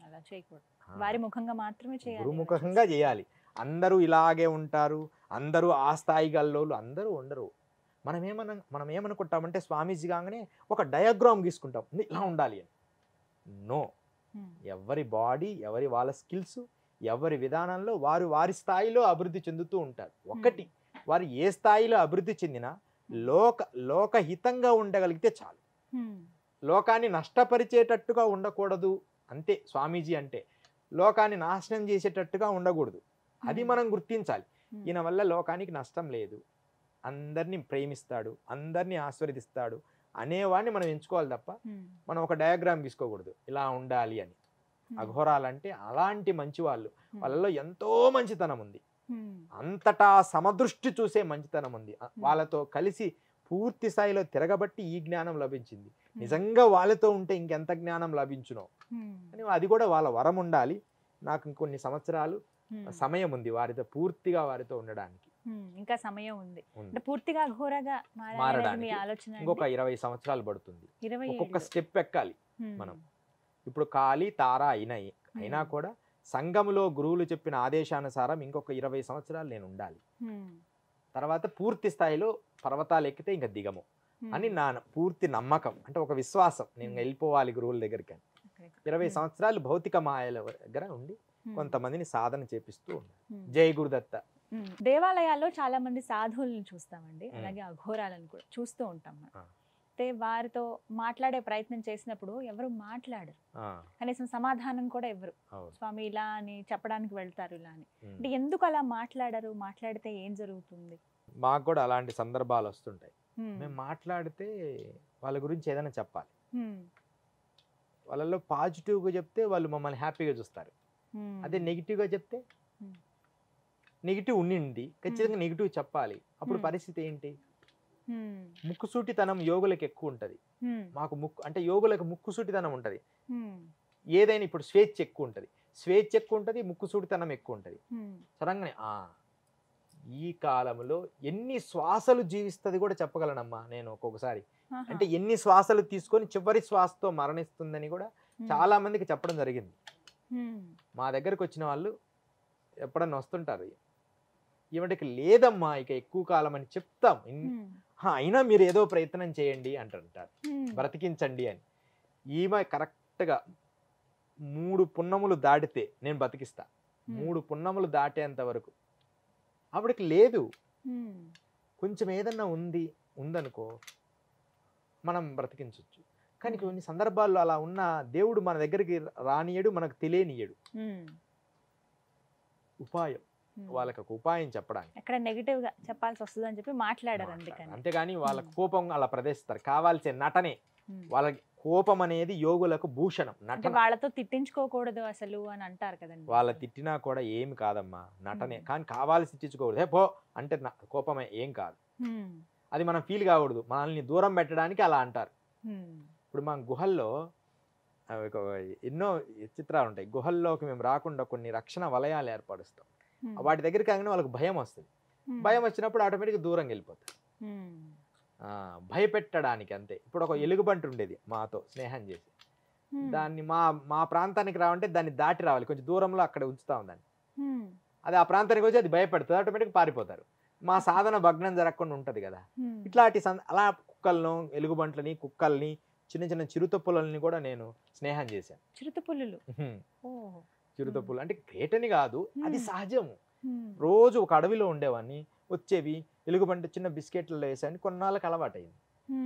అలా చేయకూడదు. వారి ముఖంగా మాత్రమే చేయాలి, గురుముఖంగా చేయాలి. అందరూ ఇలాగే ఉంటారు, అందరూ ఆ స్థాయి గల్లోళ్ళు అందరూ ఉండరు. మనం ఏమనుకుంటామంటే స్వామీజీ కాగానే ఒక డయాగ్రామ్ గీసుకుంటాం, ఇలా ఉండాలి అని. నో, ఎవరి బాడీ, వాళ్ళ స్కిల్స్, ఎవరి విధానంలో వారి స్థాయిలో అభివృద్ధి చెందుతూ ఉంటారు. ఒకటి, వారు ఏ స్థాయిలో అభివృద్ధి చెందినా లోకహితంగా ఉండగలిగితే చాలు. లోకాన్ని నష్టపరిచేటట్టుగా ఉండకూడదు అంతే. స్వామీజీ అంటే లోకాన్ని నాశనం చేసేటట్టుగా ఉండకూడదు, అది మనం గుర్తించాలి. ఈయన వల్ల లోకానికి నష్టం లేదు, అందరినీ ప్రేమిస్తాడు, అందరినీ ఆశీర్వదిస్తాడు అనేవాడిని మనం ఎంచుకోవాలి తప్ప మనం ఒక డయాగ్రామ్ తీసుకోకూడదు ఇలా ఉండాలి అని. అఘోరాలంటే అలాంటి మంచి వాళ్ళు, వాళ్ళలో ఎంతో మంచితనం ఉంది, అంతటా సమదృష్టి చూసే మంచితనం ఉంది. వాళ్ళతో కలిసి పూర్తి స్థాయిలో తిరగబట్టి ఈ జ్ఞానం లభించింది. నిజంగా వాళ్ళతో ఉంటే ఇంకెంత జ్ఞానం లభించునో అని, అది కూడా వాళ్ళ వరం ఉండాలి. నాకు ఇంకొన్ని సంవత్సరాలు సమయం ఉంది పూర్తిగా వారితో ఉండడానికి. ఇంకా సమయం ఉంది, పూర్తిగా అఘోరగా మారడానికి ఇంకొక 20 సంవత్సరాలు పడుతుంది. ఒక్కొక్క స్టెప్ ఎక్కాలి మనం. ఇప్పుడు కాళీ తార అయినా కూడా సంఘములో గురువులు చెప్పిన ఆదేశానుసారం ఇంకొక 20 సంవత్సరాలు నేను ఉండాలి. తర్వాత పూర్తి స్థాయిలో పర్వతాలు ఎక్కితే ఇంకా దిగము అని నా పూర్తి నమ్మకం, అంటే ఒక విశ్వాసం. నేను వెళ్ళిపోవాలి గురువుల దగ్గరికి అని. 20 సంవత్సరాలు భౌతిక మాయల దగ్గర ఉండి కొంతమందిని సాధన చేపిస్తూ ఉన్నారు. జై గురుదత్త. దేవాలయాల్లో చాలా మంది సాధువులను చూస్తామండి, అలాగే అఘోరాలను కూడా చూస్తూ ఉంటాం. అయితే వారితో మాట్లాడే ప్రయత్నం చేసినప్పుడు ఎవరు మాట్లాడరు, కనీసం సమాధానం కూడా ఇవ్వరు. స్వామి ఇలా అని చెప్పడానికి వెళ్తారు, ఇలా అని. అంటే ఎందుకు అలా మాట్లాడరు? మాట్లాడితే ఏం జరుగుతుంది? మాకు కూడా అలాంటి సందర్భాలు వస్తుంటాయి. మేము మాట్లాడితే వాళ్ళ గురించి ఏదైనా చెప్పాలి. వాళ్ళలో పాజిటివ్గా చెప్తే వాళ్ళు మమ్మల్ని హ్యాపీగా చూస్తారు. అదే నెగిటివ్గా చెప్తే నెగిటివ్ ఉండింది, ఖచ్చితంగా నెగిటివ్ చెప్పాలి. అప్పుడు పరిస్థితి ఏంటి? ముక్కుసూటితనం యోగులకు ఎక్కువ ఉంటుంది, మాకు అంటే యోగులకు ముక్కుసూటితనం ఉంటుంది. ఏదైనా ఇప్పుడు స్వేచ్ఛ ఎక్కువ ఉంటుంది, ముక్కుసూటితనం ఎక్కువ ఉంటుంది. సరంగానే ఈ కాలంలో ఎన్ని శ్వాసలు జీవిస్తుంది కూడా చెప్పగలనమ్మా నేను ఒక్కొక్కసారి. అంటే ఎన్ని శ్వాసలు తీసుకొని చివరి శ్వాసతో మరణిస్తుందని కూడా చాలా మందికి చెప్పడం జరిగింది. మా దగ్గరకు వచ్చిన వాళ్ళు ఎప్పుడన్నా వస్తుంటారు, ఈవిడకి లేదమ్మా ఇక ఎక్కువ కాలం అని చెప్తాం. అయినా మీరు ఏదో ప్రయత్నం చేయండి అంటుంటారు, బ్రతికించండి అని. ఈమె కరెక్ట్గా 3 పున్నములు దాటితే నేను బతికిస్తా, 3 పున్నములు దాటేంత వరకు ఆవిడకి లేదు. కొంచెం ఏదన్నా ఉందనుకో మనం బ్రతికించవచ్చు. కానీ కొన్ని సందర్భాల్లో అలా ఉన్న దేవుడు మన దగ్గరికి రానియడు, మనకు తెలియనియడు. ఉపాయం, వాళ్ళకి ఒక ఉపాయం చెప్పడానికి ఎక్కడ నెగిటివ్ గా చెప్పాల్సి వస్తుంది అని చెప్పి మాట్లాడారు. అంతేగాని వాళ్ళ కోపం అలా ప్రదర్శిస్తారు. కావాల్సిన నటనే. వాళ్ళ కోపం అనేది యోగులకు భూషణం. నటన. వాళ్ళతో తిట్టించుకోకూడదు అసలు అని అంటారు కదండి. వాళ్ళ తిట్టినా కూడా ఏమి కాదమ్మా, నటనే. కానీ కావాల్సి తిట్టించుకోకూడదు. పో అంటే కోపమే, ఏం కాదు. అది మనం ఫీల్ కాకూడదు. మనల్ని దూరం పెట్టడానికి అలా అంటారు. ఇప్పుడు మన గుహల్లో ఎన్నో చిత్రాలు ఉంటాయి. గుహల్లోకి మేము రాకుండా కొన్ని రక్షణ వలయాలు ఏర్పరుస్తాం. వాటి దగ్గరికి కాగానే వాళ్ళకి భయం వస్తుంది. భయం వచ్చినప్పుడు ఆటోమేటిక్గా దూరం వెళ్ళిపోతారు. భయపెట్టడానికి అంతే. ఇప్పుడు ఒక ఎలుగుబంటి ఉండేది మాతో స్నేహం చేసి, దాన్ని మా ప్రాంతానికి రావంటే దాన్ని దాటి రావాలి, కొంచెం దూరంలో అక్కడ ఉంచుతాం దాన్ని. అది ఆ ప్రాంతానికి వచ్చి అది భయపెడుతుంది, ఆటోమేటిక్గా పారిపోతారు. మా సాధన భగ్నం జరగకుండా ఉంటుంది కదా. ఇట్లాంటి అలా కుక్కలను, ఎలుగుబంట్లని, కుక్కల్ని, చిన్న చిన్న చిరుతపులని కూడా నేను స్నేహం చేశాను. చిరుతపులు అంటే గ్రేట్ అని కాదు, అది సహజము. రోజు ఒక అడవిలో ఉండేవాడిని, వచ్చేవి ఎలుగుబంటి చిన్న బిస్కెట్లలో వేసాను. కొన్నాళ్ళకి అలవాటైంది.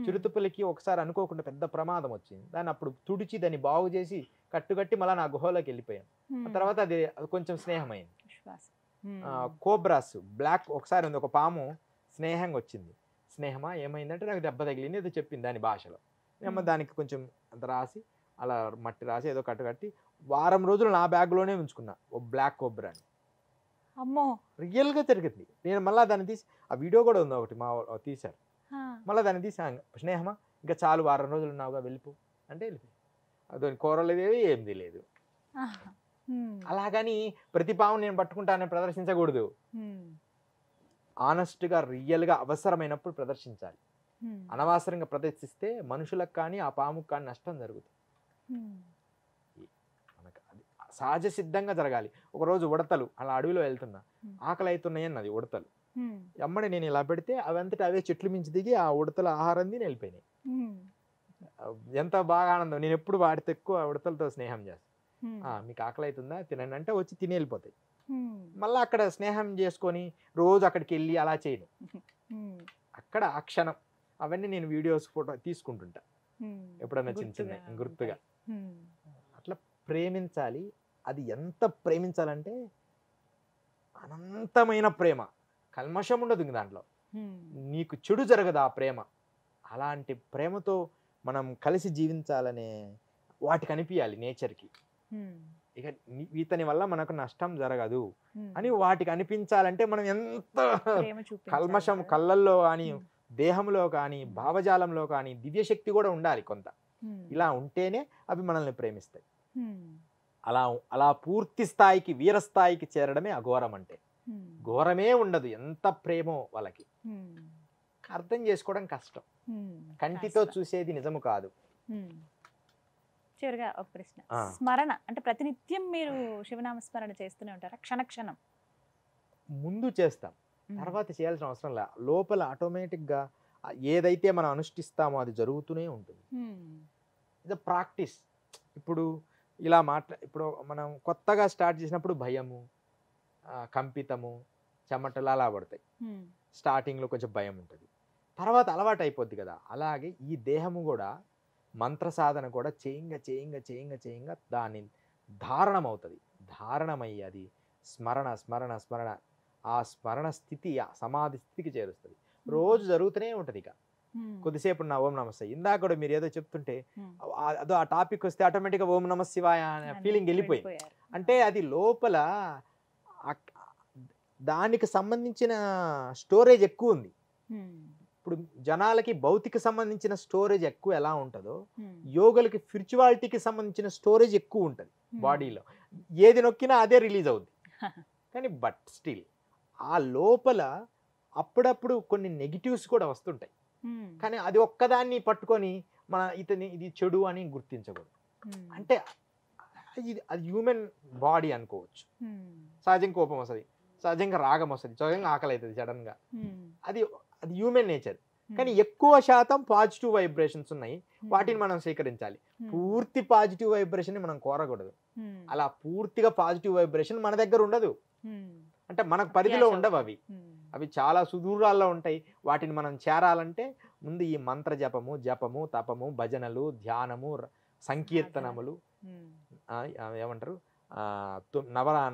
చిరుతపులికి ఒకసారి అనుకోకుండా పెద్ద ప్రమాదం వచ్చింది. దాన్ని అప్పుడు తుడిచి దాన్ని బాగు చేసి కట్టుకట్టి మళ్ళీ నా గుహలోకి వెళ్ళిపోయాను. ఆ తర్వాత అది కొంచెం స్నేహమైంది. కోబ్రాస్ బ్లాక్ ఒకసారి ఉంది, ఒక పాము స్నేహంగా వచ్చింది. స్నేహమా ఏమైందంటే నాకు దెబ్బ తగిలింది ఏదో చెప్పింది దాని భాషలో. ఏమో దానికి కొంచెం అంత రాసి అలా మట్టి రాసి ఏదో కట్టుకట్టి వారం రోజులు నా బ్యాగ్లోనే ఉంచుకున్నా ఓ బ్లాక్ కోబ్రాని. అమ్మో, రియల్గా జరిగింది. నేను మళ్ళీ దాన్ని తీసి, ఆ వీడియో కూడా ఉంది ఒకటి మా తీశారు, మళ్ళీ దాన్ని తీసి స్నేహమా ఇంకా చాలు వారం రోజులు ఉన్నావుగా వెళ్ళిపో అంటే వెళ్ళిపోయి. అదో కూరలేదు ఏంది లేదు. అలాగని ప్రతి పాము నేను పట్టుకుంటానని ప్రదర్శించకూడదు. ఆనెస్ట్గా రియల్గా అవసరమైనప్పుడు ప్రదర్శించాలి. అనవసరంగా ప్రదర్శిస్తే మనుషులకు కానీ ఆ పాముకు కానీ నష్టం జరుగుతుంది. మనకు అది సహజ సిద్ధంగా జరగాలి. ఒకరోజు ఉడతలు అలా అడవిలో వెళ్తున్నా, ఆకలి అవుతున్నాయి అన్నది ఉడతలు. ఎమ్మడి నేను ఇలా పెడితే అవంతటా అవే చెట్లు మించి దిగి ఆ ఉడతల ఆహారం తిని వెళ్ళిపోయినాయి. ఎంత బాగా ఆనందం. నేను ఎప్పుడు వాడితే ఎక్కువ ఉడతలతో స్నేహం చేస్తాను. మీకు ఆకలి అవుతుందా తినండి అంటే వచ్చి తిని వెళ్ళిపోతాయి. మళ్ళీ అక్కడ స్నేహం చేసుకొని రోజు అక్కడికి వెళ్ళి అలా చేయను. అక్కడ ఆ క్షణం అవన్నీ నేను వీడియోస్ ఫోటో తీసుకుంటుంటా ఎప్పుడన్నా చిన్న చిన్న గుర్తుగా. అట్లా ప్రేమించాలి. అది ఎంత ప్రేమించాలంటే అనంతమైన ప్రేమ, కల్మషం ఉండదు దాంట్లో. నీకు చెడు జరగదు ఆ ప్రేమ. అలాంటి ప్రేమతో మనం కలిసి జీవించాలనే వాటికి అనిపించాలి నేచర్కి. ఇక ఇతని వల్ల మనకు నష్టం జరగదు అని వాటికి అనిపించాలంటే మనం ఎంత కల్మషం కళ్ళల్లో కానీ దేహంలో కానీ భావజాలంలో కానీ దివ్యశక్తి కూడా ఉండాలి కొంత. ఇలా ఉంటేనే అవి మనల్ని ప్రేమిస్తాయి. అలా పూర్తి స్థాయికి వీరస్థాయికి చేరడమే అఘోరం అంటే. ఘోరమే ఉండదు, ఎంత ప్రేమో వాళ్ళకి. అర్థం చేసుకోవడం కష్టం, కంటితో చూసేది నిజము కాదు. చివరిగా ఒక ప్రశ్న, స్మరణ అంటే ప్రతినిత్యం మీరు శివనామ స్మరణ చేస్తూనే ఉంటారా? క్షణక్షణం ముందు చేస్తాం, తర్వాత చేయాల్సిన అవసరం లే. లోపల ఆటోమేటిక్గా ఏదైతే మనం అనుష్ఠిస్తామో అది జరుగుతూనే ఉంటుంది. ఇది ప్రాక్టీస్. ఇప్పుడు ఇలా ఇప్పుడు మనం కొత్తగా స్టార్ట్ చేసినప్పుడు భయము, కంపితము, చెమటలు అలా పడతాయి. స్టార్టింగ్లో కొంచెం భయం ఉంటుంది, తర్వాత అలవాటు అయిపోద్ది కదా. అలాగే ఈ దేహము కూడా మంత్ర సాధన కూడా చేయంగా దాని ధారణం అవుతుంది. ధారణమయ్యి అది స్మరణ స్మరణ స్మరణ ఆ స్మరణ స్థితి, ఆ సమాధి స్థితికి చేరుస్తుంది. రోజు జరుగుతూనే ఉంటుంది. ఇక కొద్దిసేపు నా ఓం నమస్తే, ఇందాక కూడా మీరు ఏదో చెప్తుంటే అదో ఆ టాపిక్ వస్తే ఆటోమేటిక్గా ఓం నమ శివాయ అనే ఫీలింగ్ వెళ్ళిపోయింది. అంటే అది లోపల దానికి సంబంధించిన స్టోరేజ్ ఎక్కువ ఉంది. ఇప్పుడు జనాలకి భౌతిక సంబంధించిన స్టోరేజ్ ఎక్కువ ఎలా ఉంటుందో, యోగులకి స్పిరిచువాలిటీకి సంబంధించిన స్టోరేజ్ ఎక్కువ ఉంటుంది బాడీలో. ఏది నొక్కినా అదే రిలీజ్ అవుద్ది. కానీ బట్ స్టిల్ ఆ లోపల అప్పుడప్పుడు కొన్ని నెగిటివ్స్ కూడా వస్తుంటాయి. కానీ అది ఒక్కదాన్ని పట్టుకొని ఇది చెడు అని గుర్తించకూడదు. అంటే అది హ్యూమన్ బాడీ అనుకోవచ్చు. సహజంగా కోపం వస్తుంది, సహజంగా రాగం వస్తుంది, సహజంగా ఆకలి అవుతుంది సడన్గా. అది అది హ్యూమన్ నేచర్. కానీ ఎక్కువ శాతం పాజిటివ్ వైబ్రేషన్స్ ఉన్నాయి, వాటిని మనం స్వీకరించాలి. పూర్తి పాజిటివ్ వైబ్రేషన్ మనం కోరకూడదు. అలా పూర్తిగా పాజిటివ్ వైబ్రేషన్ మన దగ్గర ఉండదు, అంటే మనకు పరిధిలో ఉండవు. అవి చాలా సుదూరాల్లో ఉంటాయి. వాటిని మనం చేరాలంటే ముందు ఈ మంత్ర జపము తపము భజనలు ధ్యానము సంకీర్తనములు, ఏమంటారు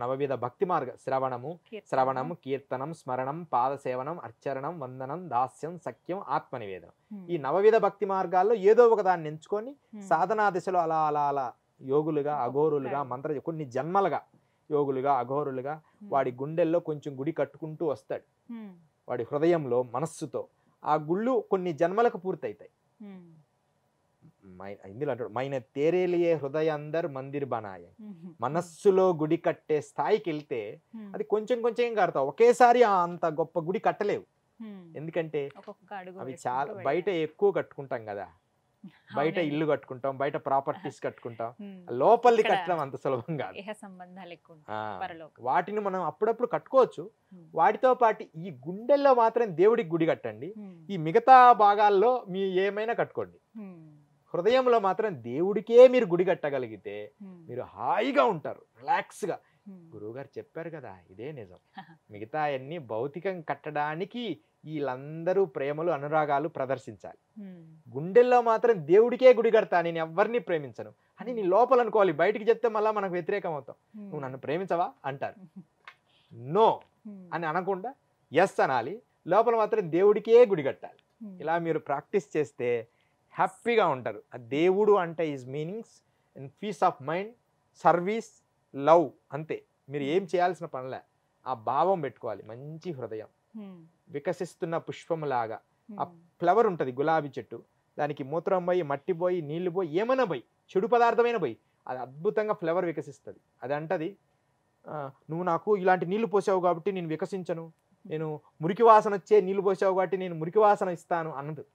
నవవిధ భక్తి మార్గ శ్రవణము కీర్తనం స్మరణం పాదసేవనం అర్చరణం వందనం దాస్యం సఖ్యం ఆత్మనివేదనం. ఈ నవవిధ భక్తి మార్గాల్లో ఏదో ఒక దాన్ని ఎంచుకొని సాధనా దిశలో అలా అలా అలా యోగులుగా అఘోరులుగా కొన్ని జన్మలుగా యోగులుగా అఘోరులుగా వాడి గుండెల్లో కొంచెం గుడి కట్టుకుంటూ వస్తాడు. వాడి హృదయంలో మనస్సుతో ఆ గుళ్ళు కొన్ని జన్మలకు పూర్తయితాయి. ఇందులో అంటాడు మైన తేరేలియే హృదయ అందరు మందిర్ బనాయ, మనస్సులో గుడి కట్టే స్థాయికి వెళ్తే అది కొంచెం కొంచెం కడతావు, ఒకేసారి అంత గొప్ప గుడి కట్టలేవు. ఎందుకంటే అవి చాలా బయట ఎక్కువ కట్టుకుంటాం కదా, బయట ఇల్లు కట్టుకుంటాం, బయట ప్రాపర్టీస్ కట్టుకుంటాం, లోపలిది కట్టడం అంత సులభం కాదు. వాటిని మనం అప్పుడప్పుడు కట్టుకోవచ్చు. వాటితో పాటు ఈ గుండెల్లో మాత్రం దేవుడికి గుడి కట్టండి, ఈ మిగతా భాగాల్లో మీ ఏమైనా కట్టుకోండి. హృదయంలో మాత్రం దేవుడికే మీరు గుడి కట్టగలిగితే మీరు హాయిగా ఉంటారు, రిలాక్స్గా. గురువుగారు చెప్పారు కదా, ఇదే నిజం. మిగతా అన్ని భౌతికం కట్టడానికి వీళ్ళందరూ ప్రేమలు అనురాగాలు ప్రదర్శించాలి. గుండెల్లో మాత్రం దేవుడికే గుడి కడతా, నేను ఎవరిని ప్రేమించను అని నీ లోపల అనుకోవాలి. బయటికి చెప్తే మళ్ళీ మనకు వ్యతిరేకం అవుతాం. నువ్వు నన్ను ప్రేమించవా అంటారు. నో అని అనకుండా ఎస్ అనాలి, లోపల మాత్రం దేవుడికే గుడి కట్టాలి. ఇలా మీరు ప్రాక్టీస్ చేస్తే హ్యాపీగా ఉంటారు. ఆ దేవుడు అంటే is meanings and peace of mind, service, love, అంతే. మీరు ఏం చేయాల్సిన పనిలే, ఆ భావం పెట్టుకోవాలి. మంచి హృదయం, వికసిస్తున్న పుష్పంలాగా. ఆ ఫ్లవర్ ఉంటుంది గులాబీ చెట్టు, దానికి మూత్రం పోయి మట్టి పోయి నీళ్లు పోయి ఏమైనా పోయి చెడు పదార్థమైన పోయి అది అద్భుతంగా ఫ్లవర్ వికసిస్తుంది. అది అంటది, నువ్వు నాకు ఇలాంటి నీళ్లు పోసావు కాబట్టి నేను వికసించను, నేను మురికి వాసన వచ్చే నీళ్లు పోసావు కాబట్టి నేను మురికి వాసన ఇస్తాను అన్నది.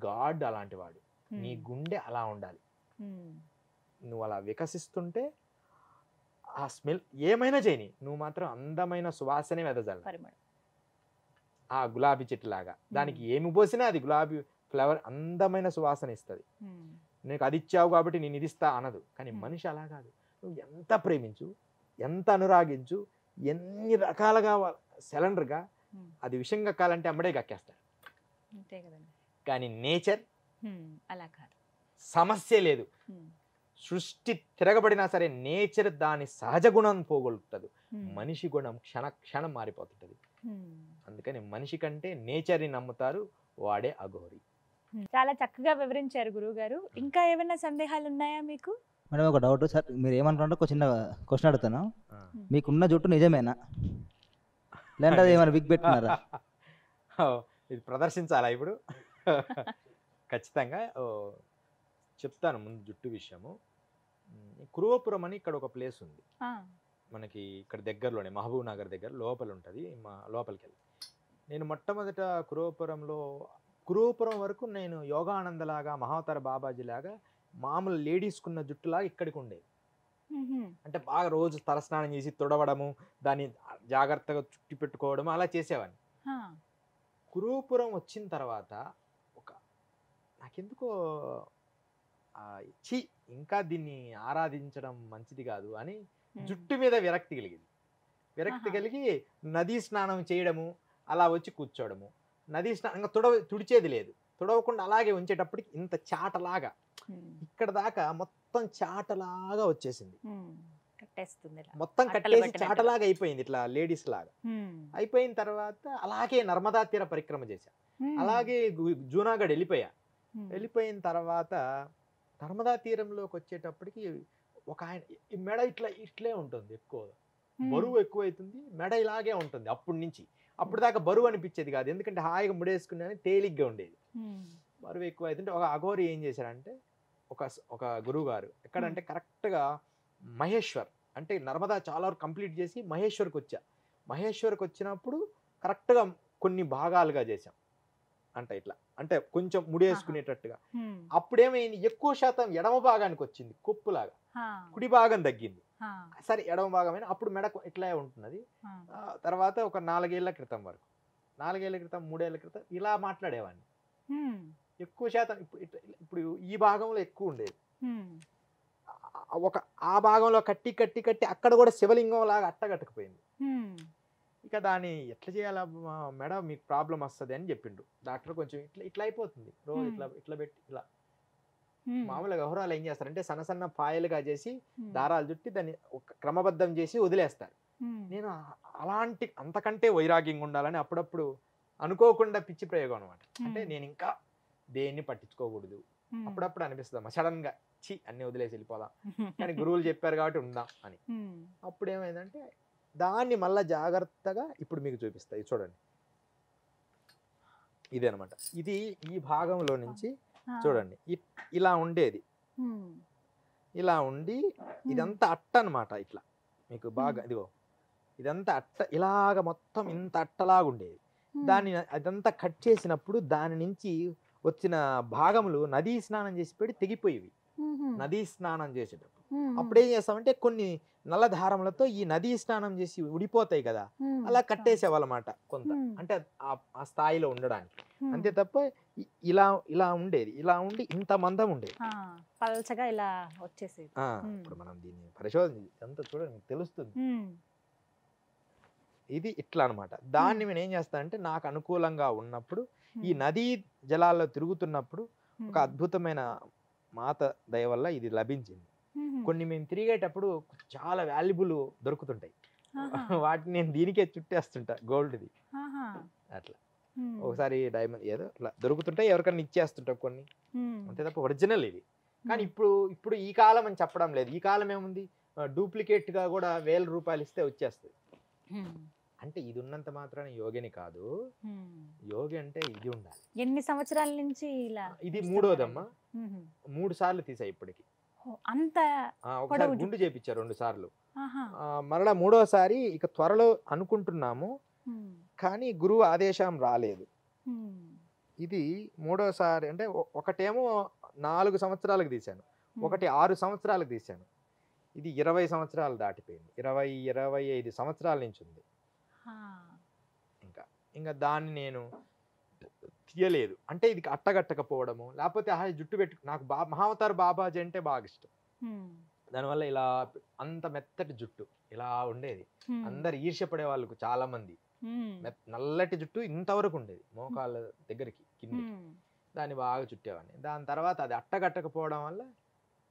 గాడ్ అలాంటి వాడు, నీ గుండె అలా ఉండాలి. నువ్వు అలా వికసిస్తుంటే ఆ స్మెల్ ఏమైనా చేయని, నువ్వు మాత్రం అందమైన సువాసనే వెదజాలి. ఆ గులాబీ చెట్టు లాగా దానికి ఏమి పోసినా అది గులాబీ ఫ్లవర్ అందమైన సువాసన ఇస్తుంది. నీకు అది ఇచ్చావు కాబట్టి నేను ఇది ఇస్తా అనదు. కానీ మనిషి అలా కాదు. నువ్వు ఎంత ప్రేమించు, ఎంత అనురాగించు, ఎన్ని రకాలుగా సిలిండర్గా అది విషయం కక్కాలంటే అమ్మడే కక్కేస్తాడు. కానీ నేచర్ అలా కాదు, సమస్య లేదు. సృష్టి తిరగబడినా సరే నేచర్ దాని సహజ గుణం పోగొడుతుంది, మనిషి గుణం క్షణ క్షణం మారిపోతుంటది. అందుకని మనిషి కంటే నేచర్ని నమ్ముతారు, వాడే అఘోరి. చాలా చక్కగా వివరించారు గురువు గారు. ఇంకా ఏమైనా సందేహాలు ఉన్నాయా మీకు? మేడం ఒక డౌట్ సార్, మీరు ఏమంటారంటే ఒక చిన్న క్వశ్చన్ అడుగుతాను. మీకున్న జుట్టు నిజమేనా, లేదంటే అది ఏమైనా విగ్ పెట్టినారా? ఇది ప్రదర్శించాలా ఇప్పుడు? ఖచ్చితంగా చెప్తాను. ముందు జుట్టు విషయము, కురువపురం అని ఇక్కడ ఒక ప్లేస్ ఉంది మనకి, ఇక్కడ దగ్గరలోనే మహబూబ్ నగర్ దగ్గర లోపల ఉంటుంది. లోపలికి వెళ్ళి నేను మొట్టమొదట కురువపురం వరకు నేను యోగానందలాగా మహావతార బాబాజీలాగా మామూలు లేడీస్కున్న జుట్టులాగా ఇక్కడికి ఉండేది. అంటే బాగా రోజు తలస్నానం చేసి తుడవడము, దాన్ని జాగ్రత్తగా చుట్టి పెట్టుకోవడము అలా చేసేవాడిని. కురువపురం వచ్చిన తర్వాత నాకెందుకో ఇంకా దీన్ని ఆరాధించడం మంచిది కాదు అని జుట్టు మీద విరక్తి కలిగి నదీ స్నానం చేయడము, అలా వచ్చి కూర్చోవడము. నదీ స్నానం తుడిచేది లేదు, తుడవకుండా అలాగే ఉంచేటప్పటికి ఇంత చాటలాగా ఇక్కడ దాకా మొత్తం చాటలాగా వచ్చేసింది, మొత్తం కట్టేసి చాటలాగా అయిపోయింది, ఇట్లా లేడీస్ లాగా అయిపోయిన తర్వాత అలాగే నర్మదా తీర పరిక్రమ చేశా. అలాగే జూనాగఢ్ వెళ్ళిపోయిన తర్వాత నర్మదా తీరంలోకి వచ్చేటప్పటికి ఒక ఆయన మెడ ఇట్లే ఉంటుంది, ఎక్కువ బరువు ఎక్కువ అవుతుంది, మెడ ఇలాగే ఉంటుంది. అప్పుడు దాకా బరువు అనిపించేది కాదు, ఎందుకంటే హాయిగా ముడేసుకునే తేలిగ్గా ఉండేది. బరువు ఎక్కువ అవుతుంటే ఒక అఘోరి ఏం చేశారంటే, ఒక గురువు గారు ఎక్కడంటే కరెక్ట్గా మహేశ్వర్, అంటే నర్మదా చాలా వరకు కంప్లీట్ చేసి మహేశ్వర్కి వచ్చినప్పుడు కరెక్ట్గా కొన్ని భాగాలుగా చేసాం. అంటే ఇట్లా అంటే కొంచెం ముడేసుకునేటట్టుగా. అప్పుడేమైంది, ఎక్కువ శాతం ఎడమ భాగానికి వచ్చింది, కొప్పులాగా. కుడి భాగం తగ్గింది. సరే ఎడమ భాగమైన అప్పుడు మెడ ఇట్లా ఉంటున్నది. తర్వాత ఒక 4 ఏళ్ల క్రితం వరకు, 4 ఏళ్ల క్రితం 3 ఏళ్ల క్రితం ఇలా మాట్లాడేవాడిని. ఎక్కువ శాతం ఇప్పుడు ఈ భాగంలో ఎక్కువ ఉండేది. ఒక ఆ భాగంలో కట్టి కట్టి కట్టి అక్కడ కూడా శివలింగం లాగా అట్టగట్టకపోయింది. ఇక దాన్ని ఎట్లా చేయాలా మేడం, మీకు ప్రాబ్లం వస్తుంది అని చెప్పిండు డాక్టర్. కొంచెం ఇట్లా ఇట్లా అయిపోతుంది రోజు, ఇట్లా ఇట్లా పెట్టి ఇలా. మామూలుగా గహోరాలు ఏం చేస్తారంటే సన్న సన్న పాయలుగా చేసి దారాలు చుట్టి దాన్ని ఒక క్రమబద్ధం చేసి వదిలేస్తారు. నేను అలాంటి అంతకంటే వైరాగ్యంగా ఉండాలని అప్పుడప్పుడు అనుకోకుండా పిచ్చి ప్రయోగం అనమాట. అంటే నేను ఇంకా దేన్ని పట్టించుకోకూడదు. అప్పుడప్పుడు అనిపిస్తుందమ్మా సడన్ గా చి అన్ని వదిలేసి వెళ్ళిపోదాం, కానీ గురువులు చెప్పారు కాబట్టి ఉందాం అని. అప్పుడు ఏమైందంటే దాన్ని మళ్ళా జాగ్రత్తగా ఇప్పుడు మీకు చూపిస్తాయి చూడండి. ఇదే అనమాట. ఇది ఈ భాగంలో నుంచి చూడండి ఇలా ఉండేది, ఇలా ఉండి ఇదంతా అట్ట అనమాట. ఇట్లా మీకు బాగా ఇదిగో ఇదంతా అట్ట, ఇలాగ మొత్తం ఇంత అట్టలాగా ఉండేది. దాన్ని అదంతా కట్ చేసినప్పుడు దాని నుంచి వచ్చిన భాగములు నదీ స్నానం చేసి పెట్టి తెగిపోయేవి. నదీ స్నానం చేసేటప్పుడు అప్పుడు ఏం చేస్తామంటే కొన్ని నల్ల దారములతో ఈ నదీ స్నానం చేసి ఉడిపోతాయి కదా, అలా కట్టేసేవాళ్ళమాట కొంత, అంటే ఆ స్థాయిలో ఉండడానికి. అంతే తప్ప ఇలా ఇలా ఉండేది, ఇలా ఉండి ఇంత మందం ఉండేది, పల్చగా ఇలా వచ్చేసేది. ఇప్పుడు మనం దీన్ని పరిశోధన అంతా చూడండి మీకు తెలుస్తుంది. ఇది ఇట్లా అనమాట. దాన్ని నేను ఏం చేస్తానంటే నాకు అనుకూలంగా ఉన్నప్పుడు ఈ నదీ జలాల్లో తిరుగుతున్నప్పుడు ఒక అద్భుతమైన మాత దయ వల్ల ఇది లభించింది. కొన్ని మేము తిరిగేటప్పుడు చాలా వాల్యుబుల్ దొరుకుతుంటాయి, వాటిని నేను దీనికే చుట్టేస్తుంటా, గోల్డ్ది అట్లా. ఒకసారి డైమండ్ ఏదో అట్లా దొరుకుతుంటాయి, ఎవరికైనా ఇచ్చేస్తుంటాం కొన్ని, అంతే తప్ప ఒరిజినల్ ఇది. కానీ ఇప్పుడు ఈ కాలం అని చెప్పడం లేదు. ఈ కాలం ఏముంది, డూప్లికేట్ గా కూడా 1000 రూపాయలు ఇస్తే వచ్చేస్తుంది. అంటే ఇది ఉన్నంత మాత్రాన యోగిని కాదు, యోగి అంటే ఇది ఉండాలి. ఎన్ని సంవత్సరాల నుంచి ఇలా? ఇది 3వదమ్మా, 3 సార్లు తీసా ఇప్పటికి. అంత ఒకసారి గుండు చేపించారు 2 సార్లు, మరలా 3వసారి ఇక త్వరలో అనుకుంటున్నాము, కానీ గురువు ఆదేశం రాలేదు. ఇది 3వసారి. అంటే ఒకటేమో 4 సంవత్సరాలకు తీశాను, ఒకటి 6 సంవత్సరాలకు తీశాను. ఇది 20 సంవత్సరాలు దాటిపోయింది, 20-25 సంవత్సరాల నుంచి ఉంది. ఇంకా దాన్ని నేను తీయలేదు. అంటే ఇది అట్టగట్టకపోవడము, లేకపోతే జుట్టు పెట్టు, నాకు మహావతార్ బాబాజీ అంటే బాగా ఇష్టం. దానివల్ల ఇలా అంత మెత్తటి జుట్టు ఇలా ఉండేది. అందరు ఈర్ష్యపడే వాళ్ళకు చాలా మంది నల్లటి జుట్టు ఇంతవరకు ఉండేది, మోకాళ్ళ దగ్గరికి కింద. దాన్ని బాగా చుట్టేవాడిని. దాని తర్వాత అది అట్టగట్టకపోవడం వల్ల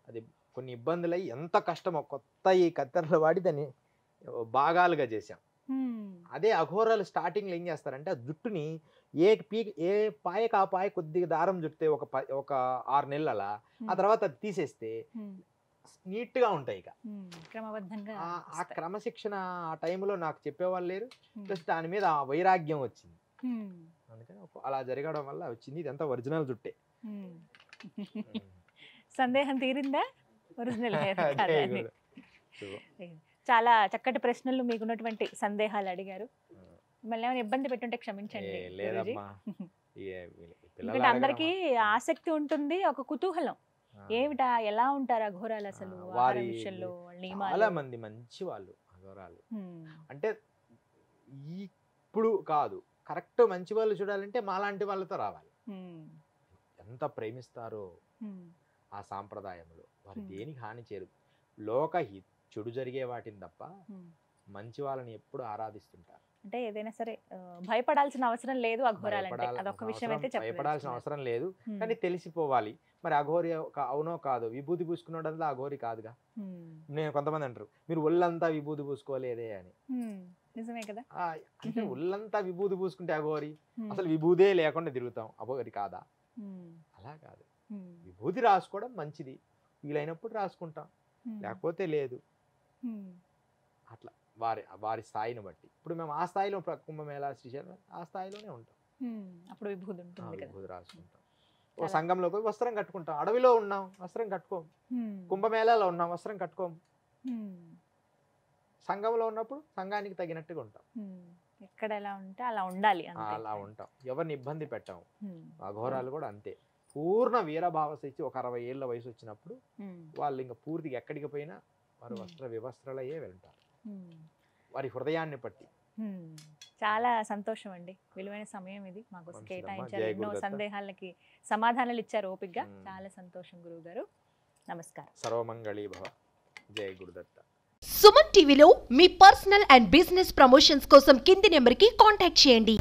అది కొన్ని ఇబ్బందులు అయ్యి ఎంత కష్టమో కొత్త ఈ కత్తెరలు వాడి దాన్ని భాగాలుగా చేశాం. అదే అఘోరాలు స్టార్టింగ్ లో ఏం చేస్తారంటే ఆ జుట్టుని ఏ పాయకు ఆ పాయ కొద్దిగా దారం చుట్టే ఒక 6 నెలలు అలా, ఆ తర్వాత అది తీసేస్తే నీట్ గా ఉంటాయి. ఇక క్రమబద్ధంగా ఆ క్రమశిక్షణ ఆ టైంలో నాకు చెప్పేవాళ్ళు లేరు, ప్లస్ దాని మీద ఆ వైరాగ్యం వచ్చింది. అందుకని అలా జరగడం వల్ల వచ్చింది. ఇదంతా ఒరిజినల్ జుట్టే. సందేహం తీరిందా? ఒరిజినల్ చాలా చక్కటి ప్రశ్నలు, మీకున్నటువంటి సందేహాలు అడిగారు. మిమ్మల్ని ఏమైనా ఇబ్బంది పెట్టుంటే క్షమించండి. ఎందుకంటే అందరికీ ఆసక్తి ఉంటుంది, ఒక కుతూహలం, ఏమిటా ఎలా ఉంటారు అఘోరాలు అసలు, విషయంలో చాలా మంది మంచి వాళ్ళు అఘోరాలు. అంటే ఇప్పుడు కాదు, కరెక్ట్ మంచి వాళ్ళు చూడాలంటే మాలాంటి వాళ్ళతో రావాలి. ఎంత ప్రేమిస్తారో ఆ సాంప్రదాయంలో, వారు దేనికి హాని చేయరు. లోక చెడు జరిగే వాటిని తప్ప మంచి వాళ్ళని ఎప్పుడు ఆరాధిస్తుంటారు. అంటే ఏదైనా సరే భయపడాల్సిన అవసరం లేదు అఘోరాలంటే, అదొక విషయం అయితే భయపడాల్సిన అవసరం లేదు, కానీ తెలిసిపోవాలి. మరి అఘోరి అవునో కాదో, విభూతి పూసుకున్నోడంతా అఘోరి కాదుగా. నేను కొంతమంది అంటారు మీరు ఒళ్ళంతా విభూతి పూసుకోలేదే అని. నిజమే కదా. అంటే ఒళ్ళంతా విభూతి పూసుకుంటే అఘోరి, అసలు విభూదే లేకుండా తిరుగుతాం, అఘోరి కాదా? అలా కాదు, విభూతి రాసుకోవడం మంచిది, వీలైనప్పుడు రాసుకుంటాం, లేకపోతే లేదు. అట్లా వారి స్థాయిని బట్టి. ఇప్పుడు మేము ఆ స్థాయిలో కుంభమేళా శ్రీశైలం ఆ స్థాయిలోనే ఉంటాం, అప్పుడు విభూతి ఉంటుంది, విభూతి రాసుకుంటాం. ఓ సంఘంలోకి వస్త్రం కట్టుకుంటాం, అడవిలో ఉన్నాం వస్త్రం కట్టుకోం, కుంభమేళాలో ఉన్నాం వస్త్రం కట్టుకోం, సంఘంలో ఉన్నప్పుడు సంఘానికి తగినట్టుగా ఉంటాం. ఎక్కడ ఎలా ఉంటే అలా ఉండాలి అంతే. అలా ఉంటాం, ఎవరిని ఇబ్బంది పెట్టాం. ఉమ్, అఘోరాలు కూడా అంతే, పూర్ణ వీరభావ స్థితి. ఒక 60 ఏళ్ళ వయసు వచ్చినప్పుడు ఉమ్, వాళ్ళు ఇంకా పూర్తిగా ఎక్కడికి పోయినా వారు వస్త్ర వివస్త్రాలయ్యే వెళ్తారు, ఉమ్, వారి హృదయాన్ని పట్టి. ఉమ్. చాలా సంతోషం అండి, విలువైన సమయం ఇది మాకు మంచిదమ్మా. కేటాయించారు, జై ఎన్నో గురుదత్త. సందేహాలకి సమాధానాలు ఇచ్చారు ఓపికగా. ఉమ్. చాలా సంతోషం గురువు గారు, నమస్కారం. సర్వమంగళీ భవ. జై గురుదత్త. సుమన్ టీవీలో మీ పర్సనల్ అండ్ బిజినెస్ ప్రమోషన్స్ కోసం కింది నెంబర్కి కాంటాక్ట్ చేయండి.